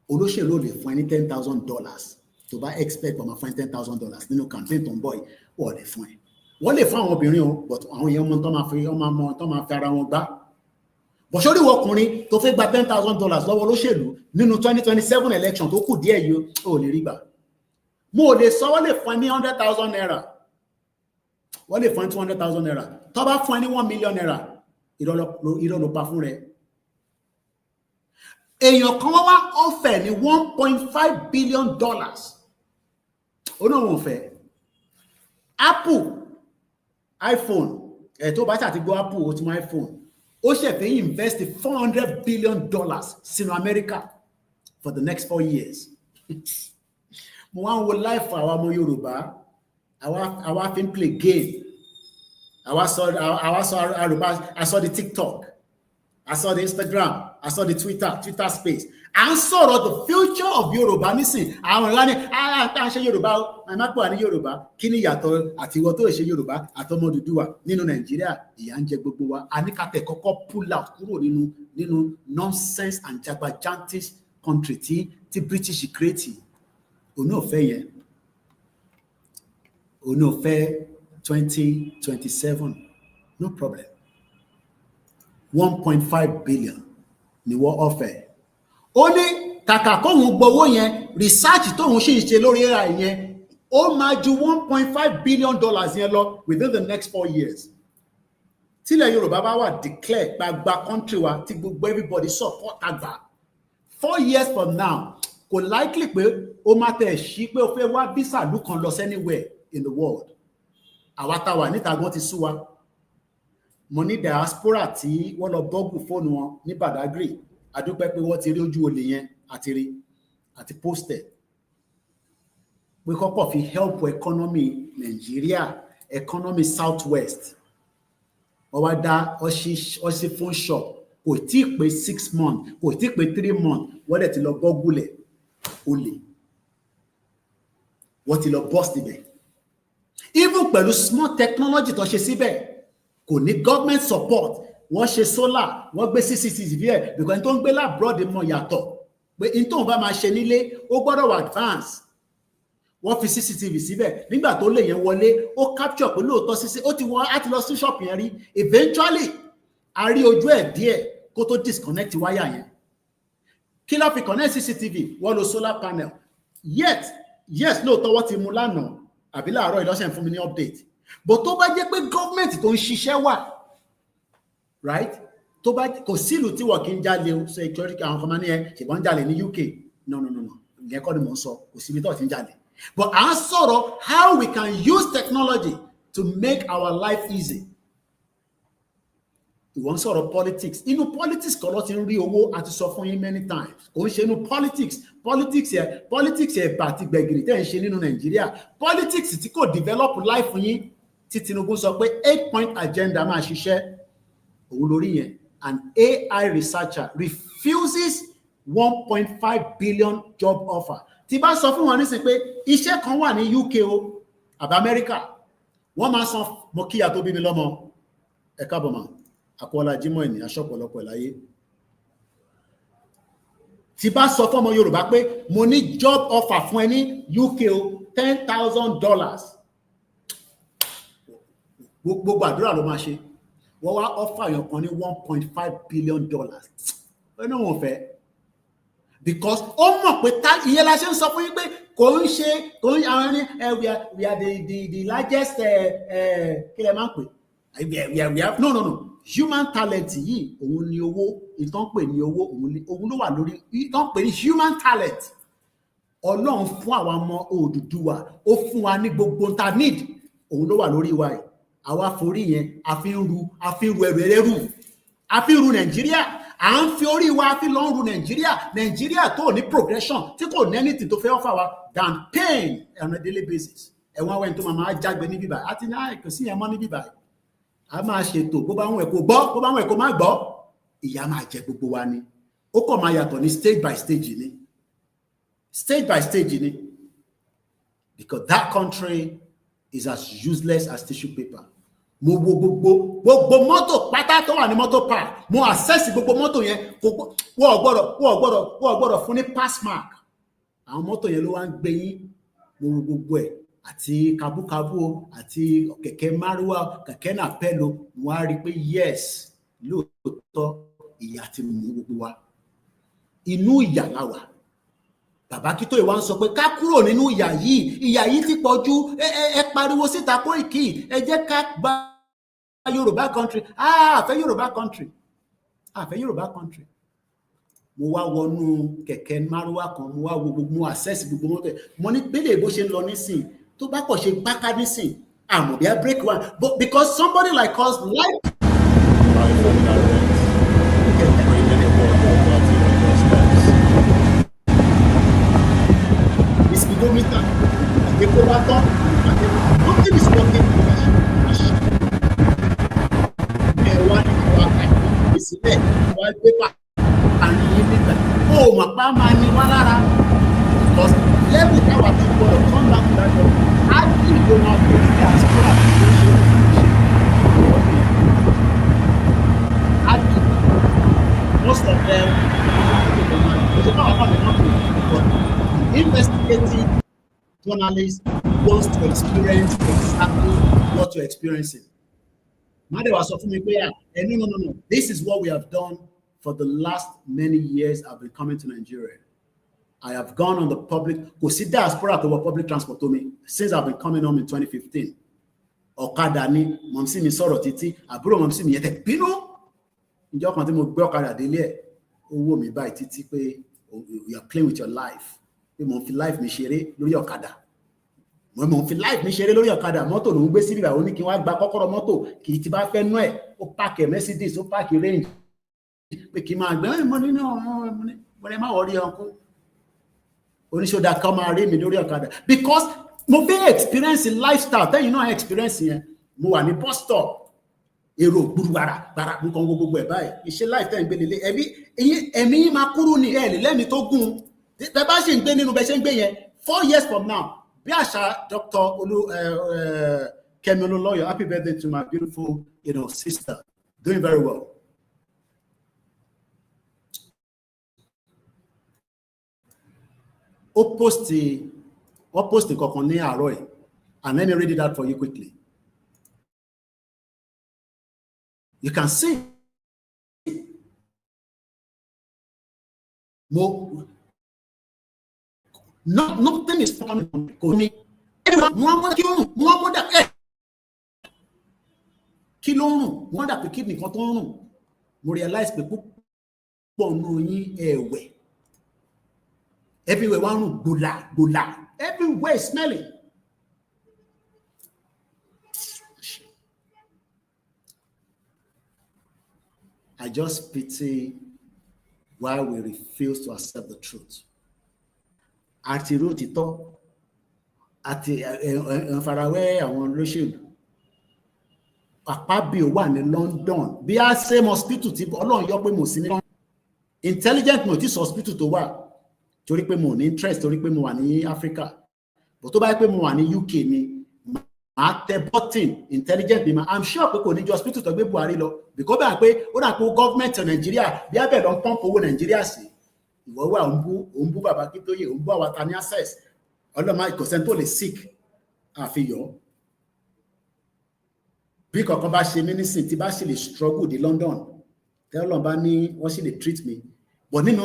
Olóṣèlú lè fún ẹ ní $10,000 tó bá expect ọmọ fún ẹ $10,000 nínú campaign tó ń bọ̀ yìí wọ́n lè fún ẹ. Wọ́n lè fún àwọn obìnrin o but àwọn èèyàn mọ tó máa fi ara wọn gbá. Bọ̀ṣọ́rí wọ ọkùnrin tó fẹ́ gba $10,000 lọ́wọ́ olóṣèlú nínú 2027 election tó kù díẹ̀ yìí ó lè rí gbà. Mo lè sọ wọ́n lè fún ẹ ní 100,000 naira. Wọ́n lè fún ẹ 200,000 naira. Tó bá fún ẹ ní 1 million naira, irọ́ ló pa fún rẹ. Èèyàn kan wá ọ̀fẹ́ ní $1.5 billion. Ó náà wọ́n fẹ́. Apple, iPhone, tó bá ṣàti gbọ́ Apple, ó ti mọ iPhone. Ó ṣẹ̀fẹ̀ invest $400 billion sínú America for the next 4 years. Mo wá ń wo life àwa ọmọ Yorùbá, àwa fi ń play game. I saw the TikTok, I saw the Instagram, I saw the Twitter space. And sọ̀rọ̀ the future of Yorùbá nísìn. Àwọn ìlànà à ń ṣe Yorùbá, àmàpọ̀ ní Yorùbá, kí ni ìyàtọ̀ àti ìwọ tó ṣe Yorùbá àtọmọ Odùduwà nínú Nàìjíríà, ìyà ń jẹ gbogbo wa. A ní ká tẹ̀ kọ́kọ́ pull out kúrò nínú nonsense and jagbajantis country tí British create. Òun náà fẹ́ yẹn. Òun náà fẹ́ 2027. No problem. 1.5 billion ni wọ́n offer. Ó ní kàkà kóhun gbowó yẹn research tóhun ṣì ń ṣe lórí AI yẹn ó máa ju $1.5 billion yẹn lọ within the next 4 years. Tílẹ̀ Yorùbá bá wà declare gbagba country wa tí gbogbo everybody support àgbà 4 years from now kò likely pé ó máa tẹ̀ sí pé ó fẹ́ wá visa ìlú kan lọ anywhere in the world. Àwa tá wà níta gan ti sú wa. Mo ní diaspora tí wọ́n lọ bọ́gù fóònù wọn ní Badagry. Adúpẹ́ pé wọ́n ti rí ojú olè yẹn àti posted. Pé kọ́kọ́ fi help economy Nigeria, economy Southwest. Wọ́n wá dá ọṣì phone shop. Kò tí ì pé 6 months, kò tí ì pé 3 months, wọ́n dẹ̀ ti lọ bọ́gùlẹ̀ olè. Wọ́n ti lọ bust ibẹ̀. Even pẹ̀lú small technology tó ṣe síbẹ̀, kò ní government support. Wọ́n ṣe solar, wọ́n gbé CCTV ẹ̀ because tó ń gbé labroad mọ̀ yàtọ̀ pé in tó ń bá máa ṣe nílé ó gbọ́dọ̀ wà advance. Wọ́n fi CCTV síbẹ̀ nígbà tó lè yẹn wọlé ó capture pé lóòótọ́ CCTV ó ti wọ́n á ti lọ sí shop yẹn rí eventually a rí ojú ẹ̀ díẹ̀ kó tó disconnect wáyà yẹn. Kí ló fi connect CCTV? Wọ́n lo solar panel. Yes lóòótọ́ wọ́n ti mú lánàá àbí láàárọ̀ ìlọ́sẹ̀ fún mi ní update. But tó bá jẹ́ pé government tó ń ṣiṣẹ́ wà right? Tó bá kò sílùú tí wọ́n kì í jalè o security àwọn kan máa ní ẹ ṣùgbọ́n jalè ní UK. No. Ìyẹn kọ́ ni mò ń sọ kò síbi tó ti ń jalè. But à ń sọ̀rọ̀ how we can use technology to make our life easy. Ìwọ ń sọ̀rọ̀ politics. Inú politics kọ́ ló ti ń rí owó àti sọ fún yín many times. Kò ń ṣe inú politics ẹ̀ bá ti gbẹ̀gìrì tẹ́ ń ṣe nínú Nàìjíríà. Politics tí kò develop life fún yín tí Tinubu sọ pé 8-point agenda máa ṣiṣẹ́. Òun lórí yẹn. An AI researcher refuses 1.5 billion job offer. Tí bá sọ fún wọn nísìn pé iṣẹ́ kan wà ní UK o àbí America, wọ́n máa san mo kíyà tó bí mi lọ́mọ ẹ káàbọ̀ mà àkọọ́lá Jímọ̀ ẹni aṣọ́pọ̀lọpọ̀ láyé. Tí bá sọ fún ọmọ Yorùbá pé mo ní job offer fún ẹ ní UK o $10,000, gbogbo àdúrà ló máa ṣe. Wọ́n wá offer yàn kan ní $1.5 billion. Ó ní wọn fẹ́ because ó mọ̀ pé ìyẹn la ṣe ń sọ fún yín pé kò ń àwọn ní we are the largest kí lẹ máa ń pè we have no human talent yìí òun ni owó ìtàn pè ní owó òun ló wà lórí ìtàn pè ní human talent. Ọlọ́run fún àwọn ọmọ Odùduwà ó fún wa ní gbogbo ta need òun ló wà lórí wa yìí. Àwa forí yẹn a fi ń ru ẹrù a fi ń ru Nàìjíríà. À ń fi orí wa fi lọ ń ru Nàìjíríà tó ní progression tí kò ní anything tó fẹ́ offer wa than pain on a daily basis. Ẹ̀wọ̀n awẹ́ tó máa jágbe ní bíbá àti náà kò sí ẹ̀mọ́ ní bíbá. A máa ṣètò bó bá wọn ẹ̀kọ́ gbọ́ bó bá wọn ẹ̀kọ́ má gbọ́ ìyà máa jẹ gbogbo wa ni. Ó kàn máa yàtọ̀ ní stage by stage ni because that country is as useless as tissue paper. Mo wo gbogbo mọ́tò pátá tó wà ní mọ́tò park mo access gbogbo mọ́tò yẹn wọ́n gbọ́dọ̀ fún ní pass mark. Àwọn mọ́tò yẹn ló wá ń gbé yín mo wo gbogbo ẹ̀ àti kabúkabú àti kẹ̀kẹ́ márúwá kẹ̀kẹ́ náà pẹ́lú mo wá rí pé yes lóòótọ́ ìyà ti mú gbogbo wa inú ìyà la wà. Bàbá Akíntóyè wá ń sọ pé ká kúrò nínú ìyà yìí ti pọ̀ jù ẹ pariwo síta Koiki ẹ jẹ́ ká gba Yorùbá country àfẹ́ Yorùbá country. Mo wá wọnú kẹ̀kẹ́ márúwá kan mo wá wo gbogbo access gbogbo mọ́tò mo ní pélé bó ṣe ń lọ nísìn tó bá kọ̀ ṣe gbáká nísìn àmọ́ bí i break one but because somebody like us like speedometer epo bá tán nothing is working ẹ̀wá ní ìwà ìsílẹ̀ ìwà pépà àní yín nígbà ó mọ̀ pa máa ní wá lára because level táwa ti gbọ́dọ̀ come back to that level á kí ìlú máa bọ̀ sí àsìkò àti ìṣe á kí most of them investigative journalist wants to experience exactly what you're experiencing. Madewa sọ fún mi pé no. This is what we have done for the last many years I've been coming to Nigeria. I have gone on the public, kò sí diaspora tó wọ public transport to me since I've been coming home in 2015. Ọ̀kadà ni mọ̀mísí mi sọ̀rọ̀ títí àbúrò mọ̀mísí mi yẹn tẹ̀ bínú. Ìjọ kan tí mo gbé ọ̀kadà délé ẹ̀ owó mi báyìí títí pé you are playing with your life. Pé mo fi life mi ṣeré lórí ọ̀kadà. Mo fi life mi ṣeré lórí ọ̀kadà mọ́tò ló ń gbé síbí báyìí ó ní kí wọ́n gba kọ́kọ́rọ́ mọ́tò kì í ti bá fẹ́ nú ẹ̀ ó pààkì Mercedes ó pààkì Range pé kí n máa gbé mo ní mo ní má wọrí ọkùn oníṣòdà kan máa rí mi lórí ọ̀kadà because mo fẹ́ experience lifestyle tẹ́yìn náà experience yẹn mo wà ní bus stop èrò gbùrùgbàrà mo kàn gbogbo ẹ̀ báyìí iṣẹ́ life tẹ́yìn gbé lélẹ̀ ẹ̀mí máa kúrú ni ẹ̀ lè lẹ́mi tó gùn tẹ́ bá ṣe ń gbé nínú bẹ́ ṣe ń gbé yẹn 4 years from now bí àṣà Dr. Kemi Olúlọ́yọ̀ happy birthday to my beautiful sister doing very well. Ó post kankan ní àárọ̀ ẹ̀ and let me read it out for you quickly. You can see nothing is coming from me. Kí ló ń rùn wọ́n dà pé kí nìkan tó ń rùn mo realize pé púpọ̀ nù yín ẹ̀wẹ̀ everywhere wọ́n rùn gbòlà everywhere smelling. I just pity why we refuse to accept the truth. Àti irú òtítọ́ àti farawẹ́ àwọn olóṣèlú Àpábíò wà ní London bí a same hospital tí Ọlọ́run yọ pé mo sí ní London intelligent mo ti hospital tó wà torí pé mo ní interest torí pé mo wà ní Africa but tó bá yẹ pé mo wà ní UK ni màá tẹ button intelligent bí ma I'm sure pé kò ní ju hospital tó gbé Buhari lọ because bá pé ó dà pé government Nigeria bí abẹ́ lọ pump owó Nigeria sí ìwọ wà òun bú bàbá Akíntóyè òun bú àwọn ta ní access ọlọ́mọ ìkọ̀sẹ́ tó lè sick àfihàn bí kankan bá ṣe mí nísìn tí bá ṣe lè struggle di London tẹ́lọ̀ bá ní wọ́n sì lè treat me but nínú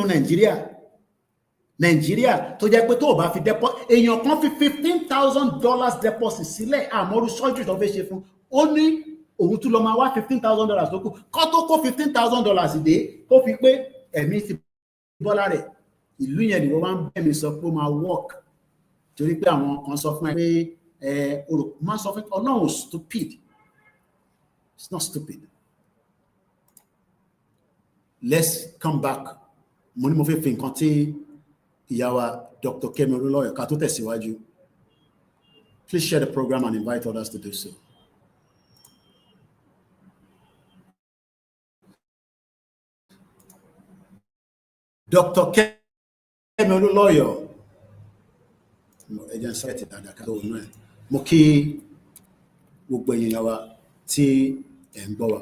Nàìjíríà tó jẹ́ pé tó o bá fi deposit èèyàn kan fi $15,000 deposit sílẹ̀ àmọ́rú surgery tó fẹ́ ṣe fún ó ní òun tún lọ máa wá $15,000 tó kù kó tó kó $15,000 ìdè kó fi pé ẹ̀mí ti bọ́lá rẹ̀ ìlú yẹn ni wọ́n máa ń bẹ̀ mí sọ pé ó máa work torí pé àwọn kan sọ fún ẹ pé máa sọ fún Ọlọ́run stupid it's not stupid. Let's come back mo ní mo fẹ́ fi nǹkan tí ìyá wa Dr. Kemi Olúlọ́yọ̀ ká tó tẹ̀síwájú. Please share the program and invite others to do so. Dr. Kemi Olúlọ́yọ̀ ẹjẹ sọ̀rọ̀ ti dáadáa ká lóun náà mo kí gbogbo èèyàn wa tí ẹ ń gbọ́ wa.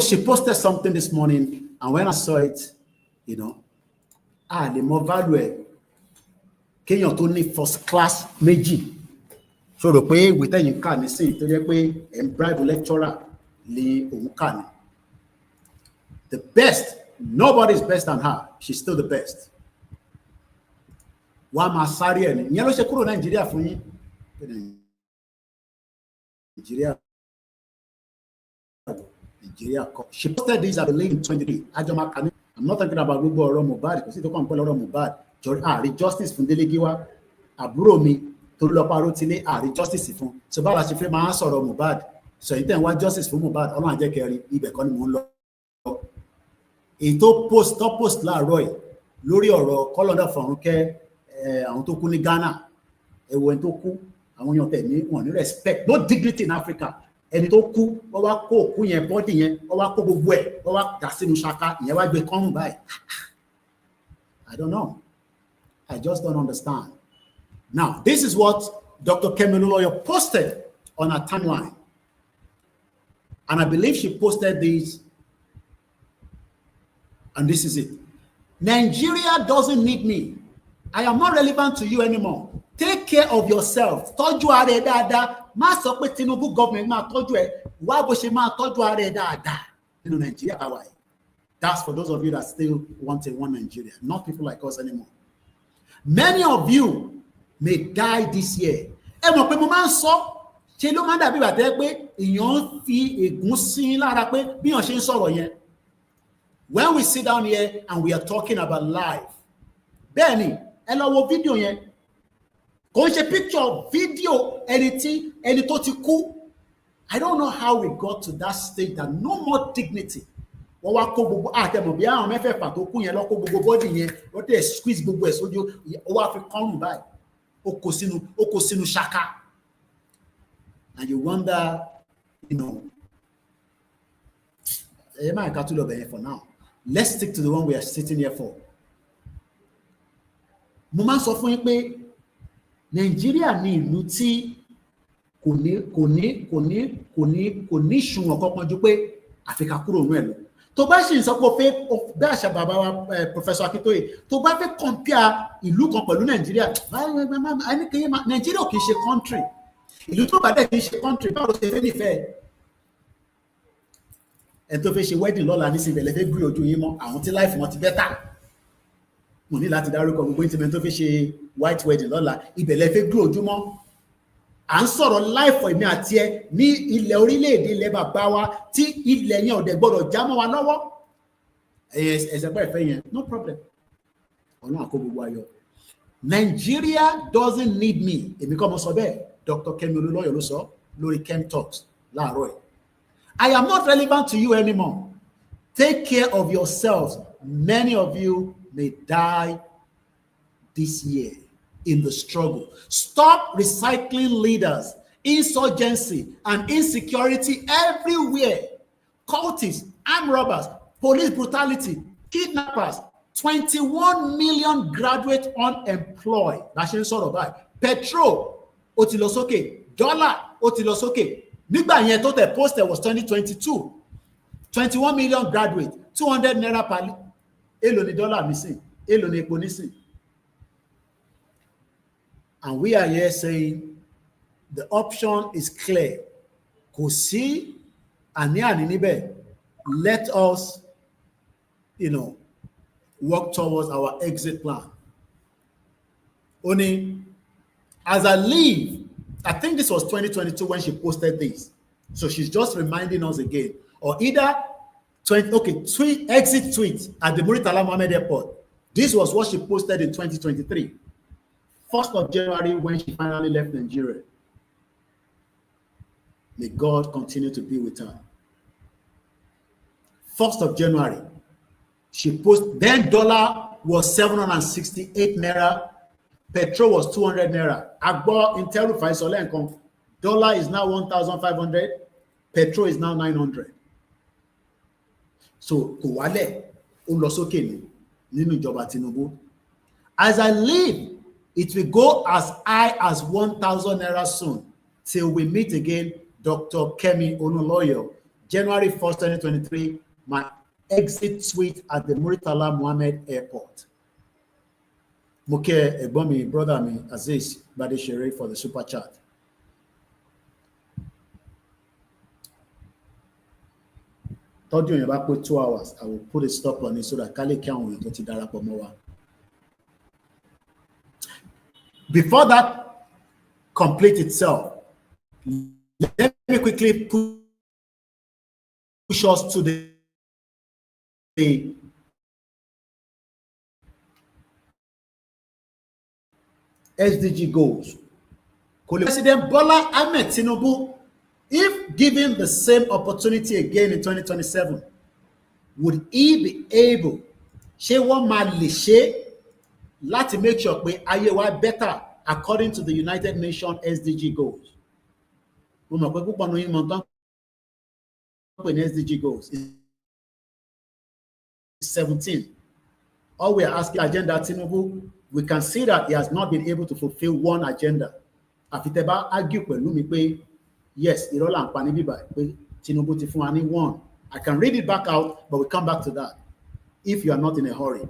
She posted something this morning, and when I saw it, you know, the more value kéèyàn tó ní first class méjì so rò pé ìwé tẹ̀yìn kà nísìnyí tó jẹ́ pé ẹ̀ ń bribe lecturer lé òun kà ní. The best, nobody is best than her. She's still the best. Wàá máa sáré ẹ̀ ní ìyẹn ló ṣe kúrò Nàìjíríà fún yín. Nigeria. She posted this, I believe, in 23. I'm not talking about gbogbo ọ̀rọ̀ Mohbad kò sí tó kàn pẹ́ lọ́rọ̀ Mohbad àrí justice fún Délé Gíwá àbúrò mi tó lọ parọ́ tilé àrí justice fún so báwa ṣe fẹ́ máa sọ̀rọ̀ Mohbad sọ yìí tẹ̀ ń wá justice fún Mohbad Ọlọ́run àjẹ́ kẹrin ibẹ̀ kọ́ ni mò ń lọ. Èyí tó post láàárọ̀ yìí lórí ọ̀rọ̀ kọ́lọ́dà Fọ̀rúnkẹ́ àwọn tó kú ní Ghana ẹ̀wọ̀ ẹni tó kú àwọn èèyàn tẹ̀ ní wọn ní respect no dignity in Africa. Ẹni tó kú wọ́n wá kó òkú yẹn bọ́dì yẹn wọ́n wá kó gbogbo ẹ̀ wọ́n wá dà sínú ṣaka ìyẹn wá gbé kọ́rùn báyìí. I don't know. I just don't understand. Now, this is what Dr. Kemi Olúlọ́yọ̀ posted on her timeline. And I believe she posted this, and this is it. Nigeria doesn't need me. I am not relevant to you anymore. Take care of yourself. Tọ́jú ara ẹ dáadáa. Má sọ pé Tinubu government máa tọ́jú ẹ. Wá bó ṣe máa tọ́jú ara ẹ dáadáa nínú Nàìjíríà báwa yìí. That's for those of you that still want one Nigeria, not people like us anymore. Many of you may die this year. Ẹ mọ̀ pé mo máa ń sọ ṣe ló máa ń dàbí ìbàdàn pé èèyàn fi ègún sí lára pé bí èèyàn ṣe ń sọ̀rọ̀ yẹn. When we sit down here and we are talking about life, bẹ́ẹ̀ ni ẹ lọ wo fídíò yẹn. Kò ń ṣe picture fídíò ẹni tó ti kú. I don't know how we got to that state that no more dignity. Wọ́n wá kó gbogbo àtẹ̀mọ̀ bí àwọn mẹ́fẹ̀ẹ̀fà tó kú yẹn lọ kó gbogbo bọ́dì yẹn wọ́n tẹ̀ squeeze gbogbo ẹ̀ sójú ó wá fi kọ́rùn báyìí ó kó sínú ṣaka. And you wonder, you know, ẹ máa ká tó lọ bẹ̀yẹn for now. Let's stick to the one we are sitting here for. Mo máa ń sọ fún yín pé Nàìjíríà ní ìlú tí kò ní ìṣùwọ̀n kankan ju pé Àfíkà kúrò nínú ẹ̀ lọ. Tó bá ṣì ń sọ pé bí àṣà bàbá wa Professor Akintoye tó bá fẹ́ compare ìlú kan pẹ̀lú Nàìjíríà Nàìjíríà kì í ṣe country ìlú tó bá dẹ̀ kì í ṣe country báwo ló ṣe fẹ́ nífẹ̀ẹ́ ẹ̀ tó fẹ́ ṣe wedding lọ́la nísìnyí lẹ́fẹ́ gbé ojú yín mọ́ àwọn tí life wọn ti better mo ní láti dárúkọ gbogbo ìtìmẹ̀ tó fẹ́ ṣe white wedding lọ́la ibẹ̀ lẹ́fẹ́ gbé ojú mọ́. À ń sọ̀rọ̀ láìfọ̀ èmi àti ẹ ní ilẹ̀ orílẹ̀-èdè ilẹ̀ bàbá wa tí ilẹ̀ yẹn ò dẹ̀ gbọ́dọ̀ já mọ́ wa lọ́wọ́. Ẹ̀sẹ̀ pẹ́ ìfẹ́ yẹn no problem. Ọlọ́run àkó gbogbo ayọ̀. Nigeria doesn't need me. Èmi kọ́ mo sọ bẹ́ẹ̀. Dr. Kemi Olúlọ́yọ̀ ló sọ lórí Kem Talks láàárọ̀ ẹ̀. I am not relevant to you anymore. Take care of yourselves. Many of you may die this year in the struggle. Stop recycling leaders, insurgency, and insecurity everywhere. Cultists, armed robbers, police brutality, Kidnappers, 21 million graduates unemployed. That's in sort of that. Petrol, ó ti lọ sókè. Dollar, ó ti lọ sókè. Nígbà yẹn tó tẹ̀ posted was 2022. 21 million graduates, 200 naira per. Èló ni dollar nísìn? Èló ni epo nísìn? And we are here saying the option is clear. Kò sí àní-àní níbẹ̀. Let us, work towards our exit plan. Only as I leave, I think this was 2022 when she posted this. So she's just reminding us again. Or either exit tweet at the Muritala Mohammed Airport. This was what she posted in 2023. 1st of January when she finally left Nigeria. May God continue to be with her. 1st of January, she posted, then dollar was 768 naira, petrol was 200 naira. Agbo Interu Faisole Nkan, dollar is now 1,500, petrol is now 900. So, kò wálẹ̀, ó lọ sókè ni nínú ìjọba Tinubu. As I leave, it will go as high as 1,000 naira soon. Till we meet again, Dr. Kemi Onoloyo, January 1st, 2023, my exit suite at the Muritala Mohammed Airport. Moke Ebomi, brother mi, Aziz Badeshere for the super chat. Told you in about 2 hours, I will put a stop on it so that Kale can will go to Darapomowa. Before that complete itself, let me quickly push us to the SDG goals. President Bola Ahmed Tinubu, if given the same opportunity again in 2027, would he be able, ṣé wọ́n máa lè ṣe láti make sure pé ayé wa better according to the United Nations SDG goals? Mo mọ̀ pé púpọ̀ nínú ìmọ̀ tán pè ní SDG goals is 17. All we are asking agenda Tinubu, we can see that he has not been able to fulfill one agenda. Àfi tẹ́ bá argue pẹ̀lú mi pé yes, irọ́ là ń pa ní bíbá pé Tinubu ti fún wa ní one. I can read it back out, but we come back to that if you are not in a hurry.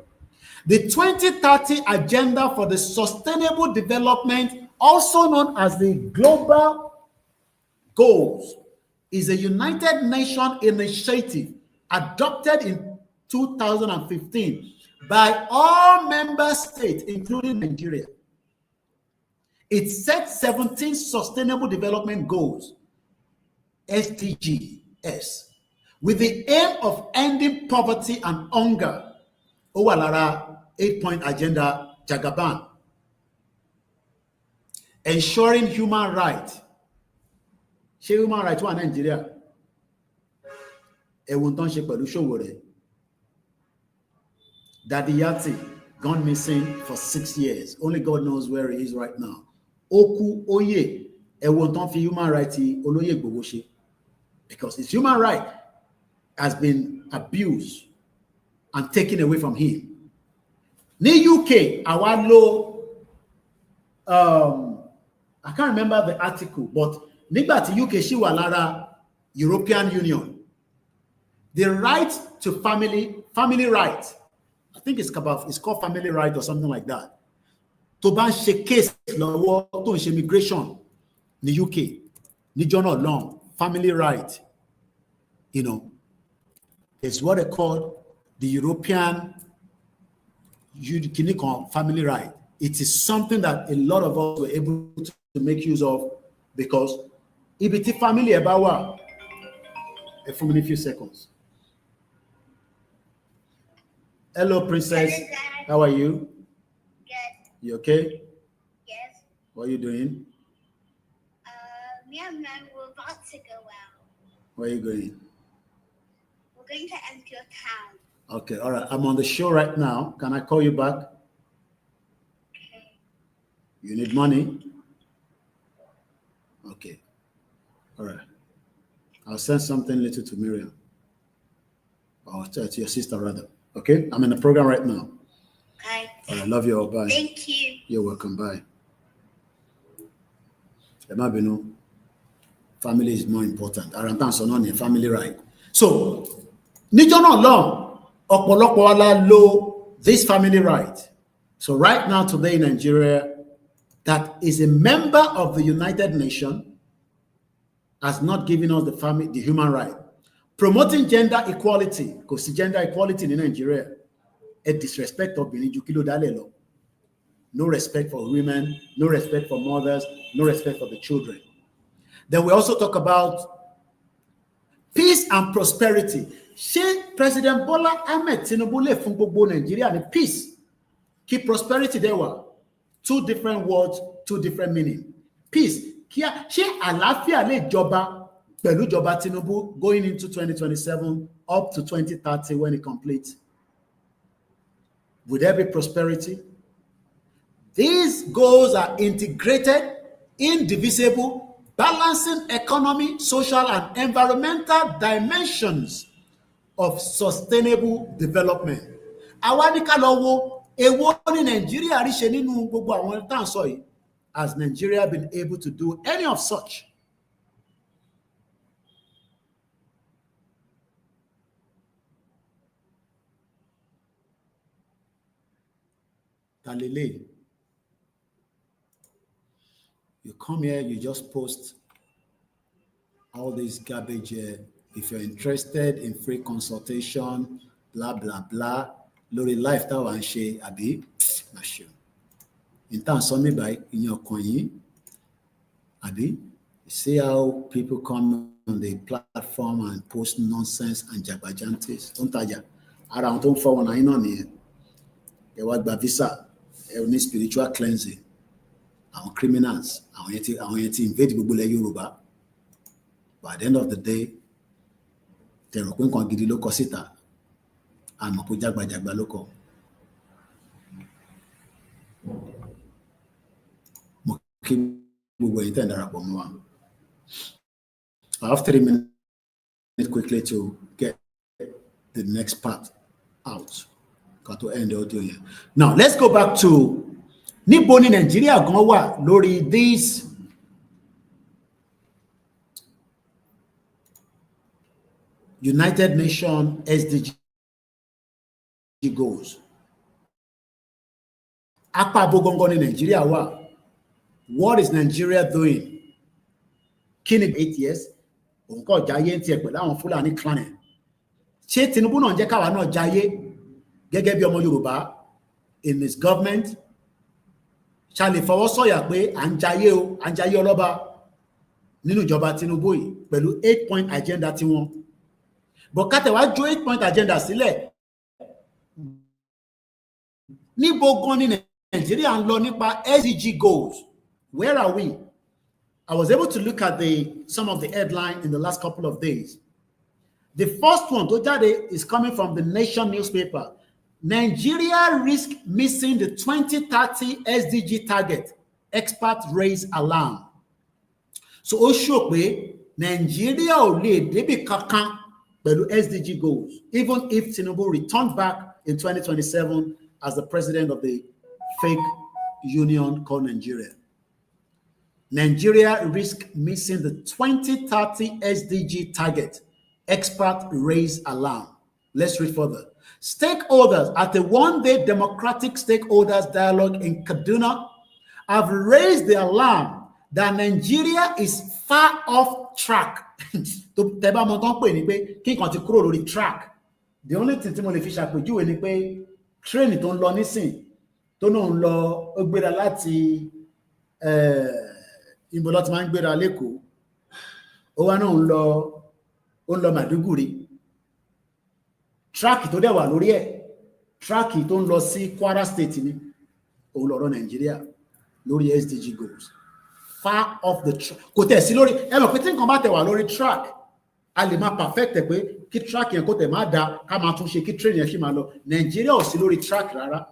The 2030 Agenda for the Sustainable Development, also known as the Global Goals, is a United Nations initiative adopted in 2015 by all member states, including Nigeria. It sets 17 Sustainable Development Goals, SDGs, with the aim of ending poverty and hunger. Owalara 8-point agenda, Jagaban. Ensuring human rights. Ṣé human rights wà Nigeria? Ẹ̀wọ̀n tán ṣe pẹ̀lú Ṣòwòrẹ́. Daddy Yati, gone missing for 6 years. Only God knows where he is right now. Oku Oye, ẹ̀wọ̀n tán fi human rights Olóyè Ìgbòho ṣe. Because his human right has been abused and taken away from him. Ní UK, àwa lò, I can't remember the article, but nígbà tí UK ṣì wà lára European Union, the right to family right, I think it's called family right or something like that. Tó bá ń ṣe case lọ́wọ́ tó ń ṣe immigration ní UK, ní jọ́nà long, family right, it's what they call the European family right. It is something that a lot of us were able to make use of because ibi tí family ẹ bá wà, for me a few seconds. Hello, princess. How are you? Good. You okay? Yes. What are you doing? Me and Mom were about to go out. Where are you going? We're going to enter your town. Okay, all right. I'm on the show right now. Can I call you back? Okay. You need money? Okay. All right. I'll send something little to Miriam. Or to your sister, rather. Okay, I'm in the program right now. Okay. I love you all. Bye. Thank you. You're welcome. Bye. Family is more important. Family right. So, níjọ́ náà lọ́hùn, ọ̀pọ̀lọpọ̀ wa la lo this family right. So right now today in Nigeria, that is a member of the United Nations has not given us the human right. Promoting gender equality, because gender equality in Nigeria, a disrespect of Beniju. No respect for women, no respect for mothers, no respect for the children. Then we also talk about peace and prosperity. President Bola Ahmed Tinubu le fún gbogbo Nigeria ni peace. Keep prosperity there were. Two different words, two different meaning. Peace. Ṣé àlàáfíà lè jọba pẹ̀lú ìjọba Tinubu going into 2027 up to 2030 when it completes? Would there be prosperity? These goals are integrated, indivisible, balancing economy, social, and environmental dimensions of sustainable development. Àwa ní ká lọ wo èwo ní Nàìjíríà rí ṣe nínú gbogbo àwọn tá à ń sọ yìí. Has Nigeria been able to do any of such? Talele. You come here, you just post all this garbage here. If you're interested in free consultation, blah, blah, blah, lórí life that one ṣe, àbí? Not sure. In terms of me by in your coin, àbí? See how people come on the platform and post nonsense and jabajantes. Don't taja. Ara wọn tó ń fọ́ wọn náà iná nìyẹn. Ẹ wá gba visa, ẹ ní spiritual cleansing. Àwọn criminals, àwọn yẹn ti invade gbogbo ilẹ̀ Yoruba. But at the end of the day, tẹ̀rọ pé nǹkan gidi ló kọ síta, àmọ́ kó jágbajàgba ló kọ. Mo kí gbogbo ẹ̀yin tẹ̀ ń darapọ̀ mọ́ wa. I have 3 minutes quickly to get the next part out. Got to end the audio here. Now, let's go back to níbo ni Nigeria gan wà lórí these United Nations SDG goals. Apá abo gangan ni Nigeria wà. What is Nigeria doing? Kí ni 8 years? Òun kọ́ jayé ń tiẹ̀ pẹ̀lú àwọn Fúlàní clan ẹ̀. Ṣé Tinubu náà jẹ́ káwa náà jayé gẹ́gẹ́ bí ọmọ Yorùbá in his government? Ṣá lè fọwọ́ sọ̀yà pé à ń jayé o, à ń jayé ọlọ́ba nínú ìjọba Tinubu yìí pẹ̀lú 8-point agenda tiwọn. But ká tẹ̀ wá jó 8-point agenda sílẹ̀. Níbo gan ni Nigeria ń lọ nípa SDG goals? Where are we? I was able to look at some of the headlines in the last couple of days. The first one, tó jáde, is coming from the Nation newspaper. Nigeria risk missing the 2030 SDG target. Experts raise alarm. So ó show pé Nigeria ò lè débi kankan pẹ̀lú SDG goals, even if Tinubu returns back in 2027 as the president of the fake union called Nigeria. Nigeria risk missing the 2030 SDG target. Experts raise alarm. Let's read further. Stakeholders at the one-day Democratic Stakeholders Dialogue in Kaduna have raised the alarm that Nigeria is far off track. The only thing tí mo lè fi ṣàpèjúwe ni pé train tó ń lọ nísìn tó náà ń lọ ó gbéra láti ìbò ló ti máa ń gbéra lÉkòó ó wá náà ó ń lọ Màdúgùrí. Track tó dẹ̀ wà lórí ẹ̀ track tó ń lọ sí Kwara State ni òun lọ̀rọ̀ Nigeria lórí SDG goals. Far off the track. Kò tẹ̀ sí lórí ẹ mọ̀ pé tí nǹkan bá tẹ̀ wà lórí track a lè máa perfect ẹ̀ pé kí track yẹn kó tẹ̀ máa da ká máa tún ṣe kí train yẹn ṣì máa lọ. Nigeria ò sí lórí track rárá.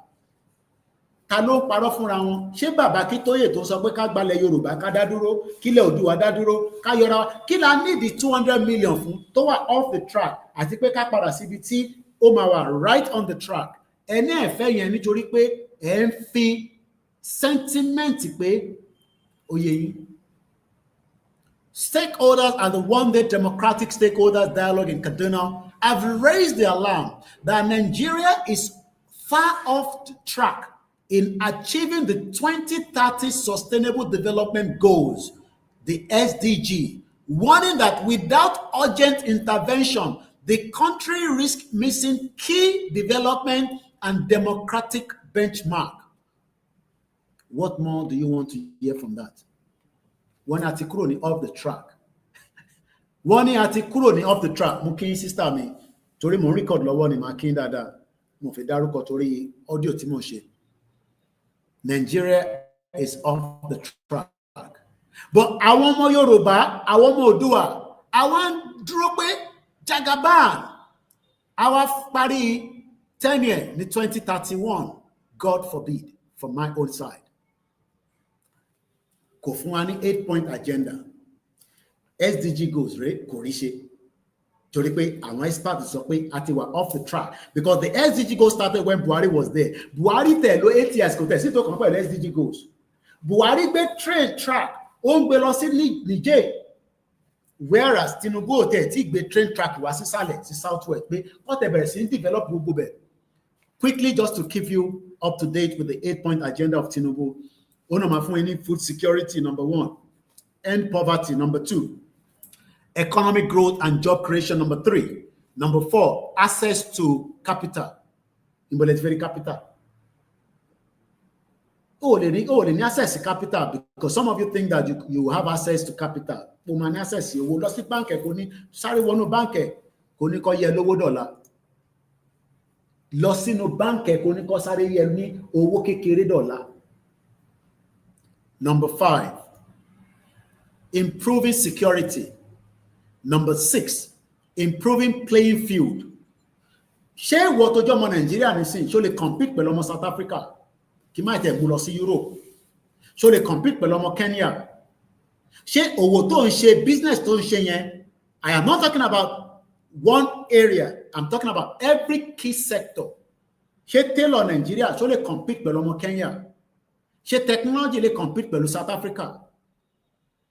Ta ló ń parọ́ fúnra wọn? Ṣé bàbá Akíntóyè tó sọ pé ká gbalẹ̀ Yorùbá ká dá dúró, kílẹ̀ Oòduà dá dúró, ká yọra kí la need 200 million fún tó wà off the track àti pé ká padà síbi tí ó máa wà right on the track. Ẹni ẹ̀fẹ́ yẹn nítorí pé ẹ̀ ń fi sentiment pé oyè yìí. Stakeholders and the one-day democratic stakeholders dialogue in Kaduna have raised the alarm that Nigeria is far off track in achieving the 2030 Sustainable Development Goals, the SDG, warning that without urgent intervention, the country risks missing key development and democratic benchmark. What more do you want to hear from that? Wọ́n ní àti kúrò ní off the track. Wọ́n ní àti kúrò ní off the track. Mo kí sísá mi torí mo ń record lọ́wọ́ ni màá kí dáadáa. Mo fi dárúkọ torí audio tí mo ṣe. Nigeria is off the track. But àwọn ọmọ Yorùbá, àwọn ọmọ Oòduà, àwọn dúró pé Jagaban, àwa parí tenure ní 2031, God forbid, from my own side. Kò fún wa ní 8-point agenda. SDG goals rẹ̀ kò rí ṣe. Torí pé àwọn experts sọ pé a ti wà off the track because the SDG goals started when Buhari was there. Buhari tẹ̀lé 8 years kò tẹ̀ sí tó kàn pẹ̀lú SDG goals. Buhari gbé track ó ń gbé lọ sí Niger, whereas Tinubu ò tẹ̀ tí gbé train track wá sísàlẹ̀ sí southwest pé wọ́n tẹ̀ bẹ̀rẹ̀ sí ní develop gbogbo bẹ̀. Quickly, just to keep you up to date with the 8-point agenda of Tinubu, ó náà máa fún yín ní food security, number 1, end poverty, number 2, economic growth and job creation, number 3, number 4, access to capital. Ìbọ̀lẹ̀ ti fẹ́ rí capital. Oh, they need access to capital because some of you think that you have access to capital. Woman access you will lost the bank kò ní sáré wọnú bank kò ní kó yẹ lówó dọ́là. Lọ sínú bank kò ní kó sáré yẹ ní owó kékeré dọ́là. Number 5, improving security. Number 6, improving playing field. Ṣé ìwọ tó jẹ́ ọmọ Nàìjíríà nísìn ṣó lè compete pẹ̀lú ọmọ South Africa? Kí máa tẹ̀ mú lọ sí Europe. Ṣó lè compete pẹ̀lú ọmọ Kenya? Ṣé òwò tó ń ṣe, business tó ń ṣe yẹn? I am not talking about one area. I'm talking about every key sector. Ṣé tailor Nigeria ṣó lè compete pẹ̀lú ọmọ Kenya? Ṣé technology lè compete pẹ̀lú South Africa?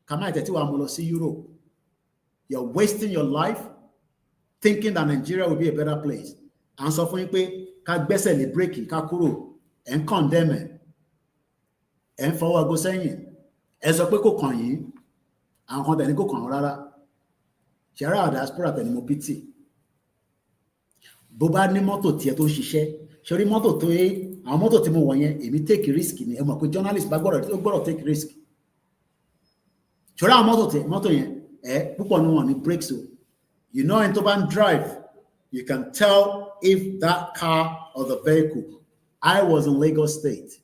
Ká máa tẹ̀ tí wàá mú lọ sí Europe. You're wasting your life thinking that Nigeria will be a better place. À ń sọ fún yín pé ká gbẹ́sẹ̀ lé bírèkì ká kúrò. Ẹ̀ ń condemn ẹ̀ ń fọwọ́ ago sẹ́yìn. Ẹ sọ pé kò kàn yín. Àwọn kan tẹ̀ ní kò kàn wọ́n rárá. Ṣẹ̀rá diaspora tẹ̀ ní mo pity. Bó bá ní mọ́tò tiẹ̀ tó ń ṣiṣẹ́, ṣe orí mọ́tò tó yé àwọn mọ́tò tí mo wọ̀ yẹn èmi take risk ni. Ẹ mọ̀ pé journalist bá gbọ́dọ̀ take risk. Ṣọ̀rọ̀ àwọn mọ́tò yẹn púpọ̀ ní wọn ní brakes o. You know, in Toban drive, you can tell if that car or the vehicle. I was in Lagos State.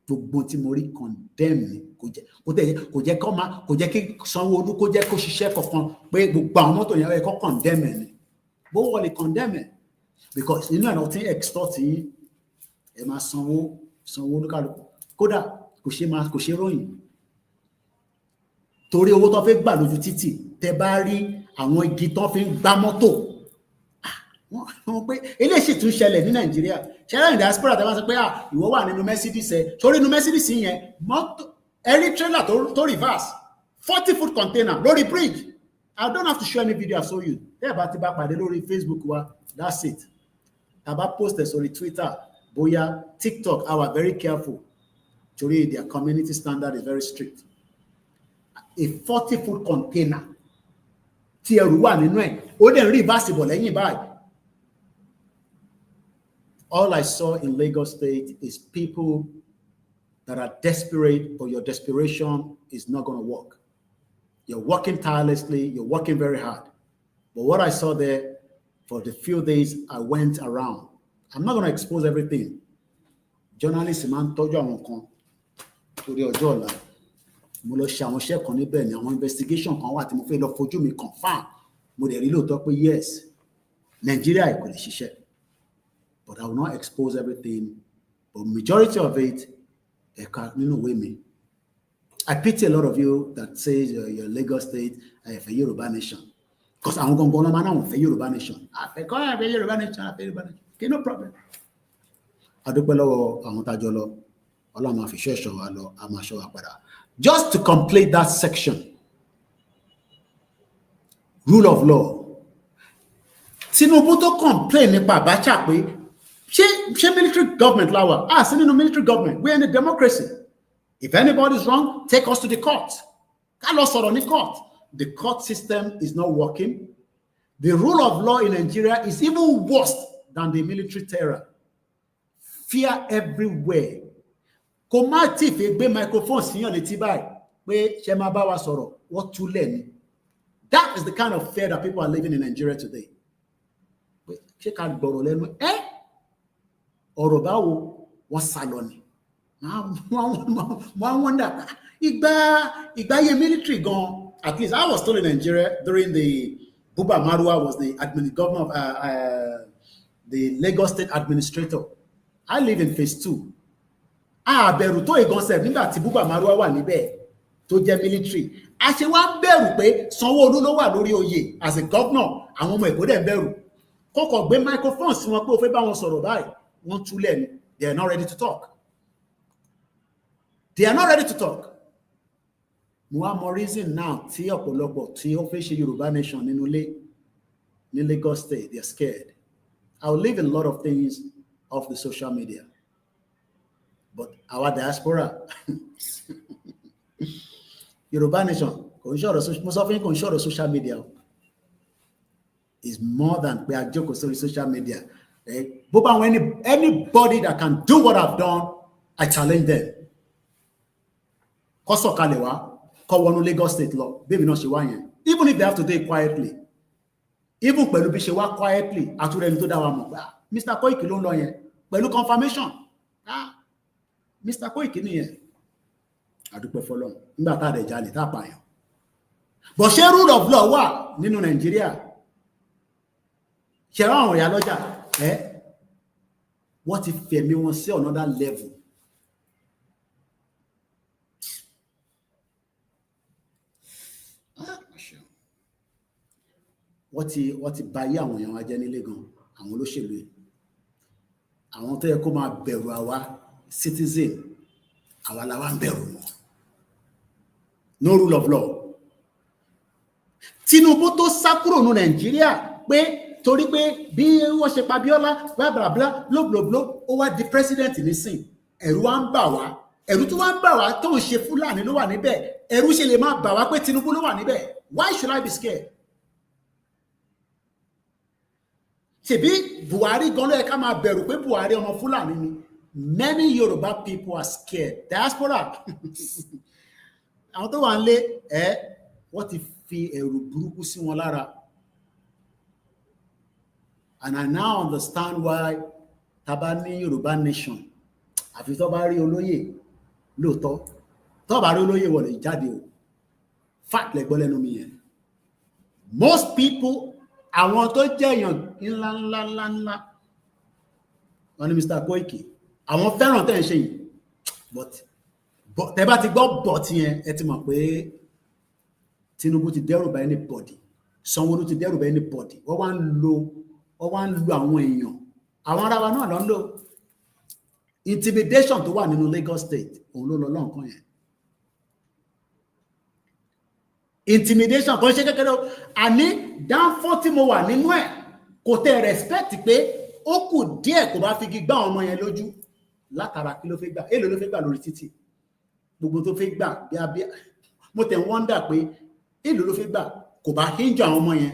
Gbogbo tí mo rí condemn ni kò jẹ́ kí Sanwó-Olú kó jẹ́ kó ṣiṣẹ́ kankan pé gbogbo àwọn mọ́tò yẹn kó condemn ni. Bó wọ́n lè condemn ẹ̀ because inú ẹ̀ náà ti extort yín ẹ̀ máa sanwó olúkálùkù kódà kò ṣe ròyìn. Torí owó tó fẹ́ gbà lójú títì tẹ bá rí àwọn igi tó fi ń gbá mọ́tò wọ́n pé eléyìí sì tún ṣẹlẹ̀ ní Nàìjíríà. Ṣẹlẹ̀ ní diaspora tẹ bá sọ pé ìwọ wà nínú Mercedes torí inú Mercedes yẹn mọ́tò ẹ̀rí trailer tó reverse 40-foot container lórí bridge. I don't have to show any video I show you. Tẹ́ ẹ̀ bá ti bá pàdé lórí Facebook wa, that's it. Tàbá post ẹ̀ sórí Twitter bóyá TikTok, I was very careful torí their community standard is very strict. A 40-foot container tí ẹrù wà nínú ẹ̀ ó dẹ̀ reversible lẹ́yìn báyìí. All I saw in Lagos State is people that are desperate, but your desperation is not going to work. You're working tirelessly, you're working very hard. But what I saw there for the few days I went around, I'm not going to expose everything. Journalists man tọ́jú àwọn kan torí ọjọ́ ọ̀la. Mo lọ ṣe àwọn iṣẹ́ kan níbẹ̀ ni àwọn investigation kan wà tí mo fẹ́ lọ fojú mi confirm. Mo dẹ̀ rí lóòótọ́ pé yes, Nigeria kò lè ṣiṣẹ́. But I will not expose everything. But majority of it, I pity a lot of you that says you're Lagos State, a Yoruba nation. Because àwọn gangan ló máa náà wọ́n fẹ́ Yorùbá nation. Àfẹ́ Yorùbá nation. Okay, no problem. Adúpẹ́ lọ́wọ́ àwọn tájọ lọ. Ọlọ́run máa fi ṣọ́ wa lọ, a máa ṣọ́ wa padà. Just to complete that section, rule of law. Tinubu tó complain nípa Abacha pé ṣé military government láwa? Sí nínú military government. We're in a democracy. If anybody is wrong, take us to the court. Ká lọ sọ̀rọ̀ ní court. The court system is not working. The rule of law in Nigeria is even worse than the military terror. Fear everywhere. Kò má tí fi gbé microphone síyàn létí báyìí pé ṣe máa bá wa sọ̀rọ̀, wọ́n tú lẹ́ni. That is the kind of fear that people are living in Nigeria today. Ṣé ká gbọ́rọ̀ lẹ́nu? Ọ̀rọ̀ báwo wọ́n sá lọ ni? Wọ́n wonder ìgbáyé military gan. At least I was told in Nigeria during the Buba Marwa was the governor of the Lagos State administrator. I live in phase 2. Bẹ̀rù tó ìgan sẹ̀ nígbà tí Buba Marwa wà níbẹ̀ tó jẹ́ military. A ṣe wá bẹ̀rù pé Sanwó-Olú ló wà lórí oyè as a governor. Àwọn ọmọ Èkó dẹ̀ bẹ̀rù. Kọ́kọ́ gbé microphone sí wọn pé ó fẹ́ bá wọn sọ̀rọ̀ báyìí. Wọ́n túlẹ̀ ni. They are not ready to talk. They are not ready to talk. Mo wá mọ reason now tí ọ̀pọ̀lọpọ̀ tí ó fẹ́ ṣe Yorùbá nation nínú ilé ní Lagos State, they are scared. I will leave a lot of things off the social media. But our diaspora, Yorùbá nation, mo sọ fún yín kò ń ṣọ̀rọ̀ social media. Is more than pé a jókòó sórí social media. Anybody that can do what I've done, I challenge them. Kó sọ̀kalẹ̀ wá. Kọ́ wọnú Lagos State lọ, baby náà ṣe wá yẹn. Even if they have to do it quietly, even pẹ̀lú bí ṣe wá quietly, àtúrẹ́ ẹni tó dá wa mọ̀ pé Mr. Koiki ló ń lọ yẹn pẹ̀lú confirmation. Mr. Koiki nìyẹn. Àdúpẹ́ fọlọ́run nígbà tá a dẹ̀ jalè tá a pààyàn. But ṣé rule of law wà nínú Nàìjíríà? Ṣé àwọn ìyá lọ́jà wọ́n ti fẹ̀mí wọn sí another level. Wọ́n ti bà ayé àwọn èèyàn wa jẹ́ nílé gan, àwọn olóṣèlú yìí. Àwọn tó yẹ kó máa bẹ̀rù àwa citizen, àwa la wá ń bẹ̀rù wọn. No rule of law. Tinubu tó sá kúrò ní Nàìjíríà pé torí pé bí wọ́n ṣe pa Bíọ́lá bla bla bla blóblóbló ó wá di president nísìn. Ẹ̀rù wa ń bà wá. Ẹ̀rù tó wá ń bà wá tó ń ṣe Fúlàní ló wà níbẹ̀. Ẹ̀rù ṣe lè máa bà wá pé Tinubu ló wà níbẹ̀. Why should I be scared? Ṣebí Buhari gan ló yẹ ká máa bẹ̀rù pé Buhari ọmọ Fúlàní ni. Many Yoruba people are scared. Diaspora. Àwọn tó wà ń lé wọ́n ti fi ẹ̀rù burúkú sí wọn lára. And I now understand why taba ní Yoruba nation. Àfi tó bá rí olóyè lóòótọ́. Tó bá rí olóyè wọlé jáde o. Fact lẹ́gbọ́ lẹ́nu mi yẹn. Most people àwọn tó jẹ́ èèyàn ńlá wọ́n ní Mr. Koiki àwọn fẹ́ràn tẹ́ ń ṣe yìí but tẹ́ bá ti gbọ́ but yẹn ẹ ti mọ̀ pé Tinubu ti dẹ́rù bá anybody, Sanwó-Olú ti dẹ́rù bá anybody. Wọ́n wá ń lo àwọn èèyàn, àwọn ará wa náà ló ń lò intimidation tó wà nínú Lagos State òun ló lọ lọ́nkàn yẹn. Intimidation kan ṣe kékeré o, àní dáńfọ́ tí mo wà nínú ẹ̀ kò tẹ respect pé ó kù díẹ̀ kò bá fi gbá ọmọ yẹn lójú látara kí ló fẹ́ gbà, èlò ló fẹ́ gbà lórí títì, gbogbo tó fẹ́ gbà bí mo tẹ̀ ń wọ́ndà pé èlò ló fẹ́ gbà kò bá hinge àwọn ọmọ yẹn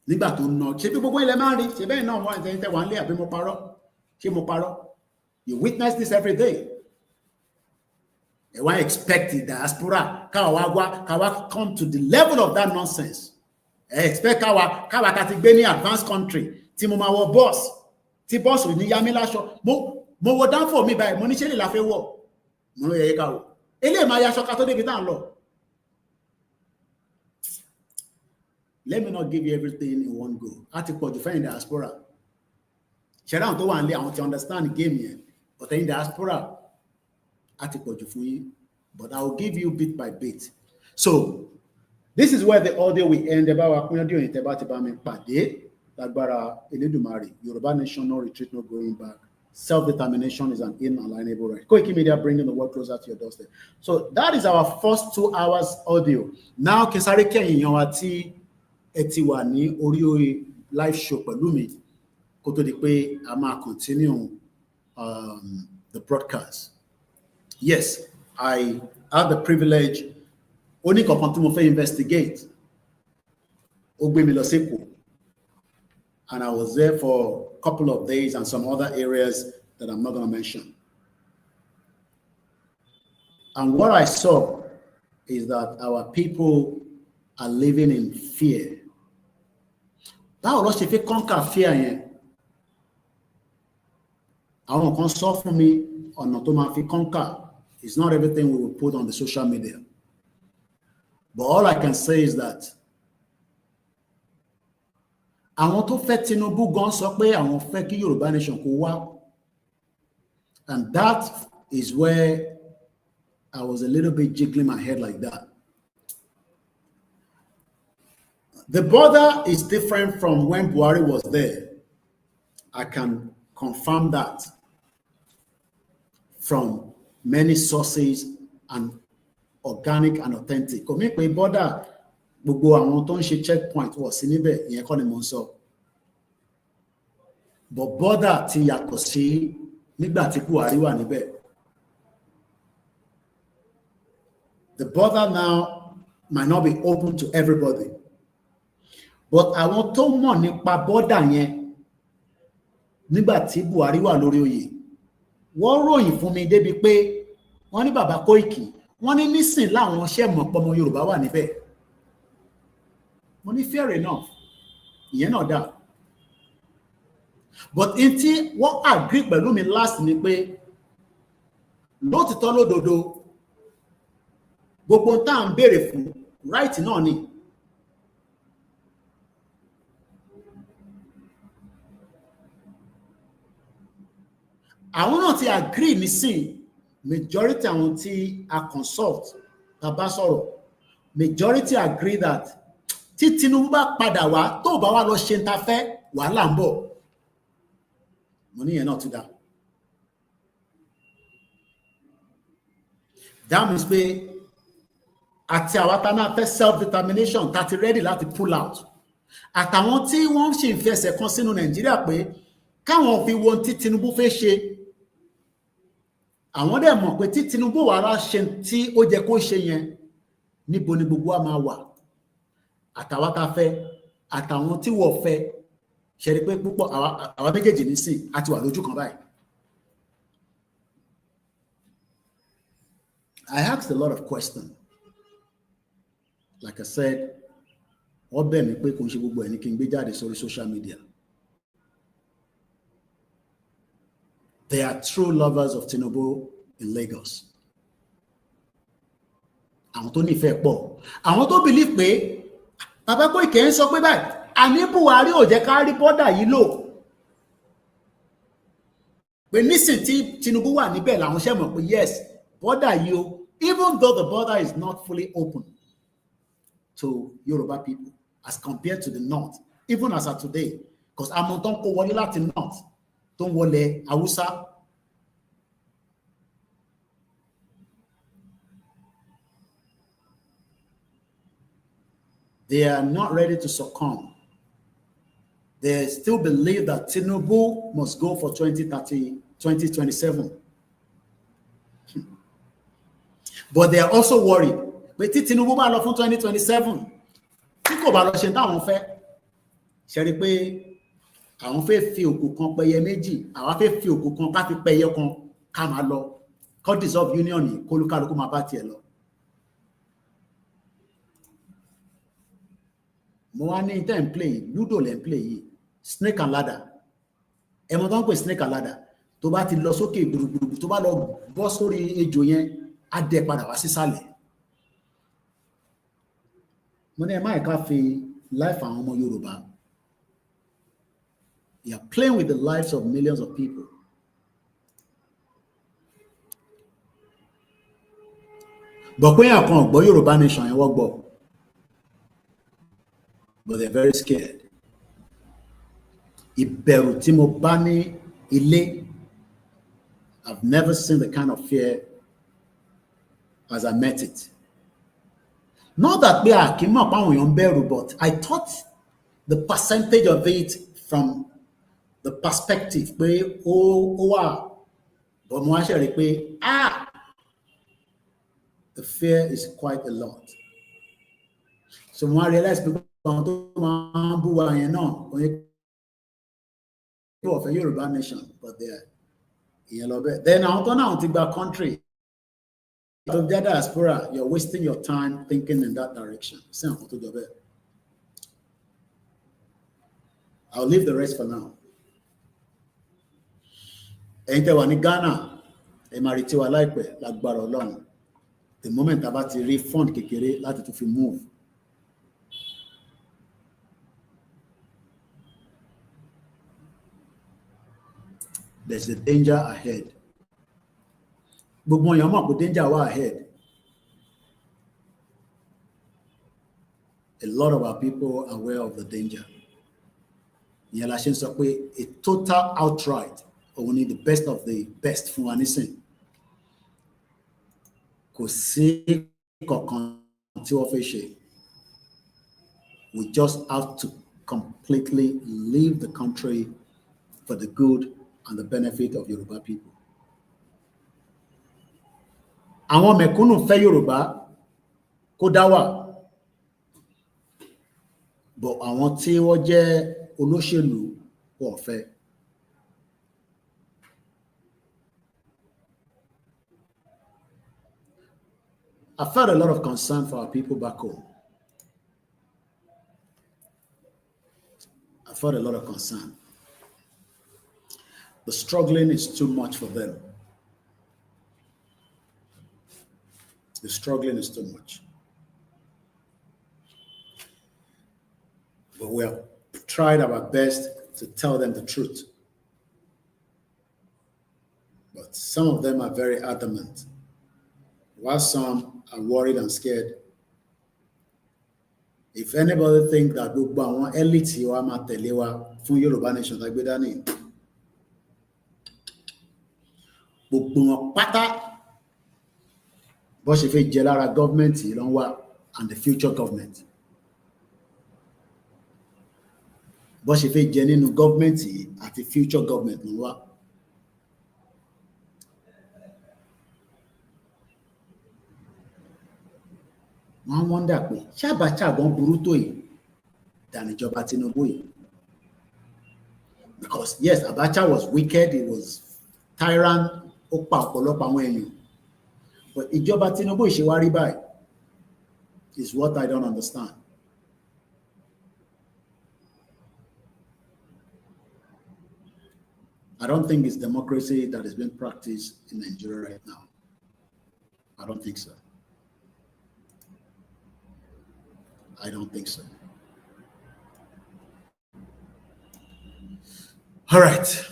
nígbà tó ń ná. Ṣé bí gbogbo ilẹ̀ máa ń rí, ṣe bẹ́ẹ̀ náà wọ́n ń tẹ́ wà ń lé àbí mo parọ́? Ṣé mo parọ́? You witness this every day. They want to expect the diaspora kawa come to the level of that nonsense. They expect kawa kati gbé ní advanced country tí mo máa wọ boss tí boss ò ní yá mi láṣọ mo wọ down for me báyìí mo ní ṣe lè la fẹ́ wọ̀ mo ló yẹ ká wò eléyìí máa yaṣọ ká tó débi tá ń lọ. Let me not give you everything in one go. A ti pọ̀jù fẹ́yìn diaspora. Ṣẹ̀dá àwọn tó wà nílé àwọn ti understand game yẹn but ẹ̀yin diaspora a ti pọ̀jù fún yín, but I will give you bit by bit. So This is where the audio will end. About Olayomi Koiki, Lágbára Elédùmarè, Yoruba nation, no retreat, no going back. Self-determination is an inalienable right. Koikimedia, bringing the world closer to your doorstep. So that is our first 2 hours audio. Now, Kesare Kẹ́yìn yan wa tí ẹ ti wà ní orí live show pẹ̀lú mi kó tó di pé a máa continue the broadcast. Yes, I have the privilege. Only kankan tí mo fẹ́ investigate. Ó gbé mi lọ sí Èkó. And I was there for a couple of days and some other areas that I'm not going to mention. And what I saw is that our people are living in fear. Báwo ló ṣe fi conquer fear yẹn? Àwọn kan sọ fún mi ọ̀nà tó máa fi conquer. It's not everything we will put on the social media. But all I can say is that àwọn tó fẹ́ Tinubu gan sọ pé àwọn fẹ́ kí Yoruba nation kó wá, and that is where I was a little bit jiggling my head like that. The border is different from when Buhari was there. I can confirm that from many sources and organic and authentic. Kò mí pé border gbogbo àwọn tó ń ṣe checkpoint wọ̀ sí níbẹ̀, ìyẹn kọ́ ni mo ń sọ. But border ti yàtọ̀ sí nígbà tí Buhari wà níbẹ̀. The border now might not be open to everybody. But àwọn tó mọ̀ nípa border yẹn nígbà tí Buhari wà lórí oyè, wọ́n ròyìn fún mi débi pé wọ́n ní bàbá Koiki, wọ́n ní nísìn láwọn ṣe mọ̀ pé ọmọ Yorùbá wà níbẹ̀. Mo ní fair enough, ìyẹn náà dà. But in tí wọ́n agree pẹ̀lú mi last ni pé lótìtọ́ lódodo gbogbo tá à ń béèrè fún right náà ni. Àwọn náà ti agree nísìn, majority àwọn tí a consult tá bá sọ̀rọ̀, majority agree that tí Tinubu bá padà wá tó bá wá lọ ṣe ń ta fẹ́ wàhálà ń bọ̀. Mo ní yẹn náà tún dá. That means pé àti àwa tá náà fẹ́ self-determination tá ti ready láti pull out. Àtàwọn tí wọ́n ṣì ń fẹsẹ̀ kan sínú Nàìjíríà pé káwọn fi wo tí Tinubu fẹ́ ṣe. Àwọn dẹ̀ mọ̀ pé tí Tinubu wà rá ṣe tí ó jẹ́ kó ṣe yẹn, níbo ni gbogbo wa máa wà. Àtàwa tá fẹ́, àtàwọn tí wọ́n fẹ́, ṣe rí pé púpọ̀ àwa méjèèjì nísìn àti wà lójú kan báyìí. I asked a lot of questions. Like I said, wọ́n bẹ̀ mí pé kò ń ṣe gbogbo ẹni kí n gbé jáde sórí social media. They are true lovers of Tinubu in Lagos. Àwọn tó nífẹ̀ẹ́ pọ̀. Àwọn tó believe pé bàbá Koiki ń sọ pé báyìí, àní Buhari ò jẹ́ ká rí border yìí lò. Pé nísìn tí Tinubu wà níbẹ̀ làwọn ṣe mọ̀ pé yes, border yìí o, even though the border is not fully open to Yoruba people as compared to the north, even as of today, because àwọn tó ń kó wọlé láti north tó ń wọlé Hausa. They are not ready to succumb. They still believe that Tinubu must go for 2027. But they are also worried. But Tinubu bá lọ fún 2027. Tí kò bá lọ ṣe táwọn fẹ́. Ṣé rí pé àwọn fẹ́ fi òkú kan pẹyẹ méjì, àwa fẹ́ fi òkú kan ká fi pẹyẹ kan ká máa lọ. Kó dissolve union yìí, kólúkálukú máa bá tiẹ̀ lọ. Mo wá ní ten play, Ludo lẹ́ ń play yìí, snake and ladder. Ẹ mọ̀ tó ń pè snake and ladder. Tó bá ti lọ sókè gbùrùgbùrù, tó bá lọ bọ́ sórí ejò yẹn, á dẹ padà wá sísàlẹ̀. Mo ní ẹ má ká fi life àwọn ọmọ Yorùbá. You are playing with the lives of millions of people. But pé àkàn ọ̀gbọ́ Yorùbá nation yẹn wọ́n gbọ́. but they're very scared. Ìbẹ̀rù tí mo bá ní ilé, I've never seen the kind of fear as I met it. Not that we are kí mọ̀ pé àwọn èèyàn ń bẹ̀rù, but I thought the percentage of it from the perspective pé ó wà, but mo wá ṣe rí pé the fear is quite a lot. So mo wá realize pé àwọn tó máa ń bú wa yẹn náà kò yẹ kí wọ́n fẹ́ Yorùbá nation, but they are ìyẹn lọ bẹ́ẹ̀. Then àwọn tó náà ti gba country of the diaspora, you're wasting your time thinking in that direction. Sí àwọn tó jọ bẹ́ẹ̀. I'll leave the rest for now. Ẹ̀yin tẹ́ wà ní Ghana, ẹ máa retí wa láìpẹ́ lágbára Ọlọ́run. The moment a bá ti rí fund kékeré láti tún fi move. There's a danger ahead. Gbogbo èèyàn mọ̀ pé danger wà ahead. A lot of our people are aware of the danger. Ìyẹn la ṣe ń sọ pé a total outright, òun ni the best of the best fún wa nísìn. Kò sí kankan tí wọ́n fẹ́ ṣe. We just have to completely leave the country for the good and the benefit of Yoruba people. Àwọn mẹ̀kúnnù fẹ́ Yorùbá kó dá wà, but àwọn tí wọ́n jẹ́ olóṣèlú wọ́n fẹ́. I felt a lot of concern for our people back home. I felt a lot of concern. The struggling is too much for them. The struggling is too much. But we have tried our best to tell them the truth. But some of them are very adamant, while some are worried and scared. If anybody think that gbogbo àwọn elite wa máa tẹ̀lé wa fún Yorùbá nation tá gbé dání, gbogbo wọn pátá bó ṣe fẹ́ jẹ lára government yìí ló ń wá, and the future government. Bó ṣe fẹ́ jẹ nínú government yìí àti future government ló ń wá. Wọ́n wonder pé ṣé Abacha gan burú tó yìí than ìjọba Tinubu yìí. Because yes, Abacha was wicked, he was tyrant, ó pa ọ̀pọ̀lọpọ̀ àwọn èèyàn. But ìjọba Tinubu ṣe wá rí báyìí is what I don't understand. I don't think it's democracy that is being practiced in Nigeria right now. I don't think so. I don't think so. All right.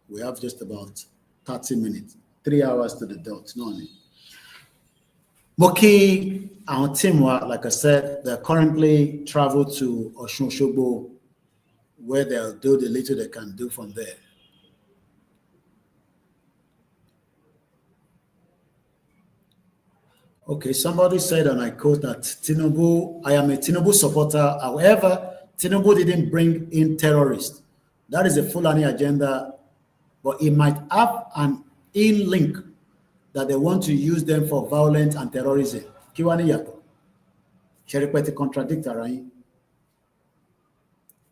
We have just about 30 minutes, 3 hours to the dot. Moki, our team, like I said, they're currently traveled to Osun Osogbo, where they'll do the little they can do from there. Okay, somebody said, and I quote, that Tinubu, I am a Tinubu supporter. However, Tinubu didn't bring in terrorists. That is a Fulani agenda, but it might have an in-link that they want to use them for violence and terrorism. Kiwani yato. Sheripeti contradict Arayin.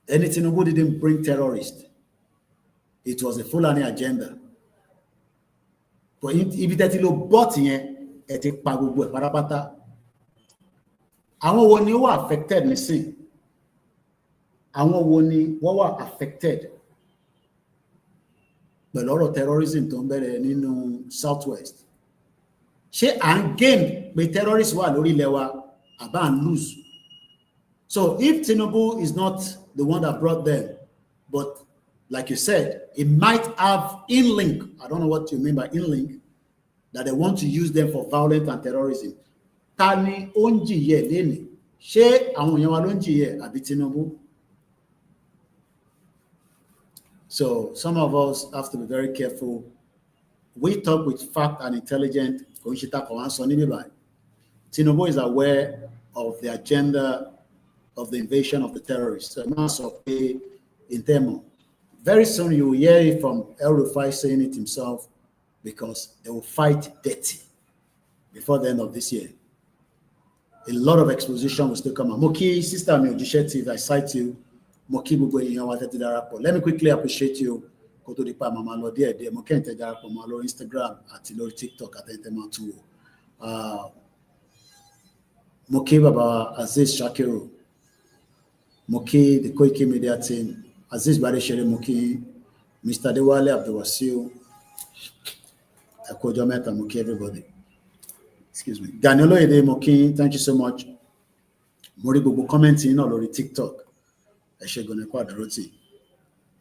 Any Tinubu didn't bring terrorists. It was a Fulani agenda. But if that lo bought here, ẹ ti pa gbogbo ẹ̀ pátápátá. Àwọn wo ni ó wà affected nísìn? Àwọn wo ni wọ́n wà affected pẹ̀lú ọ̀rọ̀ terrorism tó ń bẹ̀rẹ̀ nínú southwest? Ṣé à ń gain pé terrorists wà lórí ilẹ̀ wa àbá ń lose? So if Tinubu is not the one that brought them, but like you said, it might have in-link. I don't know what you mean by in-link, that they want to use them for violence and terrorism. ta ni ó ń jìyẹ lénìí? Ṣé àwọn èèyàn wa ló ń jìyẹ àbí Tinubu? So some of us have to be very careful. We talk with fact and intelligence. Tinubu is aware of the agenda of the invasion of the terrorists. Very soon you will hear it from El Rufai saying it himself, because they will fight dirty before the end of this year. A lot of exposition will still come out. Moki, sister mi Ojishe, I cite you. Moki gbogbo èèyàn wa tẹ́tí darapọ̀. Let me quickly appreciate you. Kó tó di pa màmá lọ díẹ̀ mo kẹ́yìn tẹ́ darapọ̀ mọ́ lórí Instagram àti lórí TikTok àtẹ̀tẹ̀ máa tún wò. Moki Baba Aziz Shakiru. Moki the Koikimedia team. Aziz Badeshere Moki, Mr. Dewale Abdulwasiu. Akojo Meta Moki everybody. Excuse me. Daniel Oyede Moki, thank you so much. Mori gbogbo commenting náà lórí TikTok. Ẹ ṣé gan-an kú àdúrótì.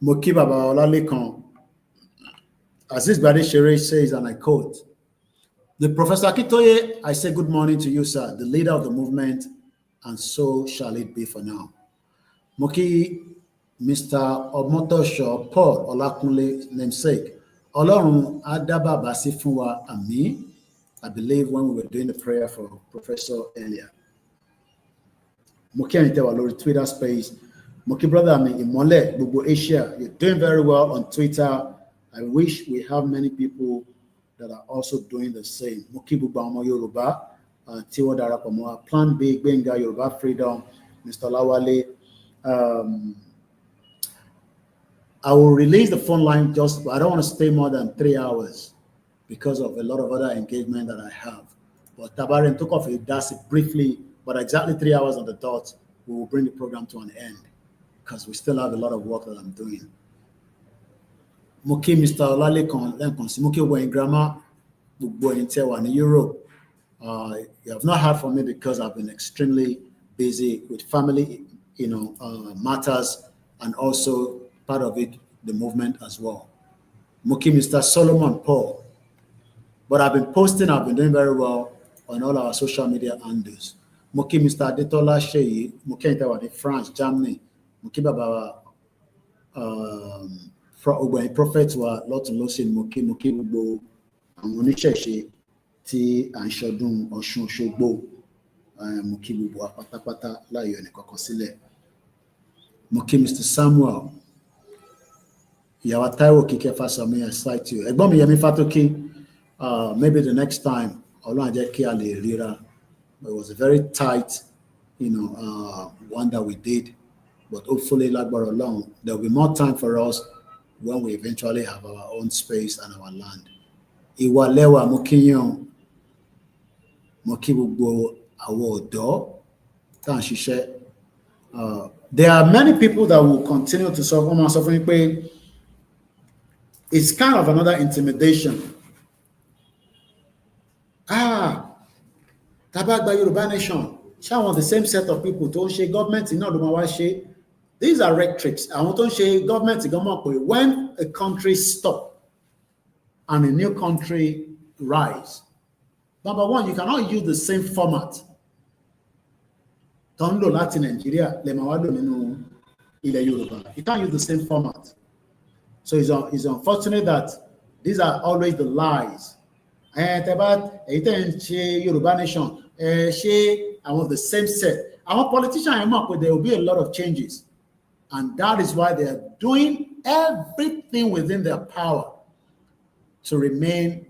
Moki Baba Olalekan. Aziz Badeshere says, and I quote, "The Professor Akintoye, I say good morning to you, sir, the leader of the movement, and so shall it be for now." Moki Mr. Omotosho Paul Olakunle namesake. Ọlọ́run á dá bàbá sí fún wa, àmín. I believe when we were doing the prayer for Professor earlier. Moki Anitewa lórí Twitter space. Moki brother mi Ìmọ́lẹ̀ gbogbo Asia. You're doing very well on Twitter. I wish we have many people that are also doing the same. Moki gbogbo àwọn Yoruba tí wọ́n darapọ̀ mọ́ Plan B, Gbenga, Yoruba Freedom, Mr. Lawale. I will release the phone line I don't want to stay more than 3 hours because of a lot of other engagement that I have. But Tabarin took off a that's it briefly, but exactly 3 hours on the dot, we will bring the program to an end because we still have a lot of work that I'm doing. Moki Mr. Olalekan Lenkonsi, Moki Wayne Grammar, Tewa in Europe. You have not heard from me because I've been extremely busy with family, matters, and also part of it, the movement as well. Moki Mr. Solomon Paul. But I've been posting, I've been doing very well on all our social media handles. Moki Mr. Adetola Sheyi, Moki Ntewani, France, Germany, Moki Baba Prophet wa Lotun Losin, Moki Gbogbo àwọn oníṣẹ̀ṣe tí à ń ṣọdún Ọ̀ṣun Òṣogbo, Moki Gbogbo wa pátápátá láyọ̀ ẹnìkankan sílẹ̀. Moki Mr. Samuel. Ìyàwó Táíwò Kíkẹ́ Fásọmí, I cite you. Ẹ̀gbọ́n mi Yẹmí Fátókí, maybe the next time, Ọlọ́run á jẹ́ kí a lè ríra. It was a very tight, one that we did, but hopefully, lágbára Ọlọ́run, there will be more time for us when we eventually have our own space and our land. Ìwà lẹ́wà mo kíyàn, mo kí gbogbo àwọn ọ̀dọ́ tá à ń ṣiṣẹ́. There are many people that will continue to suffer. Wọ́n máa sọ fún mi pé it's kind of another intimidation. Tabagba Yoruba Nation, ṣáwọn the same set of people tó ń ṣe government náà ló máa wá ṣe. These are rhetorics. Àwọn tó ń ṣe government gan mọ̀ pé when a country stop and a new country rise, number one, you cannot use the same format tó ń lò láti Nàìjíríà lè máa wá lò nínú ilẹ̀ Yorùbá. You can't use the same format. So it's unfortunate that these are always the lies. Yoruba Nation, I want the same set. Our politicians, there will be a lot of changes. And that is why they are doing everything within their power to remain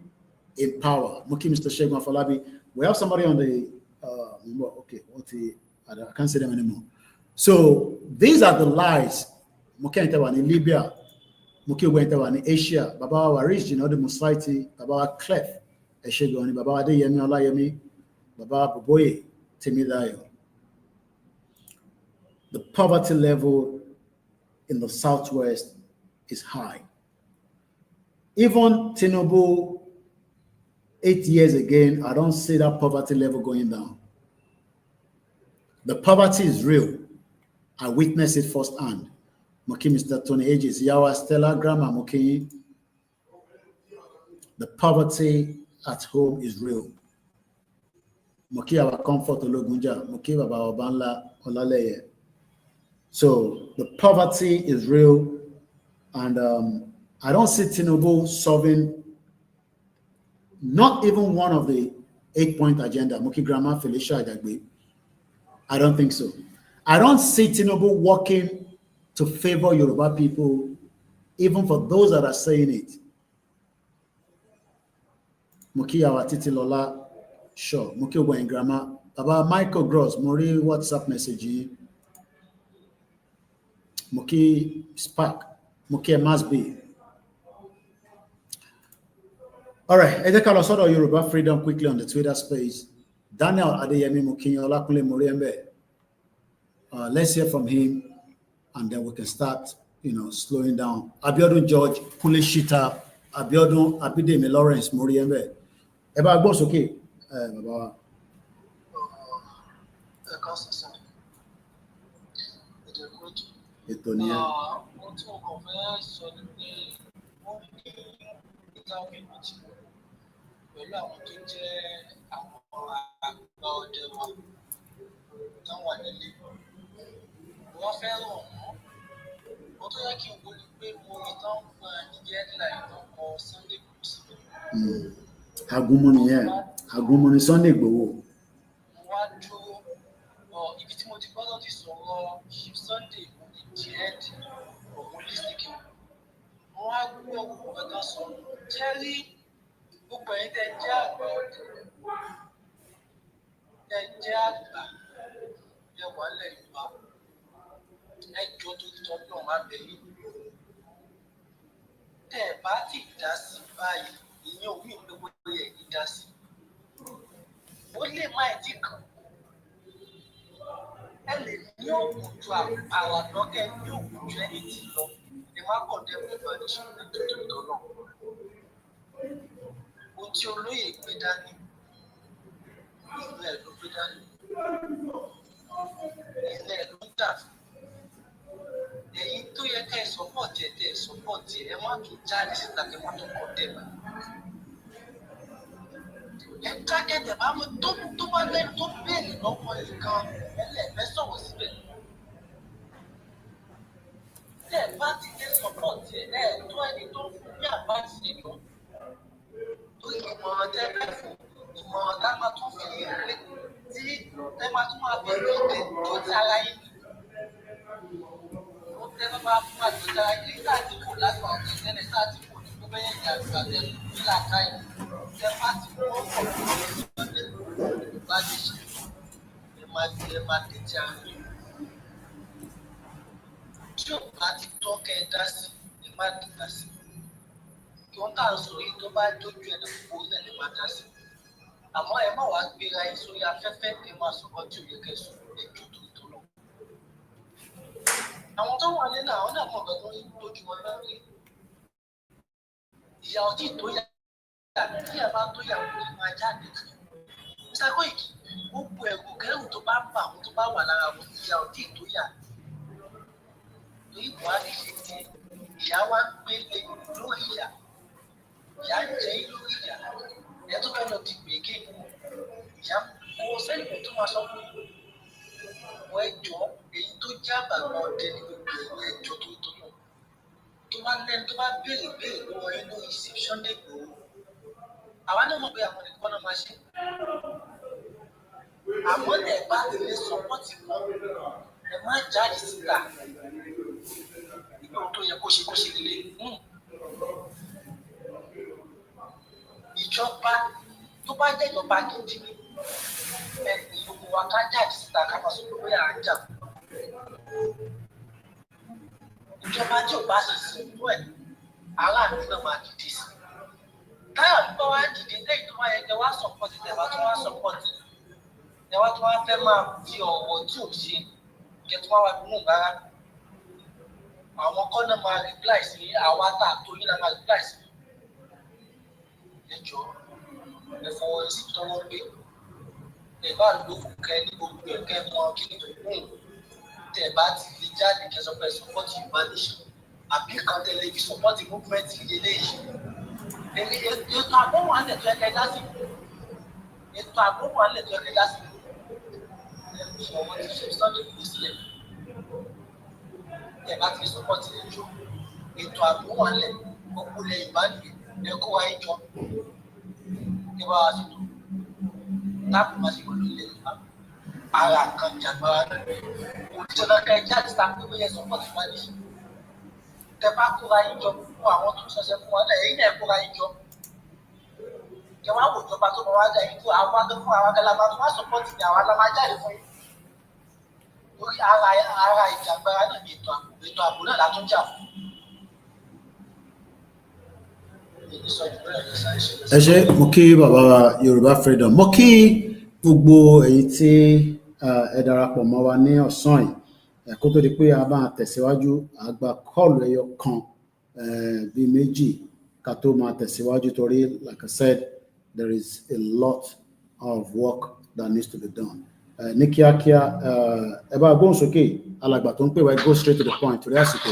in power. Muki Mr. Shegun Afolabi, we have somebody on the, I can't say them anymore. So these are the lies. Muki Ntewa in Libya, Muki Ntewa in Asia, Baba Warish, the Muslighty, Baba Clef, Eshegoni, Baba Adeyemi Olayemi, Baba Boboye, Temidayo. The poverty level in the Southwest is high. Even Tinubu, 8 years again, I don't see that poverty level going down. The poverty is real. I witnessed it firsthand. Moki Mr. Tony Ages, Yawa Stella Grandma Moki. The poverty at home is real. mo kí our Comfort Ologunja, mo kí bàbá Ọbanla Ọlálẹyẹ. So the poverty is real, and I don't see Tinubu solving not even one of the 8-point agenda. Mo kí Grandma Felicia Adagbe. I don't think so. I don't see Tinubu working to favor Yoruba people, even for those that are saying it. Muki our Titi Lola, sure. Muki Owen Grandma. About Michael Gross, Mori WhatsApp message. Muki Spark, Muki Masby. All right, ẹ jẹ́ ká lọ sọ́dọ̀ Yoruba Freedom quickly on the Twitter space. Daniel Adeyemi Muki Olakunle Moriembe. Let's hear from him, and then we can start, slowing down. Abiodun George, Kule Shita, Abiodun Abidemi Lawrence Moriembe. Eba gbọ́ sókè, bàbá wa. Ètò ni ẹ. Ohun tí mo kàn fẹ́ sọ ni pé wọ́n ní ìtàwé méjì pẹ̀lú àwọn tó jẹ́ àwọn àgbà ọdẹ wa táwọn wà nílé. Wọ́n fẹ́ ràn wọ́n. Wọ́n tó yẹ kí n wo ni pé mo rí tán fún ẹ ní headline tó kọ Sunday Igboho síbẹ̀. Agunmu nìyẹn, Agunmu ni Sunday Igboho. Mo wá dúró ibi tí mo ti gbọ́dọ̀ ti sọ̀rọ̀ Chief Sunday the head of holistic. Mo wá gbé ọkùnrin kankan sọ jẹ́rí gbogbo ẹ̀yin tẹ́ jẹ́ àgbà ọ̀dẹ̀ tẹ́ jẹ́ àgbà ẹ wà lẹ̀ Yorùbá ẹ jọ tó tọ́ náà má bẹ̀yìn. Tẹ́ ẹ bá ti dá sí báyìí ìyẹn òun ìpè gbogbo ẹ̀ ní dá sí. Ó lè má ẹ̀ tí kàn. Ẹ lè ní òkú ju àrà lọ́kẹ́ ní òkú ju ẹni tí lọ. Ẹ má kàn dé fún ìbánisọ̀ nítorí tó náà. Ohun tí olóyè gbé dání, ìlú ẹ̀ ló gbé dání. Ilé ẹ̀ ló ń dà fún. Ẹ̀yin tó yẹ ká ẹ sọ́pọ̀tì ẹ̀ tẹ́ ẹ sọ́pọ̀tì ẹ má tún jáde síta kí wọ́n tó kọ́ dẹ́gbà. Ẹ jákèjì bá mi tó bá lẹ́nu tó béèrè lọ́wọ́ nìkan ẹlẹ́ẹ̀fẹ́ sọ̀rọ̀ síbẹ̀. Tẹ́ ẹ bá ti dé sọ́pọ̀tì ẹ̀ tó ẹni tó fún ní àbá ti lọ. Torí ìmọ̀ràn tẹ́ bẹ́ẹ̀ fún ìmọ̀ràn tá a máa tún fi lé tí ẹ máa tún máa fi lóde tó ti ara yín. Ó tẹ́ bá bá fún àgbẹ̀dá ilé láti kò lágbà ọ̀gá ìtẹ́lẹ̀ láti kò ní gbogbo ẹ̀yìn àgbà lẹ́nu nílà káyì. Tẹ́ bá ti kó ọ̀pọ̀ bá lè ṣe ẹ máa tẹ̀tí àárín. Tí ò bá ti tọ́ kẹ́ ẹ dá sí ẹ má dá sí. Kí wọ́n tà ń sọ yìí tó bá dójú ẹ̀ náà gbogbo náà lè máa dá sí. Àmọ́ ẹ má wàá gbéra yín sórí afẹ́fẹ́ kí ẹ máa sọ̀rọ̀ tí ò yẹ kẹ́ ẹ sọ̀rọ̀ ẹjọ́ tó lọ. Àwọn tó wà nínú àwọn náà mọ̀ gbọ́dọ̀ lójú wọn náà rí. Ìyá ọtí tó yà tí ẹ bá tó yà wọ́n ní máa jáde. Mr. Koiki, gbogbo ẹ̀rù kẹ́rù tó bá ń bà wọ́n tó bá wà lára wọn ìyá ọtí tó yà. Lórí Buhari ṣe tiẹ̀, ìyá wa ń gbélé lórí ìyá. Ìyá ń jẹ lórí ìyá. Ẹ tó fẹ́ lọ di gbèké. Ìyá kò sẹ́yìn tó máa sọ fún wọ́n ẹjọ́ èyí tó jẹ́ àbàgbà ọdẹ ní gbogbo ẹjọ́ tó tó náà. Tó bá lẹ́nu tó bá béèrè lọ́wọ́ inú ìsìn Sunday Igboho. Àwa náà mọ̀ pé àwọn nìkan náà máa ṣe. Àmọ́ ẹ̀ bá ti lè sọ́pọ́tì kan, ẹ má jáde síta. Nígbà tó yẹ kó ṣe lè. Ìjọba tó bá jẹ́ ìjọba gidi ni ẹ̀sìn gbogbo wa ká jáde síta ká máa sọ pé bóyá à ń jà. Ìjọba tí ò bá ṣe sìnkú ẹ̀ aráàlú náà máa dìde sí. Táyà tó bá wá dìde lẹ́yìn tó wá yẹ kẹ́ wá sọ̀pọ̀tì tẹ̀ wá tó wá sọ̀pọ̀tì tẹ̀ wá tó wá fẹ́ máa fi ọ̀rọ̀ tí ò ṣe kẹ́ tó wá wá dùnú rárá. Àwọn kọ́ náà máa reply sí àwa tá a tó yín náà máa reply sí. Ẹjọ́ ẹ fọwọ́ sí tọ́wọ́ gbé ẹ bá lò ó kẹ ní gbogbo ẹ kẹ mọ kí ni tẹ bá ti lè jáde kẹ sọ pé support humanity àbí kan tẹlẹ fi support movement ilé yìí ètò àbọ̀wọ̀ àtẹ̀tọ̀ ẹ̀kẹ́ dá sí ètò àgbọ̀wọ̀ alẹ́ tó ẹgbẹ́ dásí ọmọ tí ṣe Sunday kò sílẹ̀ ẹ̀ bá ti sọpọ́tì ẹjọ́ ètò àgbọ̀wọ̀ alẹ́ gbogbo ilẹ̀ ìbánìyàn ẹ̀kọ́ wa ẹjọ́ ẹ bá wa ṣètò táàbù máa ṣe wọlé ilẹ̀ ìbá ara kan jàgbára náà òtítọ́ náà ká ẹjẹ́ àti táàbù pé yẹ sọpọ́tì wá ní tẹ bá kóra ẹjọ́ fún àwọn tó ṣẹṣẹ fún wa náà ẹ̀yìn náà kóra ẹjọ́ kẹ wá wò ìjọba tó bá wá jà yín tó àwọn tó fún àwọn agalama tó wá sọpọ́tì ní àwọn aláma jáde fún yín lórí ara ìjàgbára náà ní ètò ààbò náà látún jà fún. ẹ ṣé mo kí bàbá wa Yorùbá Freedom mo kí gbogbo èyí tí ẹ darapọ̀ mọ́ wa ní ọ̀sán yìí kó tó di pé a bá tẹ̀síwájú àgbà kọ́ọ̀lù ẹyọ kan bíi méjì ká tó máa tẹ̀síwájú torí like I said there is a lot of work that needs to be done. Ní kíákíá ẹ bá gbóhùn sókè alàgbà tó ń pè wá go straight to the point torí àsìkò.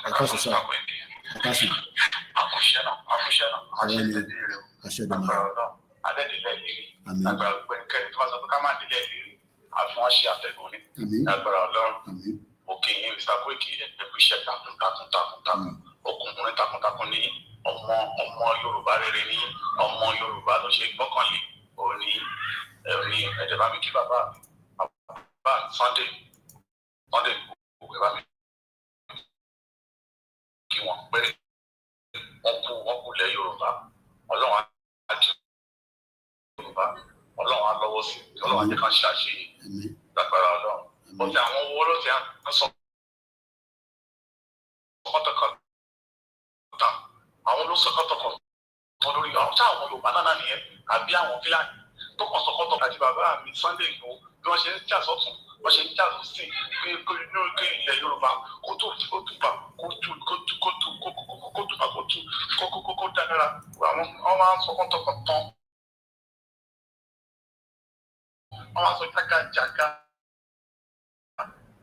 Ẹ̀ka sọ̀sọ̀ ẹ̀ka sùn. Àwọn ni aṣẹ́dùnmọ́. Adẹ́dìlẹ̀ ìlérí. Agbára gbẹ̀kẹ́ni tó bá sọ pé ká má délẹ̀ ìlérí. Àfi wọ́n ṣe àtẹ̀gùn ní. Agbára Ọlọ́run. Òkè yín Mr. Koiki ẹ̀kú iṣẹ́ takuntakun. Ọkùnrin takuntakun ní ọmọ Yorùbá rere ní ọmọ Yorùbá ló ṣe gbọ́kànlé. Òní ẹ̀jẹ̀ bá mi kí bàbá Sunday òwe bá mi kí wọ́n pé wọ́n kú lẹ̀ Yorùbá. Ọlọ́run á jẹ́ Yorùbá. Ọlọ́run á lọ́wọ́ sí i. Ọlọ́run á jẹ́ ká ṣe àṣeyẹ. Lágbára Ọlọ́run. Ọ̀tẹ̀ àwọn owó ló ti ń sọ kọ́tọ̀kọ̀ tán. Àwọn ló sọ kọ́tọ̀kọ̀ tán lórí àwọn tí àwọn Yorùbá náà nìyẹn àbí àwọn Fúlàní tó kàn sọ kọ́tọ̀ àti bàbá mi Sunday Igboho bí wọ́n ṣe ń jà sọ́tún wọ́n ṣe ń jà sí pé inú ilẹ̀ Yorùbá kó dára àwọn máa ń sọ kọ́tọ̀kọ̀ tán. Wọ́n máa sọ jágajàga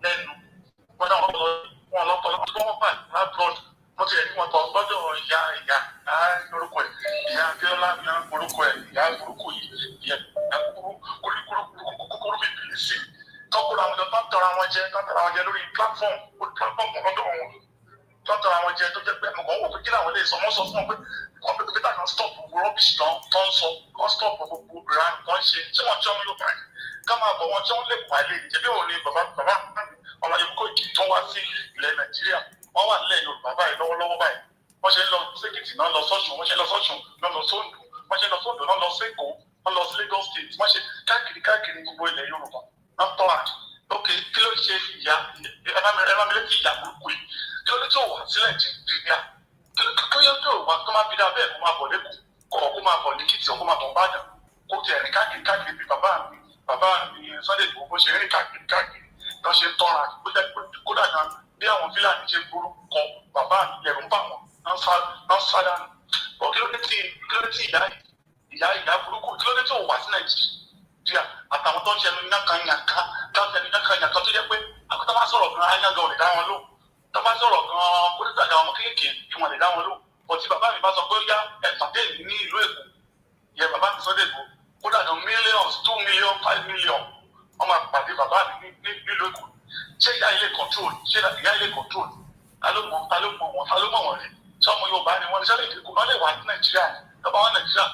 lẹ́nu wọ́n náà wọ́n lọ́pọ̀lọpọ̀ tó wọ́n bá lábúrọ̀dù wọ́n ti rẹ̀ ní wọn tọ́ gbọ́dọ̀ ìyá orúkọ ẹ̀ ìyá Abíọ́lá ní orúkọ ẹ̀ ìyá burúkú yìí ìyá kúrú bíbélì sí tọ́kùnrin àwọn ọ̀dọ́ tọ́ra wọn jẹ lórí platform ọ̀dọ́ wọn tọ́ra wọn jẹ tó jẹ́ pé ẹ̀mọ̀kàn wò pé kí làwọn lè sọ wọ́n sọ fún wọn pé wọ́n pé pété kan stop rubbish tó ń sọ wọ́n stop gbogbo ìran tó ń ṣe tí wọ́n tí wọ́n yóò báyìí ká máa bọ̀ wọn tí wọ́n lè pa ilé ìjẹ́bí òun ni bàbá Olayomi Koiki tó wá sí ilẹ̀ Nàìjíríà wọ́n wà nílẹ̀ Yorùbá báyìí lọ́wọ́lọ́wọ́ báyìí wọ́n ṣe ń lọ sékìtì náà lọ sọ́ṣùn wọ́n ṣe ń lọ sọ́ṣùn náà lọ sóńdù wọ́n ṣe ń lọ sóńdù náà lọ sékòó wọ́n lọ sí Lagos State wọ́n ṣe káàkiri gbogbo ilẹ̀ Yorùbá náà tọ́ra ok kí ló ṣe ìyá ẹ̀rámẹ́lẹ́kì ìyá burúkú yìí kí ló dé tó wà sílẹ̀ Nàìjíríà kí ló tó wà tó máa bí dá bẹ́ẹ̀ kó máa bọ̀ lẹ́kọ̀ọ́ kó máa bọ̀ lẹ́kìtì kó máa bọ̀ Ìbàdàn kó tiẹ̀ rìn káàkiri bí bàbá mi Sunday Igboho bó ṣe rìn káàkiri lọ́ ṣe ń tọ́ra kódà gan bí àwọn Fúlàní ṣe burú kọ bàbá mi lẹ́rù ń bà wọ́n náà sádánù bọ̀ kí ló dé tí ìyá burúkú kí ló dé tí ò wá sí Nàìjíríà àtàwọn tó ń ṣẹnu yànkanyànká tó jẹ́ pé àkótá bá sọ̀rọ̀ gan ayágan ò lè dá wọn lò tó bá sọ̀rọ̀ gan kódà ọmọ kéékèèké kí wọ́n lè dá wọn lò bọ̀ tí bàbá mi bá sọ pé ó yá ẹ̀sán dé ní ìlú Èkó yẹ bàbá mi Sunday Igboho kódà gan millions 2 million 5 million wọ́n máa pàdé bàbá mi nílùú Èkó ṣé ìyá ilé control ta ló mọ̀ wọ́n rí ṣé ọmọ Yorùbá ni wọ́n ní sẹ́lẹ̀ ìdíkù náà lè wá ní Nàìjíríà lọ́ba wọn Nàìjíríà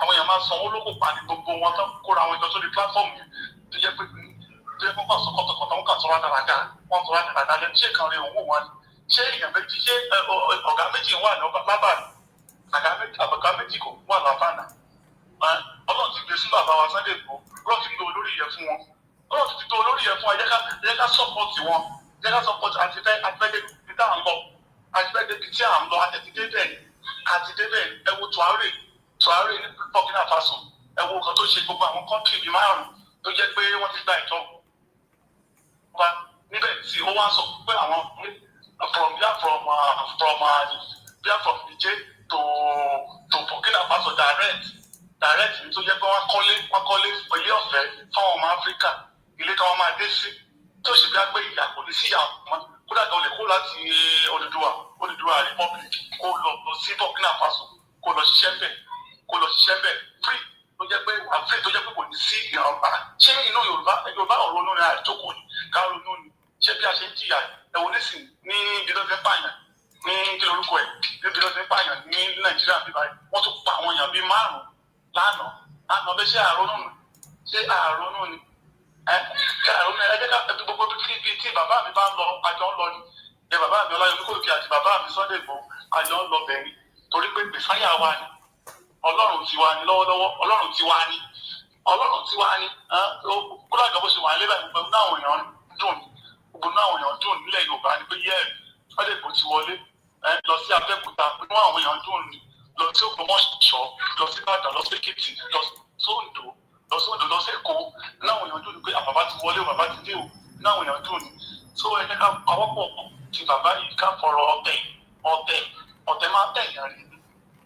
àwọn èèyàn máa sanwó lóko pa ni gbogbo wọn tó kóra àwọn ìjọ sórí platform yẹn tó jẹ́ pé wọ́n kà sọ kọ́tọ̀kọ́tọ̀ wọ́n kà sọ rádaràdà wọ́n sọ rádaràdà lẹ́nu ṣé kan rẹ̀ òun wọn ni ṣé èèyàn méjì ṣé ọ̀gá méjì wà ní bábà àbọ̀gá méjì kò wà lábàánà Ọlọ́run ti gbé sí bàbá wa Sunday Igboho Ọlọ́run ti gbé olórí yẹn fún wọn Ọlọ́run ti gbé olórí yẹn fún wọn ẹ ká sọ́pọ̀tì wọn ẹ ká sọ́pọ̀tì àtìfẹ́dé bí tá à ń lọ àtìfẹ́dé bí tí à ń lọ àti débẹ̀ ẹ wo Tuare ní Burkina Faso ẹ wo nǹkan tó ṣe gbogbo àwọn kọ́ńtì bíi márùn-ún tó jẹ́ pé wọ́n ti gba ìjọba níbẹ̀ tí ó wá sọ pé àwọn from Niger to Burkina Faso direct ní tó jẹ́ pé wọ́n kọ́lé ilé ọ̀fẹ́ fáwọn ọmọ Áfíríkà ilé tí wọ́n máa dé sí tó ṣe bí wọ́n pé ìyà kò ní sí ìyà wọn kódà tó lè kó láti Odùduwà Republic kó lọ sí Burkina Faso kó lọ ṣiṣẹ́ bẹ̀ free tó jẹ́ pé wà free tó jẹ́ pé kò ní sí ìrànlọ́pàá ṣé inú Yorùbá ọ̀rọ̀ onú rẹ̀ àjókòó ni ká ronú ni ṣé bí a ṣe ń jìyà ẹ̀wọ̀n nísìn ní ibi tó fẹ́ pààyàn ní kí lorúkọ ẹ̀ níbi tó fẹ́ pààyàn ní Nàìjíríà bí báyìí wọ́n tún pa àwọn èèyàn bíi 5 lánàá bẹ́ẹ̀ ṣé àrònú ni ṣé àrònú ni àrònú ẹ jẹ́ ká gbogbo tí bàbá mi bá ń lọ àjọ ń lọ ni ẹ bàbá mi Ọláyọmí Koiki àti bàbá mi Sunday Igboho àjọ ń lọ bẹ̀rẹ̀ torí pé gbèsáyà wa ni Ọlọ́run ti wá ní lọ́wọ́lọ́wọ́ Ọlọ́run ti wá ní kúlájọ bó ṣe wà nílẹ̀ gbogbo náà àwọn èèyàn dùn nílẹ̀ Yorùbá ni pé yẹ́ẹ̀ Sunday Igboho ti wọlé lọ sí Abẹ́òkúta pé wọ́n àwọn èèyàn dùn ní lọ sí Ògbómọ̀ṣọ́ lọ sí Ìbàdàn lọ sí Èkìtì lọ sí Oǹdó lọ sí Èkó náà àwọn èèyàn dùn ní pé bàbá ti wọlé bàbá ti dé o náà àwọn èèyàn dùn ní so ẹ jẹ́ ká pawọ́pọ̀ ti bàbá yìí ká fọ̀rọ̀ ọ̀tẹ̀ máa tẹ̀yàn rí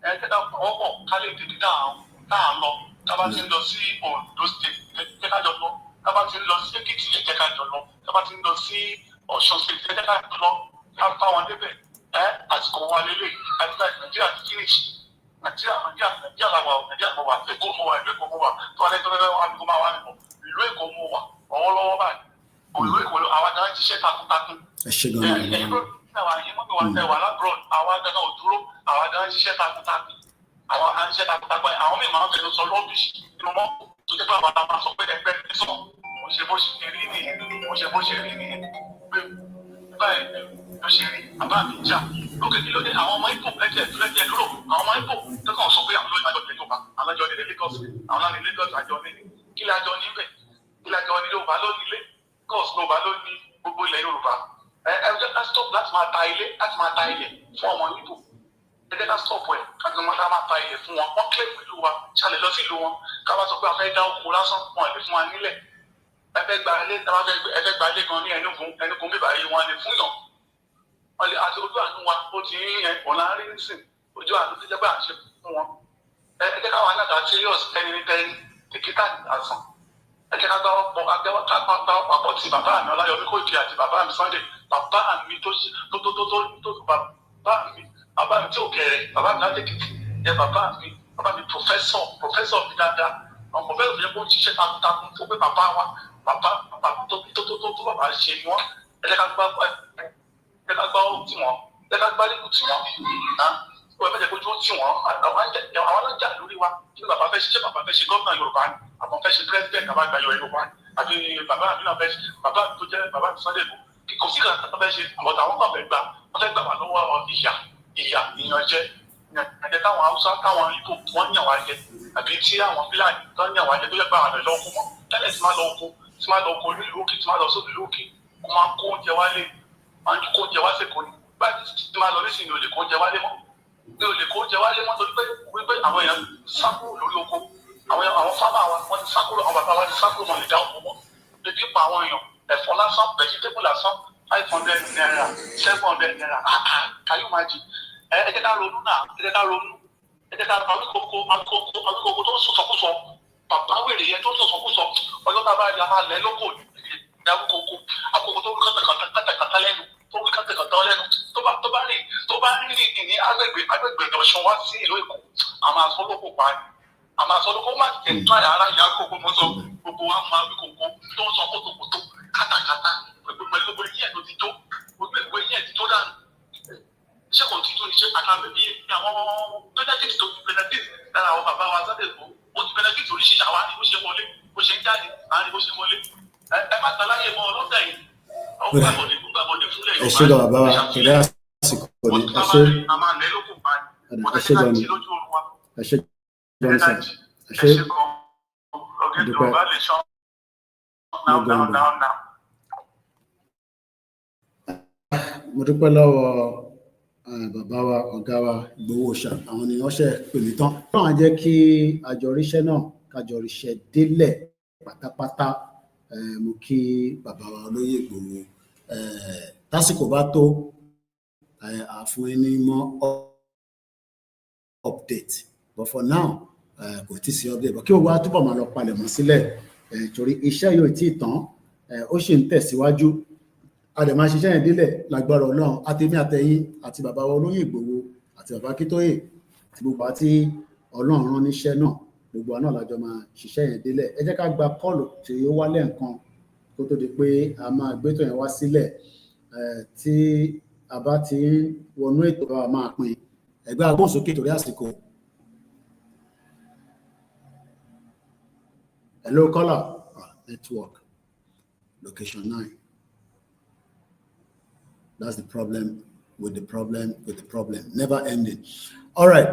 ẹ jẹ́ ká pawọ́pọ̀ ká lè tètè dáa lọ ká bá ti ń lọ sí Oǹdó state ẹ jẹ́ ká jọ lọ ká bá ti ń lọ sí Èkìtì ẹ jẹ́ ká jọ lọ ká bá ti ń lọ sí Ọ̀ṣun state ẹ jẹ́ ká jọ lọ ká bá wọn débẹ̀ àsìkò wa lélẹ̀ àti Nàìjíríà ti finish Nàìjíríà làwà wà Èkó mo wà ìlú Èkó mo wà tó wà lẹ́tọ́ lẹ́wọ́ àbíkó máa wà nìkan ìlú Èkó mo wà ọwọ́lọ́wọ́ báyìí ìlú Èkó àwọn àdáyé ti ṣe takuntakun ẹ̀wà lábúrọ̀d àwọn àdáyé ò dúró àwọn àdáyé ti ṣe takuntakun àwọn àdáyé ṣe takuntakun àwọn míì máa ń fẹnu sọ lọ́bìṣì inú mọ́ tó jẹ́ pé àwọn àdáyé máa sọ pé ẹgbẹ́ ti sọ mo ṣe bó ṣe rí nìyẹn pé báyìí ló ṣe rí bàbá mi jà lókè kí ló dé àwọn ọmọ Ìgbò ẹ̀jẹ̀ dúró àwọn ọmọ Ìgbò tó kàn sọ pé àwọn olóyìn àjọ ìjọba àwọn àjọ nílé Lagos àwọn láti Lagos àjọ nílé kí lè àjọ níbẹ̀ kí lè àjọ nílé Yorùbá ló nílé gọ́ọ̀sì Yorùbá ló ní gbogbo ilẹ̀ Yorùbá ẹ jẹ́ ká stop láti máa ta ilẹ̀ fún ọmọ Ìgbò ẹ jẹ́ ká stop ẹ̀ káàkiri wọn ká máa ta ilẹ̀ fún wọn wọ́n kílẹ̀ pẹ̀lú wa ṣàlẹ̀ lọ sí ìlú wọn ká bá sọ pé a fẹ́ dá oko lásán fún ẹ̀ fún wa nílẹ̀ ẹ fẹ́ gba ilé gan ní Enugu bíbá yìí wọn lè fún yàn àti ojú àánú wa ó ti ń yẹn ọ̀la rí nísìn ojú àánú ti jẹ́ pé à ń ṣe fún wọn ẹ jẹ́ káwọn alága serious ẹni tìkítà àsàn ẹ jẹ́ ká gbá papọ̀ ti bàbá mi Ọláyọmí Koiki àti bàbá mi Sunday bàbá mi bàbá mi tí ò kẹrẹ bàbá mi láti Èkìtì ẹ bàbá mi professor mi dáadáa àwọn professor mi yẹ kó ṣiṣẹ́ takuntakun tó pé bàbá wa bàbá tó bàbá ṣe ni wọ́n ẹ jẹ́ ká gbá tí wọ́n lẹ́ka gbálẹ́kù tí wọ́n wọ́n fẹ́ jẹ́ kójú tí wọ́n àwọn alájà lórí wa kí bàbá fẹ́ ṣe gómìnà Yorùbá ni àbọ̀ fẹ́ ṣe president àbá àgbà Yorùbá ni àbí bàbá mi náà fẹ́ ṣe bàbá tó jẹ́ bàbá mi Sunday Igboho kò sí kan tó fẹ́ ṣe àbọ̀tà àwọn kan fẹ́ gbà wà lọ́wọ́ ìyànjẹ ẹ̀jẹ̀ táwọn Haúsá táwọn Ìgbò wọ́n yàn wá jẹ àbí tí àwọn Fúlàní tó yàn wá jẹ tó yẹ pé àwọn ẹ̀lọ́ oko mọ́ tẹ́lẹ̀ tí máa lọ oko nílùú òkè tí máa lọ sóbì lókè kó máa kó oúnjẹ wálé máa ń kó oúnjẹ wá sẹ́kọ̀ọ́ ni báyìí tí máa lọ nísìnyí ò lè kó oúnjẹ wálé mọ́ torí pé àwọn èèyàn sákò lórí oko àwọn fábà wa wọ́n ti sákò àwọn bàbá wa ti sákò wọn lè dá oko mọ́ bíbí pa àwọn èèyàn ẹ̀fọ́ lásán vegetable lásán 500 naira 700 naira can you imagine ẹ jẹ́ ká ronú náà ẹ jẹ́ ká àwọn kókó tó ń sọ̀sọ̀kúsọ bàbá wèrè yẹn tó ń sọ̀sọ̀kúsọ ọjọ́ tá a bá rí a máa lẹ́ lóko ìyàwó àkókò tó ń kàtàkàtà lẹ́nu tó ń kàtàkàtà lẹ́nu tó bá rí ní agbègbè Ọ̀ṣun wá sí ìlú Èkó àmà àsọlókò pa ni àmà àsọlókò má ti tẹ̀ tó ara ìyá kókó mọ́tò gbogbo wa máa wí kókó tó ń sọ kótókótó kàtàkàtà gbogbo eyín ẹ̀ tó ti tó gbogbo eyín ẹ̀ ti tó dànù iṣẹ́ kan ti tó ní ṣe àtàwọn bí àwọn benefit tó ti benefit lára àwọn bàbá wa Sunday Igboho ó ti benefit oríṣiríṣi àwa ni bó ṣe wọlé bó ṣe ń jáde àárín bó ṣe wọlé ẹ má ta láyé mọ́ ọlọ́tẹ̀ yìí àwọn gbàgbọ́dé fúnlẹ̀ Yorùbá ẹ ṣe lọ bàbá wa kẹlẹ́ àsìkò ní ẹ ṣe gan ni ẹ ṣe gan ni sà ẹ ṣe dúpẹ́ mo dúpẹ́ lọ́wọ́ bàbá wa ọ̀gá wa Ìgbòho ṣá àwọn ni wọ́n ṣe pè mí tán wọ́n á jẹ́ kí àjọríṣẹ́ náà kájọríṣẹ́ délẹ̀ pátápátá mo kí bàbá wa olóyè Ìgbòho tásìkò bá tó àfún ẹni mọ́ update but for now kò tí sí update but kí o wá túbọ̀ máa lọ palẹ̀mọ́ sílẹ̀ torí iṣẹ́ yóò tí ì tán ó sì ń tẹ̀síwájú a dẹ̀ máa ṣiṣẹ́ yẹn délẹ̀ lágbára Ọlọ́run àtẹ̀mí àtẹ̀yìn àti bàbá wa olóyè Ìgbòho àti bàbá Akíntóyè gbogbo àti Ọlọ́run rán níṣẹ́ náà gbogbo àná làjọ máa ṣiṣẹ́ yẹn délẹ̀. Ẹ jẹ́ ká gba kọ́ọ̀lù tí ó wá lẹ́ẹ̀kan kó tó di pé a máa gbétò yẹn wá sílẹ̀. Tí a bá ti ń wọnú ètò a máa pín ẹgbẹ́ agbóhùnsókè torí àsìkò. Hello caller. Network location 9. That's the problem with the problem never ending. All right,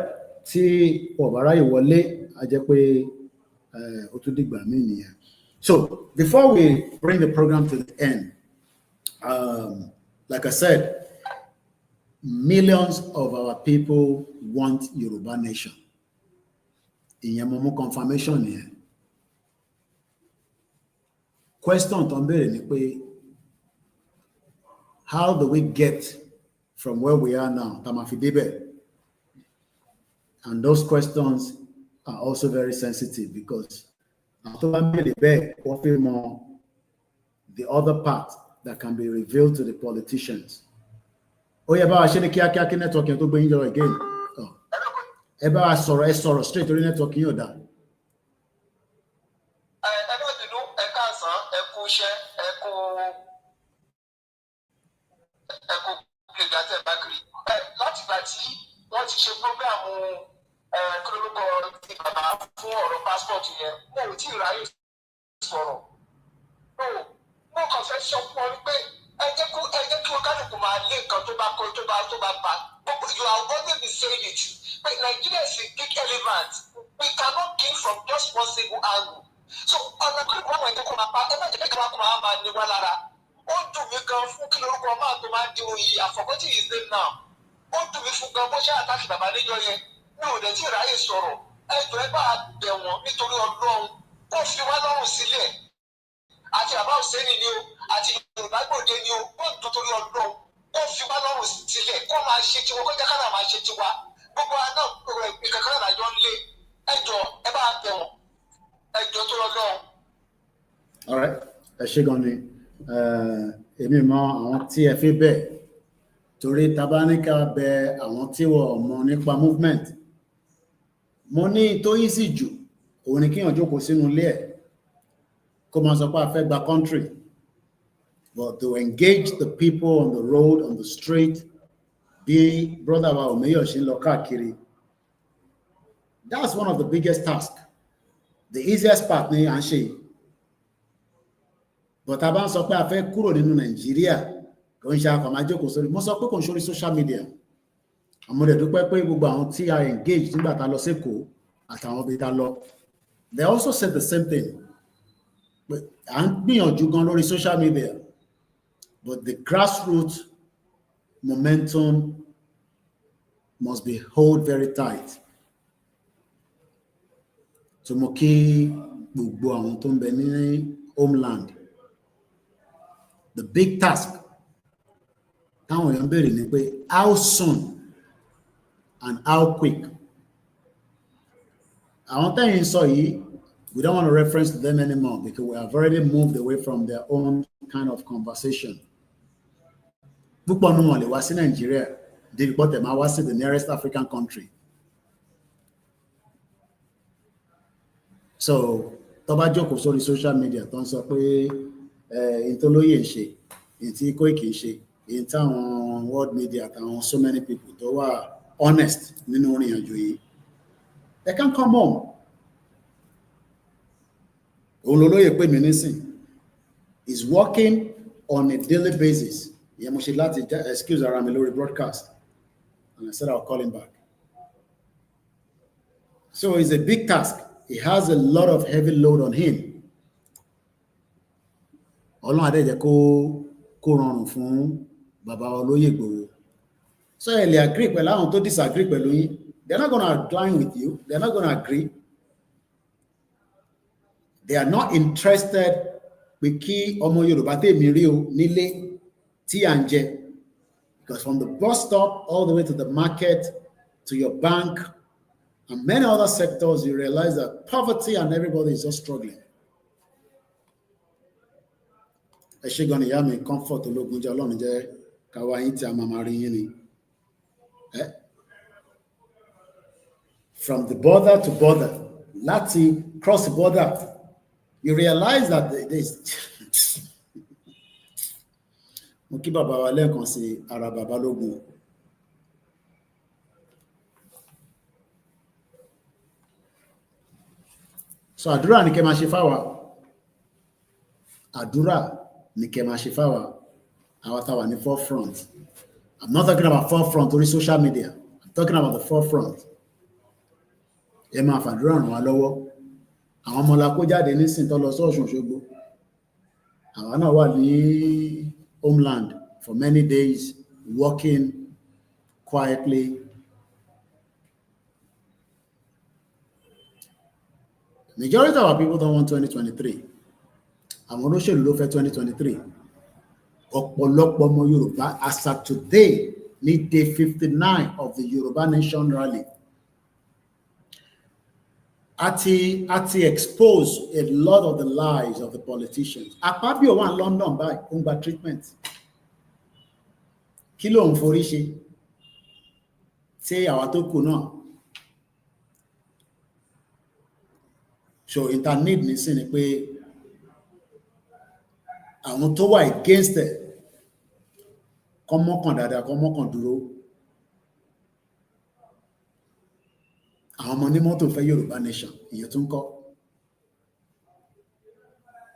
tí ọ̀bàrá yìí wọlé a jẹ́ pé ó tún dìgbà mí nìyẹn. So before we bring the program to the end, like I said, millions of our people want Yoruba nation. Ìyẹn mo mú confirmation nìyẹn. Question tó ń béèrè ni pé how do we get from where we are now, Tamafidebe? And those questions are also very sensitive because the other part that can be revealed to the politicians. Oh, yeah, but I should have network to bring you again. Eba sorrow straight to the network you that. Wọ́n ti ṣe prógráàmù kólókọ ti bàbá fún ọ̀rọ̀ passport yẹn mo ò tí ì ráyè sọ̀rọ̀ mo kàn fẹ́ sọ fún ọ pé ẹ jẹ́ kí wọ́n kálukú máa lé nǹkan tó bá kọ́ tó bá pa you are always be saying it but Nigeria is a big elephant we cannot gain from just one single angle so ọ̀nà kí wọ́n mọ̀ ẹ́ kó máa pa ẹ má jẹ́ kí wọ́n máa ní wá lára ó dùn mí gan fún kí lórúkọ máa tó máa dín òyì àfọ̀kọ́tì his name now. Ó dùn mí fún gan bó ṣe àtàkì bàbá níjọ́ yẹn mi ò dẹ̀ tí ì ráyè sọ̀rọ̀ ẹjọ́ ẹ bá bẹ̀ wọ́n nítorí Ọlọ́run kó fi wá lọ́rùn sílẹ̀ àti bàbá Hùsẹ́nì ni o àti Yorùbá Gbòde ni o kó nítorí Ọlọ́run kó fi wá lọ́rùn sílẹ̀ kó máa ṣe tiwọn kó jẹ́ kára máa ṣe tiwa gbogbo àná ìkankan náà lájọ ń lé ẹjọ́ ẹ bá bẹ̀ wọ́n ẹjọ́ tó Ọlọ́run. All right, ẹ ṣé gan ni èmi mọ àwọn tí ẹ fi bẹ́ẹ̀ torí tabaníkà bẹ àwọn tí wọ́n mọ̀ nípa movement mo ní tó easy jù òun ni kíyàn jókòó sínú ilé ẹ̀ kó máa sọ pé a fẹ́ gba country but to engage the people on the road on the street bí brother wa Omeyo ṣe ń lọ káàkiri that's one of the biggest tasks the easiest part ni à ń ṣe but a bá ń sọ pé a fẹ́ kúrò nínú Nàìjíríà kò ń ṣe àfàmájókòó sórí mo sọ pé kò ń sórí social media àmọ́ dẹ̀ dúpẹ́ pé gbogbo àwọn tí a engage nígbà tá lọ sékòó àtàwọn ibi tá lọ they also said the same thing but à ń gbìyànjú gan lórí social media but the grassroots momentum must be held very tight so mo kí gbogbo àwọn tó ń bẹ ní homeland the big task táwọn èèyàn béèrè ni pé how soon and how quick àwọn tẹ́yìn sọ yìí we don't want to reference to them anymore because we have already moved away from their own kind of conversation púpọ̀ nínú wọn lè wá sí Nàìjíríà débi pọ́tẹ̀ máa wá sí the nearest African country so tó bá jókòó sórí social media tó ń sọ pé ìtòlóyè ń ṣe ìtì Koiki ń ṣe in táwọn world media àtàwọn so many people tó wà honest nínú orin àjò yìí they can come home òun lolóyè pè mí nísìn is working on a daily basis ìyẹn mo ṣe láti excuse ara mi lórí broadcast and I said I'll call him back so it's a big task he has a lot of heavy load on him Ọlọ́run adẹ́jẹ́ kó rọrùn fún bàbá olóyè Ìgbòho so ẹ lè agree pẹ̀lú àwọn tó disagree pẹ̀lú yín they're not going to align with you they're not going to agree they are not interested pé kí ọmọ Yorùbá tèmi rí o nílé tí à ń jẹ because from the bus stop all the way to the market to your bank and many other sectors you realize that poverty and everybody is just struggling. Ẹ ṣé gan ni ìyá mi comfort ológun jẹ́ Ọlọ́run jẹ́ káwa yín tí a máa rí yín ni from the border to border, láti cross the border, you realize that this. Mo kí bàbá wa lẹ́ẹ̀kan sí ara bàbá lógun. So àdúrà ni kẹ́ máa ṣe fáwa. Àdúrà ni kẹ́ máa ṣe fáwa. Àwa tá wà ní forefront. I'm not talking about forefront on social media. I'm talking about the forefront. Ẹ máa fàdúrà ràn wá lọ́wọ́. Àwọn ọmọ la kó jáde nísìn tó lọ sí Ọ̀ṣun Òṣogbo. Àwa náà wà ní homeland for many days, working quietly. Majority of our people don't want 2023. Àwọn olóṣèlú ló fẹ́ 2023. Ọ̀pọ̀lọpọ̀ ọmọ Yorùbá as of today ní day 59 of the Yoruba Nation rally. Àti expose a lot of the lies of the politicians. Akpabio wà ní London báyìí, ó ń gba treatment. Kí ló ń forí ṣe? Ṣé àwa tó kù náà? So internet nísìn ni pé àwọn tó wà against it, kọ́ mọ́kàn dáadáa, kọ́ mọ́kàn dúró. Àwọn ọmọ ní mọ́tò fẹ́ Yorùbá nation, ìyẹn tún kọ́.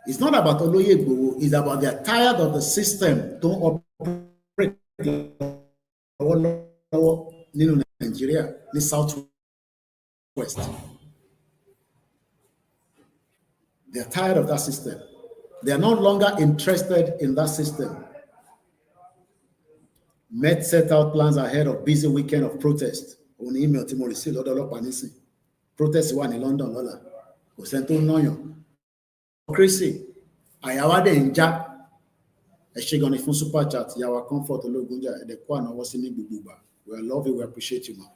It's not about Olóyè Ìgbòho, it's about they are tired of the system tó ń operate lọ́wọ́lọ́wọ́ nínú Nàìjíríà ní South West. They are tired of that system. They are no longer interested in that system. Met set out plans ahead of busy weekend of protest. On email tí mo receive lọ́dọ̀ ọlọ́pàá nísìn. Protest wà ní London lọ́la. Kò sẹ́ni tó náyàn. Democracy. Àyàwádẹ̀ ń já. Ẹ ṣé gan ni fún super chat. Yàwá comfort ológunjà. Ẹ̀dẹ̀kọ́ ànáwọ́ sí ní gbogbo ìgbà. We love you, we appreciate you, man.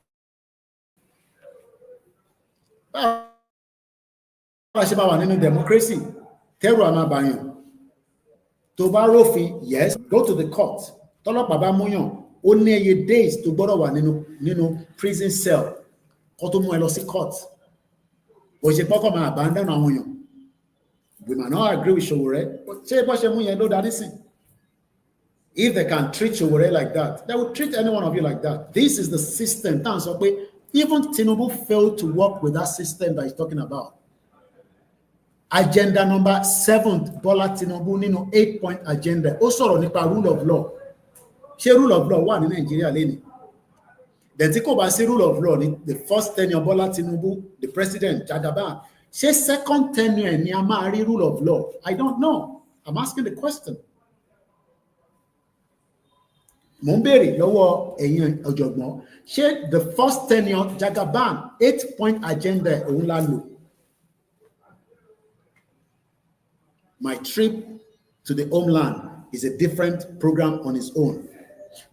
Báwa ṣe bá wà nínú democracy. Tẹ́rù àmàbàyàn. Tó bá rófin, yes, go to the court. Tọ́lọ́pàá bá múyàn. Ó ní iye days tó gbọ́dọ̀ wà nínú prison cell kó tó mú ẹ lọ sí court. Ó ṣe pọ́kọ̀ máa abandon àwọn èèyàn. We might not agree with Sowore, but ṣé bó ṣe mú yẹn ló dá nísìn? If they can treat Sowore like that, they will treat any one of you like that. This is the system. Tá à ń sọ pé even Tinubu failed to work with that system that he's talking about. Agenda number 7, Bola Tinubu nínú 8-point agenda. Ó sọ̀rọ̀ nípa rule of law. Ṣé rule of law wà ní Nàìjíríà lẹ́ni? Then tí kò bá sí rule of law ní the first tenure Bola Tinubu, the president, Jagaban, ṣé second tenure ni a máa rí rule of law? I don't know. I'm asking the question. Mo ń béèrè lọ́wọ́ ẹ̀yin ọ̀jọ̀gbọ́n, ṣé the first tenure Jagaban 8-point agenda òun la lò? My trip to the homeland is a different program on its own.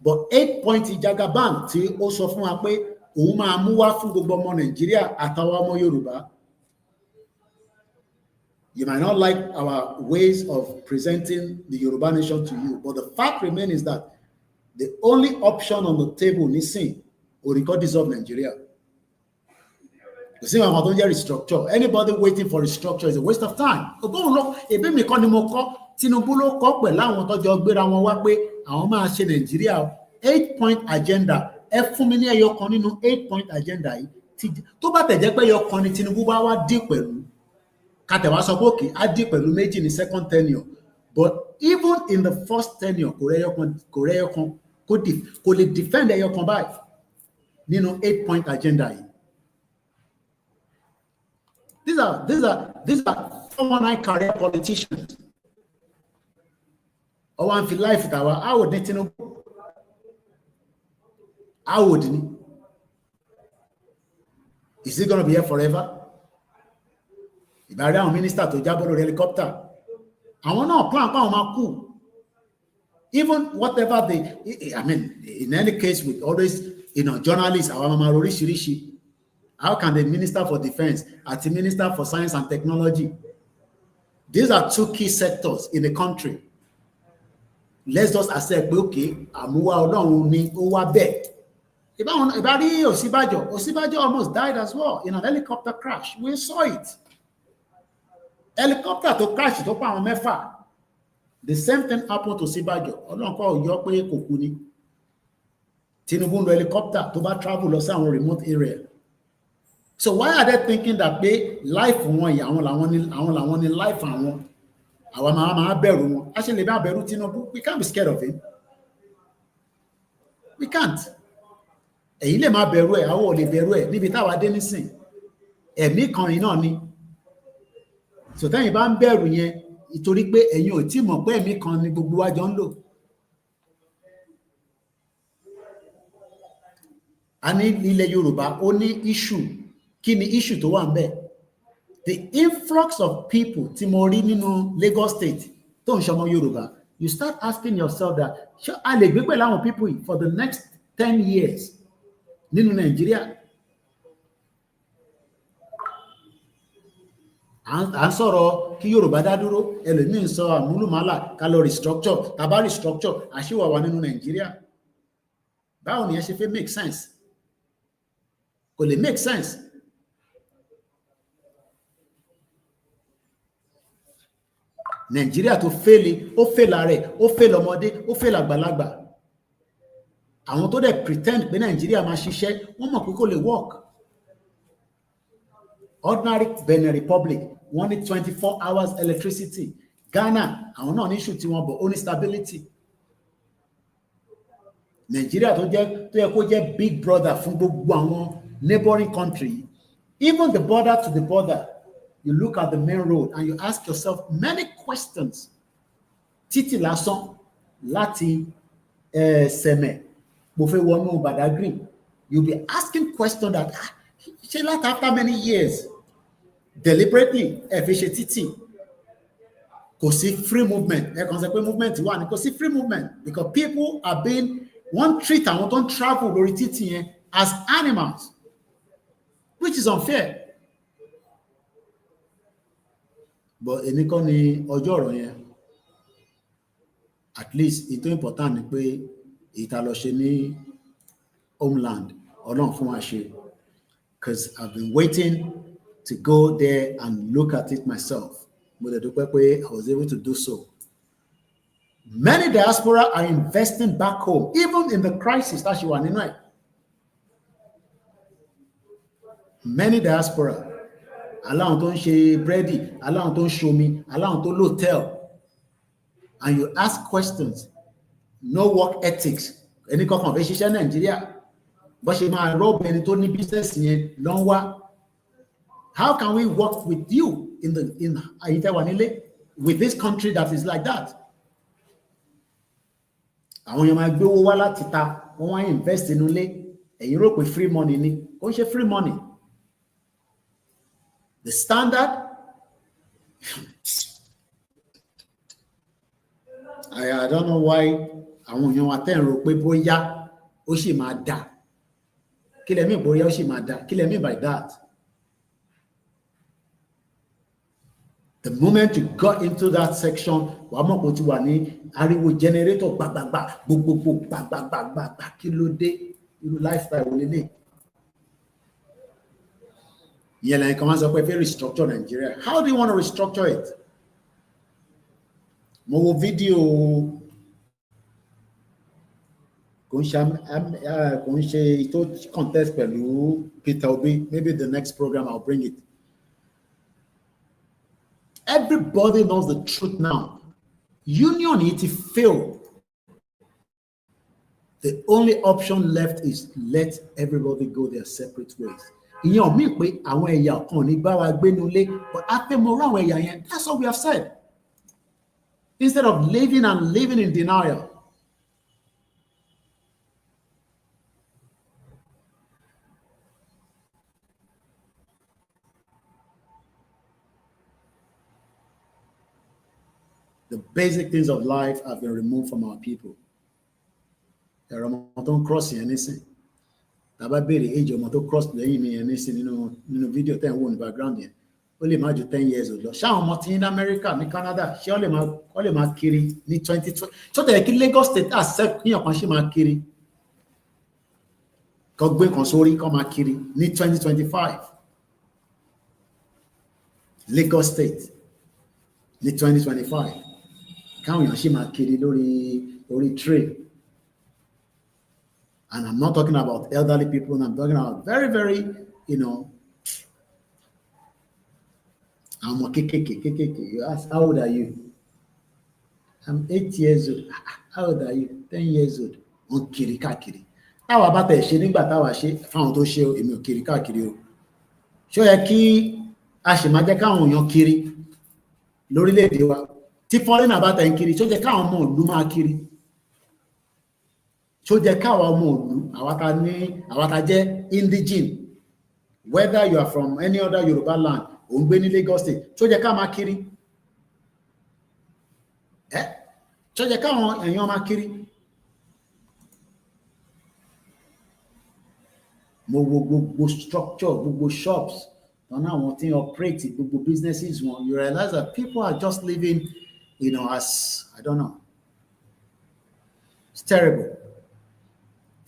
But 8-point Jagaban tí ó sọ fún wa pé òun máa mú wá fún gbogbo ọmọ Nàìjíríà àtàwọn ọmọ Yorùbá. You might not like our ways of presenting the Yoruba nation to you, but the fact remains is that the only option on the table nísìn ò rí kó dissolve Nigeria. You see, I'm going to restructure. Anybody waiting for restructure is a waste of time. Ebi mi kọ́ ni mo kọ́, Tinubu ló kọ́ pẹ̀lú àwọn tó jọ gbéra wọn wá pé àwọn máa ṣe Nàìjíríà 8-point agenda. Ẹ fún mi ní ẹyọ kan nínú 8-point agenda yìí. Tó bá tẹ̀ jẹ́ pé ẹyọ kan ni Tinubu bá wá dí pẹ̀lú. Kàtẹ̀wá sọ pé òkè á dí pẹ̀lú méjì ní second tenure. But even in the first tenure, kò rẹ́yọ kan kò lè defend ẹyọ kan báyìí nínú 8-point agenda yìí. These are 419 career politicians. I want to life with our, I would need to know. I wouldn't. Is he going to be here forever? If I am minister to Jabolo helicopter, I want to plan my coup. Even whatever they, I mean, in any case, with always, journalists, how can the minister for defense and the minister for science and technology? These are two key sectors in the country. Let's just accept, okay, Amuwa Olorun ni ó wá bẹ́ẹ̀. Ibari Osibajo almost died as well in an helicopter crash. We saw it. Helicopter to crash to pa àwọn mẹ́fà. The same thing happened to Osibajo. Ọlọ́run kọ́ yọ pé kò kú ni. Tinubu ń lo helicopter to bá travel lọ sí àwọn remote area. So why are they thinking that pé life wọn yìí àwọn làwọn ní life àwọn? Àwa máa bẹ̀rù wọn. A ṣe lè bá bẹ̀rù Tinubu. We can't be scared of him. We can't. Èyí lè máa bẹ̀rù ẹ̀, àwọn ò lè bẹ̀rù ẹ̀ níbi táwa dé nísìn. Ẹ̀mí kan iná ni. So tẹ́yìn bá ń bẹ̀rù yẹn, ìtorí pé ẹ̀yin ò tí mọ̀ pé ẹ̀mí kan ni gbogbo wa jọ ń lò. A ní ilẹ̀ Yorùbá, ó ní issue. Kí ni issue tó wà ń bẹ̀? The influx of people tí mo rí nínú Lagos State tó ń ṣọmọ Yorùbá, you start asking yourself that, ṣé a lè gbé pẹ̀lú àwọn people for the next 10 years nínú Nàìjíríà? À ń sọ̀rọ̀ kí Yorùbá dá dúró, ẹlòmíín sọ àmúlùmálà ká lọ restructure, tàbá restructure àṣìwà wà nínú Nàìjíríà. Báwo ni ẹ ṣe fẹ́ make sense? Kò lè make sense. Nàìjíríà tó fẹ́lẹ̀, ó fẹ́lẹ̀ rẹ̀, ó fẹ́lẹ̀ ọmọdé, ó fẹ́lẹ̀ àgbàlagbà. Àwọn tó dẹ̀ pretend pé Nàìjíríà máa ṣiṣẹ́, wọ́n mọ̀ pé kò lè work. Ordinary Benin Republic, wọ́n ní 24 hours electricity. Ghana, àwọn náà ní issue tí wọ́n bọ̀, ó ní stability. Nàìjíríà tó yẹ kó jẹ́ big brother fún gbogbo àwọn neighboring country. Even the border to the border, you look at the main road and you ask yourself many questions. Títì lásán láti Sẹ̀mẹ̀, mo fẹ́ wọnú Badagry. You'll be asking questions that, ṣé láti after many years, deliberately, ẹ fi ṣe títì. Kò sí free movement. Ẹ kàn sọ pé movement wà ní, kò sí free movement because people are being, one treat àwọn tó ń travel lórí títì yẹn as animals, which is unfair. But èmi kọ́ ni ọjọ́ ọ̀rọ̀ yẹn. At least ìtò important ni pé ìta lọ ṣe ní homeland Ọlọ́run fún wa ṣe, because I've been waiting to go there and look at it myself. Mo dẹ̀ dúpẹ́ pé I was able to do so. Many diaspora are investing back home, even in the crisis that you are in right. Many diaspora, aláwọn tó ń ṣe búrẹ́dì, aláwọn tó ń ṣomi, aláwọn tó lóòtẹ́ẹ̀lì, and you ask questions, no work ethics. Ẹni kankan fẹ́ ṣiṣẹ́ Nàìjíríà, bó ṣe máa rọ́ọ̀bù ẹni tó ní business yẹn ló ń wá. How can we work with you in Ayitewa nílé, with this country that is like that? Àwọn èèyàn máa gbé owó wá láti ta, wọ́n wá invest inú ilé, ẹ̀yin rò pé free money ni, ó ń ṣe free money. The standard, I don't know why àwọn èèyàn wa tẹ́ ń rò pé bóyá ó sì máa dà. Kí lẹ mean bóyá ó sì máa dà? Kí lẹ mean by that? The moment you got into that section, wàá mọ̀ pé ó ti wà ní ariwo generator gbàgbàgbà, gbogbogbò gbàgbàgbàgbà, kí ló dé? Irú lifestyle wo lélẹ̀? Ìyẹn lẹ́yìn kan máa sọ pé fẹ́ restructure Nigeria. How do you want to restructure it? Mo wo fídíò kò ń ṣe tó contest pẹ̀lú Peter Obi. Maybe the next program I'll bring it. Everybody knows the truth now. Union yìí failed. The only option left is let everybody go their separate ways. Ìyẹn mi pé àwọn ẹ̀yà kan ní bá wa gbénu lé, but after mo rán àwọn ẹ̀yà yẹn, that's what we have said. Instead of living in denial. The basic things of life have been removed from our people. Ẹ̀rọ ọmọ tó ń cross yẹn nísìn. Tàbá béèrè age ọmọ tó cross lẹ́yìn mi yẹn nísìn nínú fídíò tẹ́ ń wò ní background yẹn. Ó lè má ju 10 years old lọ. Ṣáwọn ọmọ tí ní America, ní Canada, ṣé ó lè máa kiri ní 2020? Ṣó tẹ̀lé kí Lagos State accept kíyàn kan ṣe máa kiri? kó gbé kan sórí kó máa kiri ní 2025 Lagos State ní 2025 káwọn èèyàn ṣì máa kiri lórí train. And I'm not talking about elderly people, I'm talking about very, very, I'm a KKK. You ask, how old are you? I'm 8 years old. How old are you? 10 years old. On kiri káàkiri. Táwa bá tẹ̀ ṣe nígbà táwa ṣe fáwọn tó ṣe èmi ò kiri káàkiri o. Ṣó yẹ kí a ṣì máa jẹ́ káwọn èèyàn kiri lórílẹ̀-èdè wa? Tí foreigner bá tẹ̀ ń kiri, ṣó jẹ́ káwọn ọmọ ìlú máa kiri? Ṣó jẹ́ káwọn ọmọ ìlú àwa tá jẹ́ indigene, whether you are from any other Yoruba land, ò ń gbé ní Lagos State, ṣó jẹ́ ká máa kiri? Ṣó jẹ́ káwọn èèyàn máa kiri? Mo wo gbogbo structure, gbogbo shops, and àwọn tí operate gbogbo businesses wọn, you realize that people are just living, as, I don't know. It's terrible.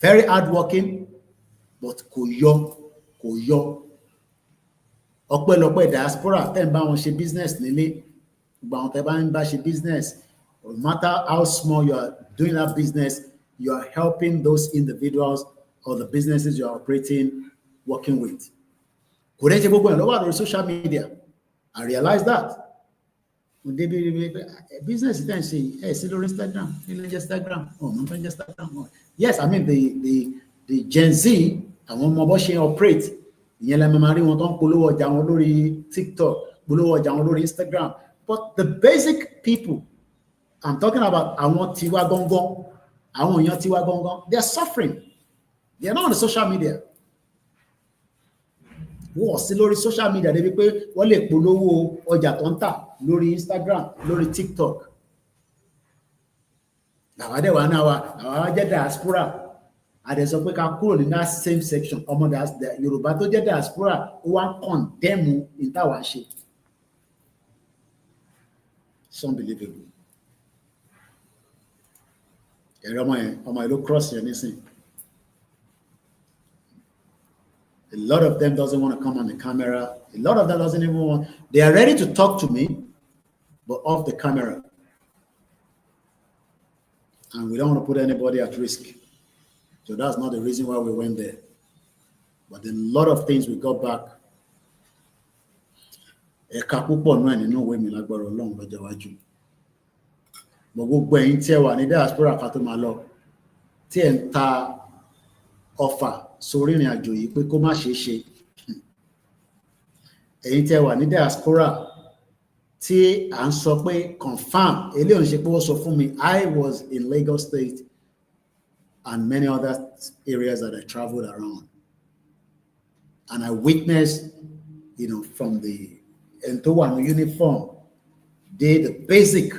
Very hardworking, but kò yọ. Ọpẹ́lọpẹ́ diaspora tẹ́ ń bá wọn ṣe business nílé, gbogbo àwọn tẹ́ bá ń bá ṣe business, no matter how small you are doing that business, you are helping those individuals or the businesses you are operating, working with. Kò dẹ́ ṣe gbogbo ẹ̀ lọ́wọ́ lórí social media. I realize that. Business tẹ́ ń ṣe sí lórí Instagram, Instagram, Instagram. Yes, I mean the Gen Z, àwọn ọmọ bó ṣe operate, ìyẹn lẹ́mọ̀ máa rí wọn tó ń polówó ọjà wọn lórí TikTok, polówó ọjà wọn lórí Instagram. But the basic people, I'm talking about àwọn tiwa gangan, àwọn èèyàn tiwa gangan, they are suffering. They are not on the social media. Wọ́n sí lórí social media débi pé wọ́n lè polówó ọjà tó ń tà lórí Instagram, lórí TikTok. Àwọn adẹ́wà náà àwọn jẹ́ diaspora. Àdẹ sọ pé ká kúrò ní that same section. Ọmọ Yorùbá tó jẹ́ diaspora ó wá ń condemn in táwa ṣe. It's unbelievable. Ẹ̀rọ ọmọ ẹ̀ ló cross yẹn nísìn. A lot of them doesn't want to come on the camera. A lot of them doesn't even want. They are ready to talk to me, but off the camera. And we don't want to put anybody at risk. So that's not the reason why we went there. But a lot of things we got back. Ẹ̀ka púpọ̀ náà nínú ìwé mi lágbára Ọlọ́run lọ́jọ́ iwájú. Gbogbo ẹ̀yin tí ẹ wà ní diaspora ká tó máa lọ, tí ẹ ń ta ọfà sórí ìrìn àjò yìí pé kó má ṣe é ṣe. Ẹ̀yin tí ẹ wà ní diaspora tí à ń sọ pé confirm, eléyìí ń ṣe pé wọ́n sọ fún mi, I was in Lagos State and many other areas that I traveled around. And I witnessed, from the uniform, the basic,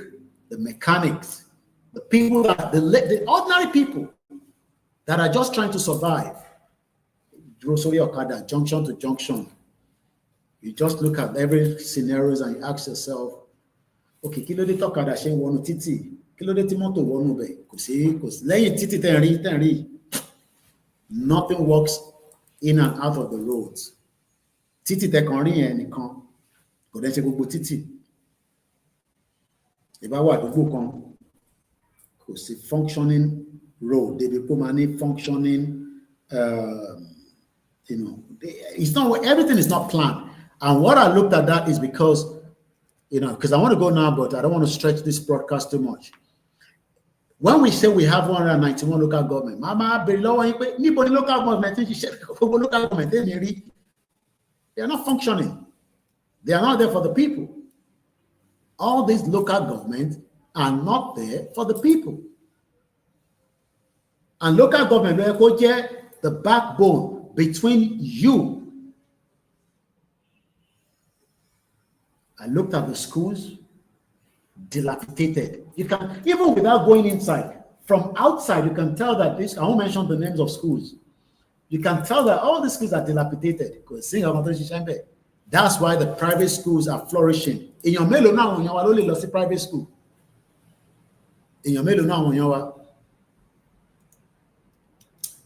the mechanics, the people the ordinary people that are just trying to survive. Grocery Okada, junction to junction. You just look at every scenarios and you ask yourself, okay, kí ló dé tọ́kadà ṣe ń wọnú títì? Kí ló dé tí mọ́tò wọnú bẹ̀? Kò sí lẹ́yìn títì tẹ́ ń rí. Nothing works in and out of the roads. Títì tẹ́ kàn rí yẹn nìkan. Kò dẹ́ ṣe gbogbo títì. Ìbá wà àdúgbò kan, kò sí functioning road. Débi kó máa ní functioning, it's not, everything is not planned. And what I looked at that is because, because I want to go now, but I don't want to stretch this broadcast too much. When we say we have 191 local government, Mama below anybody local government, local government, they are not functioning. They are not there for the people. All these local governments are not there for the people. And local government, the backbone between you. I looked at the schools, dilapidated. You can, even without going inside, from outside, you can tell that I won't mention the names of schools. You can tell that all the schools are dilapidated. That's why the private schools are flourishing. In your melo now, you only lost the private school. In your melo now,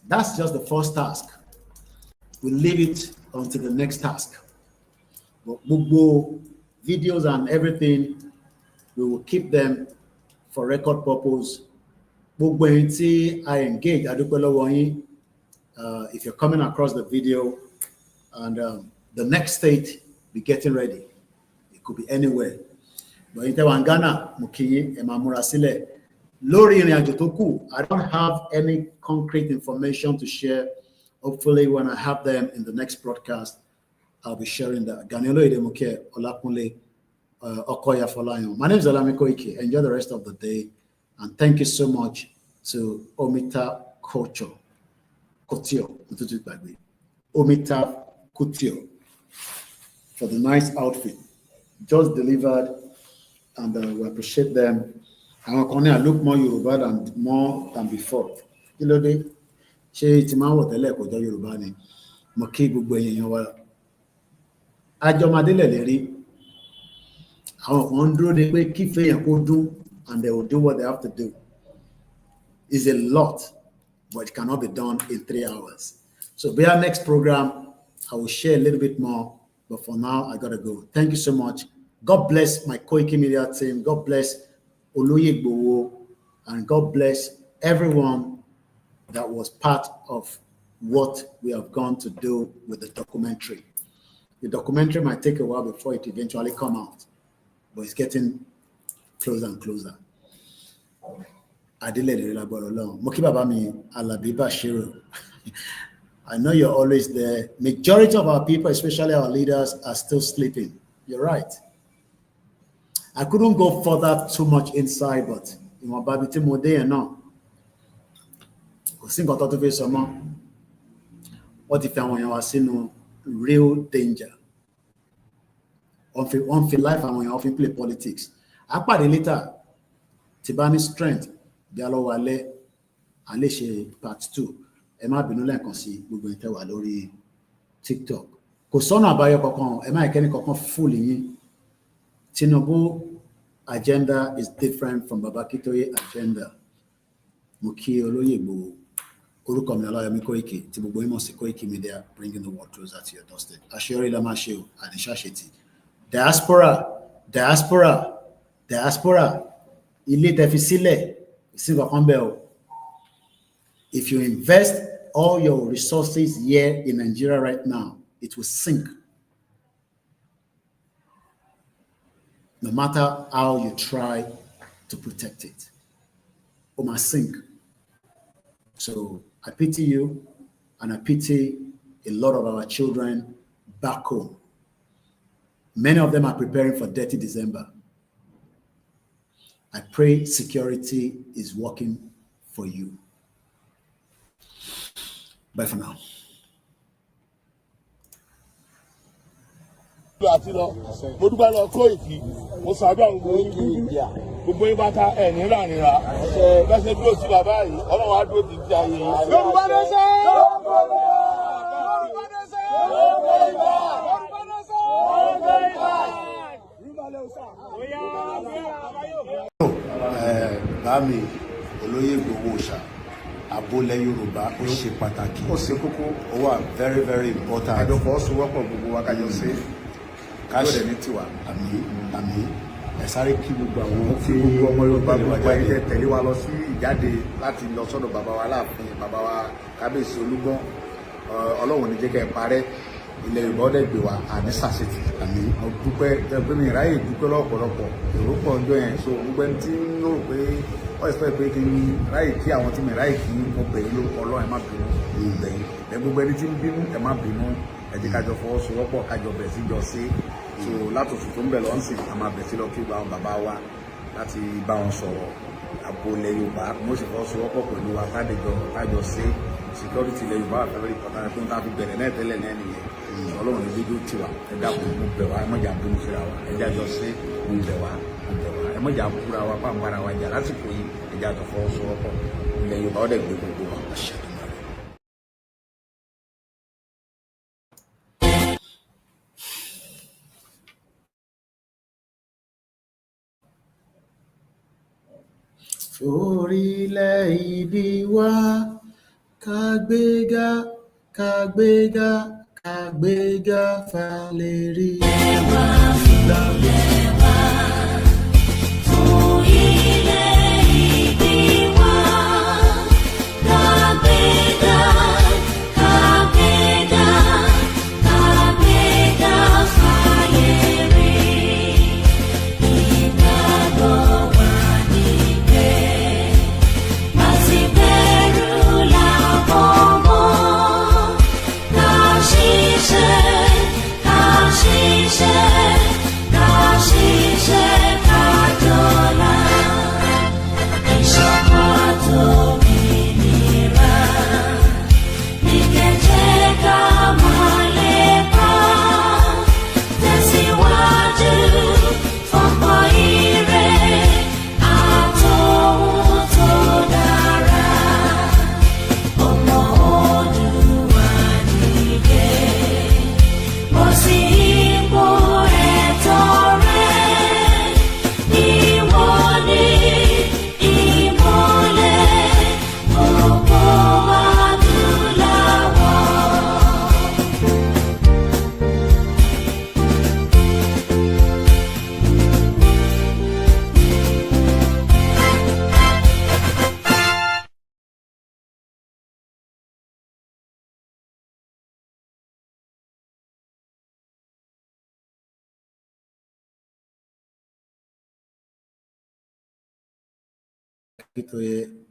that's just the first task. we'll leave it until the next task. But gbogbo videos and everything, we will keep them for record purpose. Gbogbo ẹ̀yin tí I engage, adúpẹ́ lọ́wọ́ yín. If you're coming across the video and the next state, be getting ready. It could be anywhere. But in Ghana, Mukiyi, Emamura Sile, Lori Toku, I don't have any concrete information to share. Hopefully, when I have them in the next broadcast, I'll be sharing that. Ganelo Idemuke, Olakunle, Okoya Folayo. My name is Olayomi Koiki. Enjoy the rest of the day. And thank you so much to Omita Couture. Omita Couture for the nice outfit just delivered, and we appreciate them. Àwọn kan ní I look more Yoruba than before. Kí ló dé? Ṣé tí máa ń wọ̀ tẹ́lẹ̀ kò jọ Yorùbá ni? Mo kí gbogbo èèyàn wa. Àjọmọdé lẹ̀ lérí. Àwọn kan ń dúró de pé kí fèèyàn kó dún, and they will do what they have to do. It's a lot, but it cannot be done in 3 hours. So be our next program. I will share a little bit more, but for now, I gotta go. Thank you so much. God bless my Koikimedia team. God bless Oloye Gbowo, and God bless everyone that was part of what we have gone to do with the documentary. The documentary might take a while before it eventually come out, but it's getting closer and closer. I know you're always there. Majority of our people, especially our leaders, are still sleeping. You're right. I couldn't go further too much inside, but in my baby more day now. What if I was in real danger? On life and when you often play politics. I part later. Tibani strength. Dialo wale aleshe part 2. Ẹ má bínú lẹ́ẹ̀kan sí gbogbo ìtẹ́ wà lórí TikTok. Kò sọ́nà àbáyọ kankan, ẹ má ìkẹ́ni kankan fúlì yín. Tinubu agenda is different from Baba Akintoye agenda. Mo kí Olóyè Igboho, orúkọ mi Olayomi Koiki, tí gbogbo yín mọ̀ sí Koikimedia, bringing the world closer to your doorstep. Àṣeyọrí la máa ṣe o, àníṣàṣetì. Diaspora, ilé tẹ́ fi sílẹ̀, ìsìnkú kan bẹ́ẹ̀ o. If you invest all your resources here in Nigeria right now, it will sink. No matter how you try to protect it, it must sink. So I pity you, and I pity a lot of our children back home. Many of them are preparing for Dirty December. I pray security is working for you. Bye for now. Àti lọ mo dúpẹ́ lọ Koiki mo ṣàdúrà gbogbo yín bá ta ẹ̀ ní rànìrà bẹ́ẹ̀ ṣe dúró sí bàbá yìí Ọlọ́run á dúró ti di ayé yìí. Yorùbá nation! Yorùbá nation! Bámi Olóyè Igboho ṣá Abólẹ̀ Yorùbá ó ṣe pàtàkì. Ó ṣe kókó. Ó wà very very important. Àjọpọ̀ sowọ́pọ̀ gbogbo wa kájọ ṣe. Káṣẹ̀ ní tiwa. Àmín. Ẹ sáré kí gbogbo àwọn tí gbogbo ọmọ Yorùbá gbogbo ayé tẹ̀lé wa lọ sí ìjáde láti lọ sọ́dọ̀ bàbá wa láàfin bàbá wa Kábíyèsí Olúgbọ́n. Ọlọ́run ní jẹ́ kẹ́ ẹ parẹ́. Ilẹ̀ Yorùbá ọdẹ gbé wa àní sàṣetì. Àmín. Mo dúpẹ́ ẹgbẹ́ mi ráyè dúpẹ́ lọ́pọ̀lọpọ̀ èrò pọ̀ ọjọ́ yẹn so gbogbo ẹni tí ń rò pé wọ́n ẹ̀sìpẹ́ pé kí n ráyè kí àwọn tí mi ráyè kí mo bẹ̀yìn lórúkọ Ọlọ́run ẹ má bínú ìbẹ̀yìn ẹ gbogbo ẹni tí ń bínú ẹ má bínú ẹ jẹ́ kájọ fọwọ́sowọ́pọ̀ kájọ bẹ̀ sí jọ sí so látòsù tó ń bẹ̀ lọ́nsìn a máa bẹ̀ sí lọ kí àwọn bàbá wa láti bá wọn sọ̀rọ̀ Abólẹ̀ Yorùbá mo sì fọwọ́sowọ́pọ̀ pẹ̀lú wa kájọ sí security ilẹ̀ Yorùbá àfẹ́rẹ́ ìpàtàkì tó ń ta fi bẹ̀rẹ̀ náà tẹ́lẹ̀ náà nìyẹn Ọlọ́run ní fídíò tiwa ẹ dákun mo bẹ̀ wá ẹ mọ̀jà bínú síra wa ẹ jájọ sí mo bẹ̀ wá ẹ mọ̀jà búra wa pàǹpara wa jà lásìkò yìí ẹ jájọ fọwọ́sowọ́pọ̀ ilẹ̀ Yorùbá ọ̀dẹ̀ gbé gbogbo wa. Orílẹ̀-èdè wa ká gbéga Kagbega, kagbega faleri.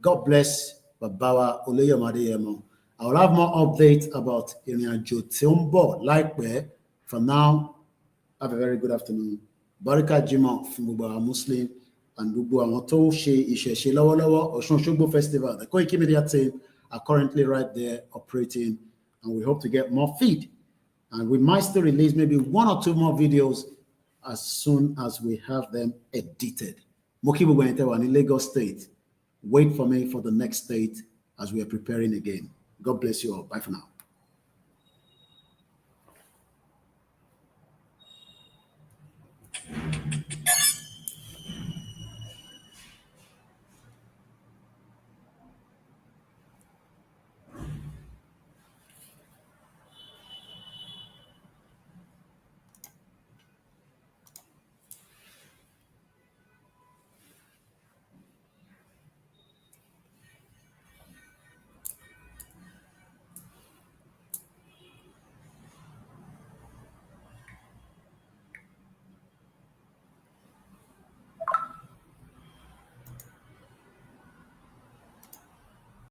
God bless Babawa Olayomi. I will have more updates about ìrìnàjò tí ó ń bọ̀ láìpẹ́. For now, have a very good afternoon. Barika Jimoh fún gbogbo àwọn Muslim and gbogbo àwọn tó ṣe ìṣẹ̀ṣe lọ́wọ́lọ́wọ́. Ọ̀ṣun Òṣogbo Festival, the Koikimedia team are currently right there operating, and we hope to get more feed. And we might still release maybe 1 or 2 more videos as soon as we have them edited. Mokibu Gwentewa in Lagos State. Wait for me for the next state as we are preparing again. God bless you all. Bye for now.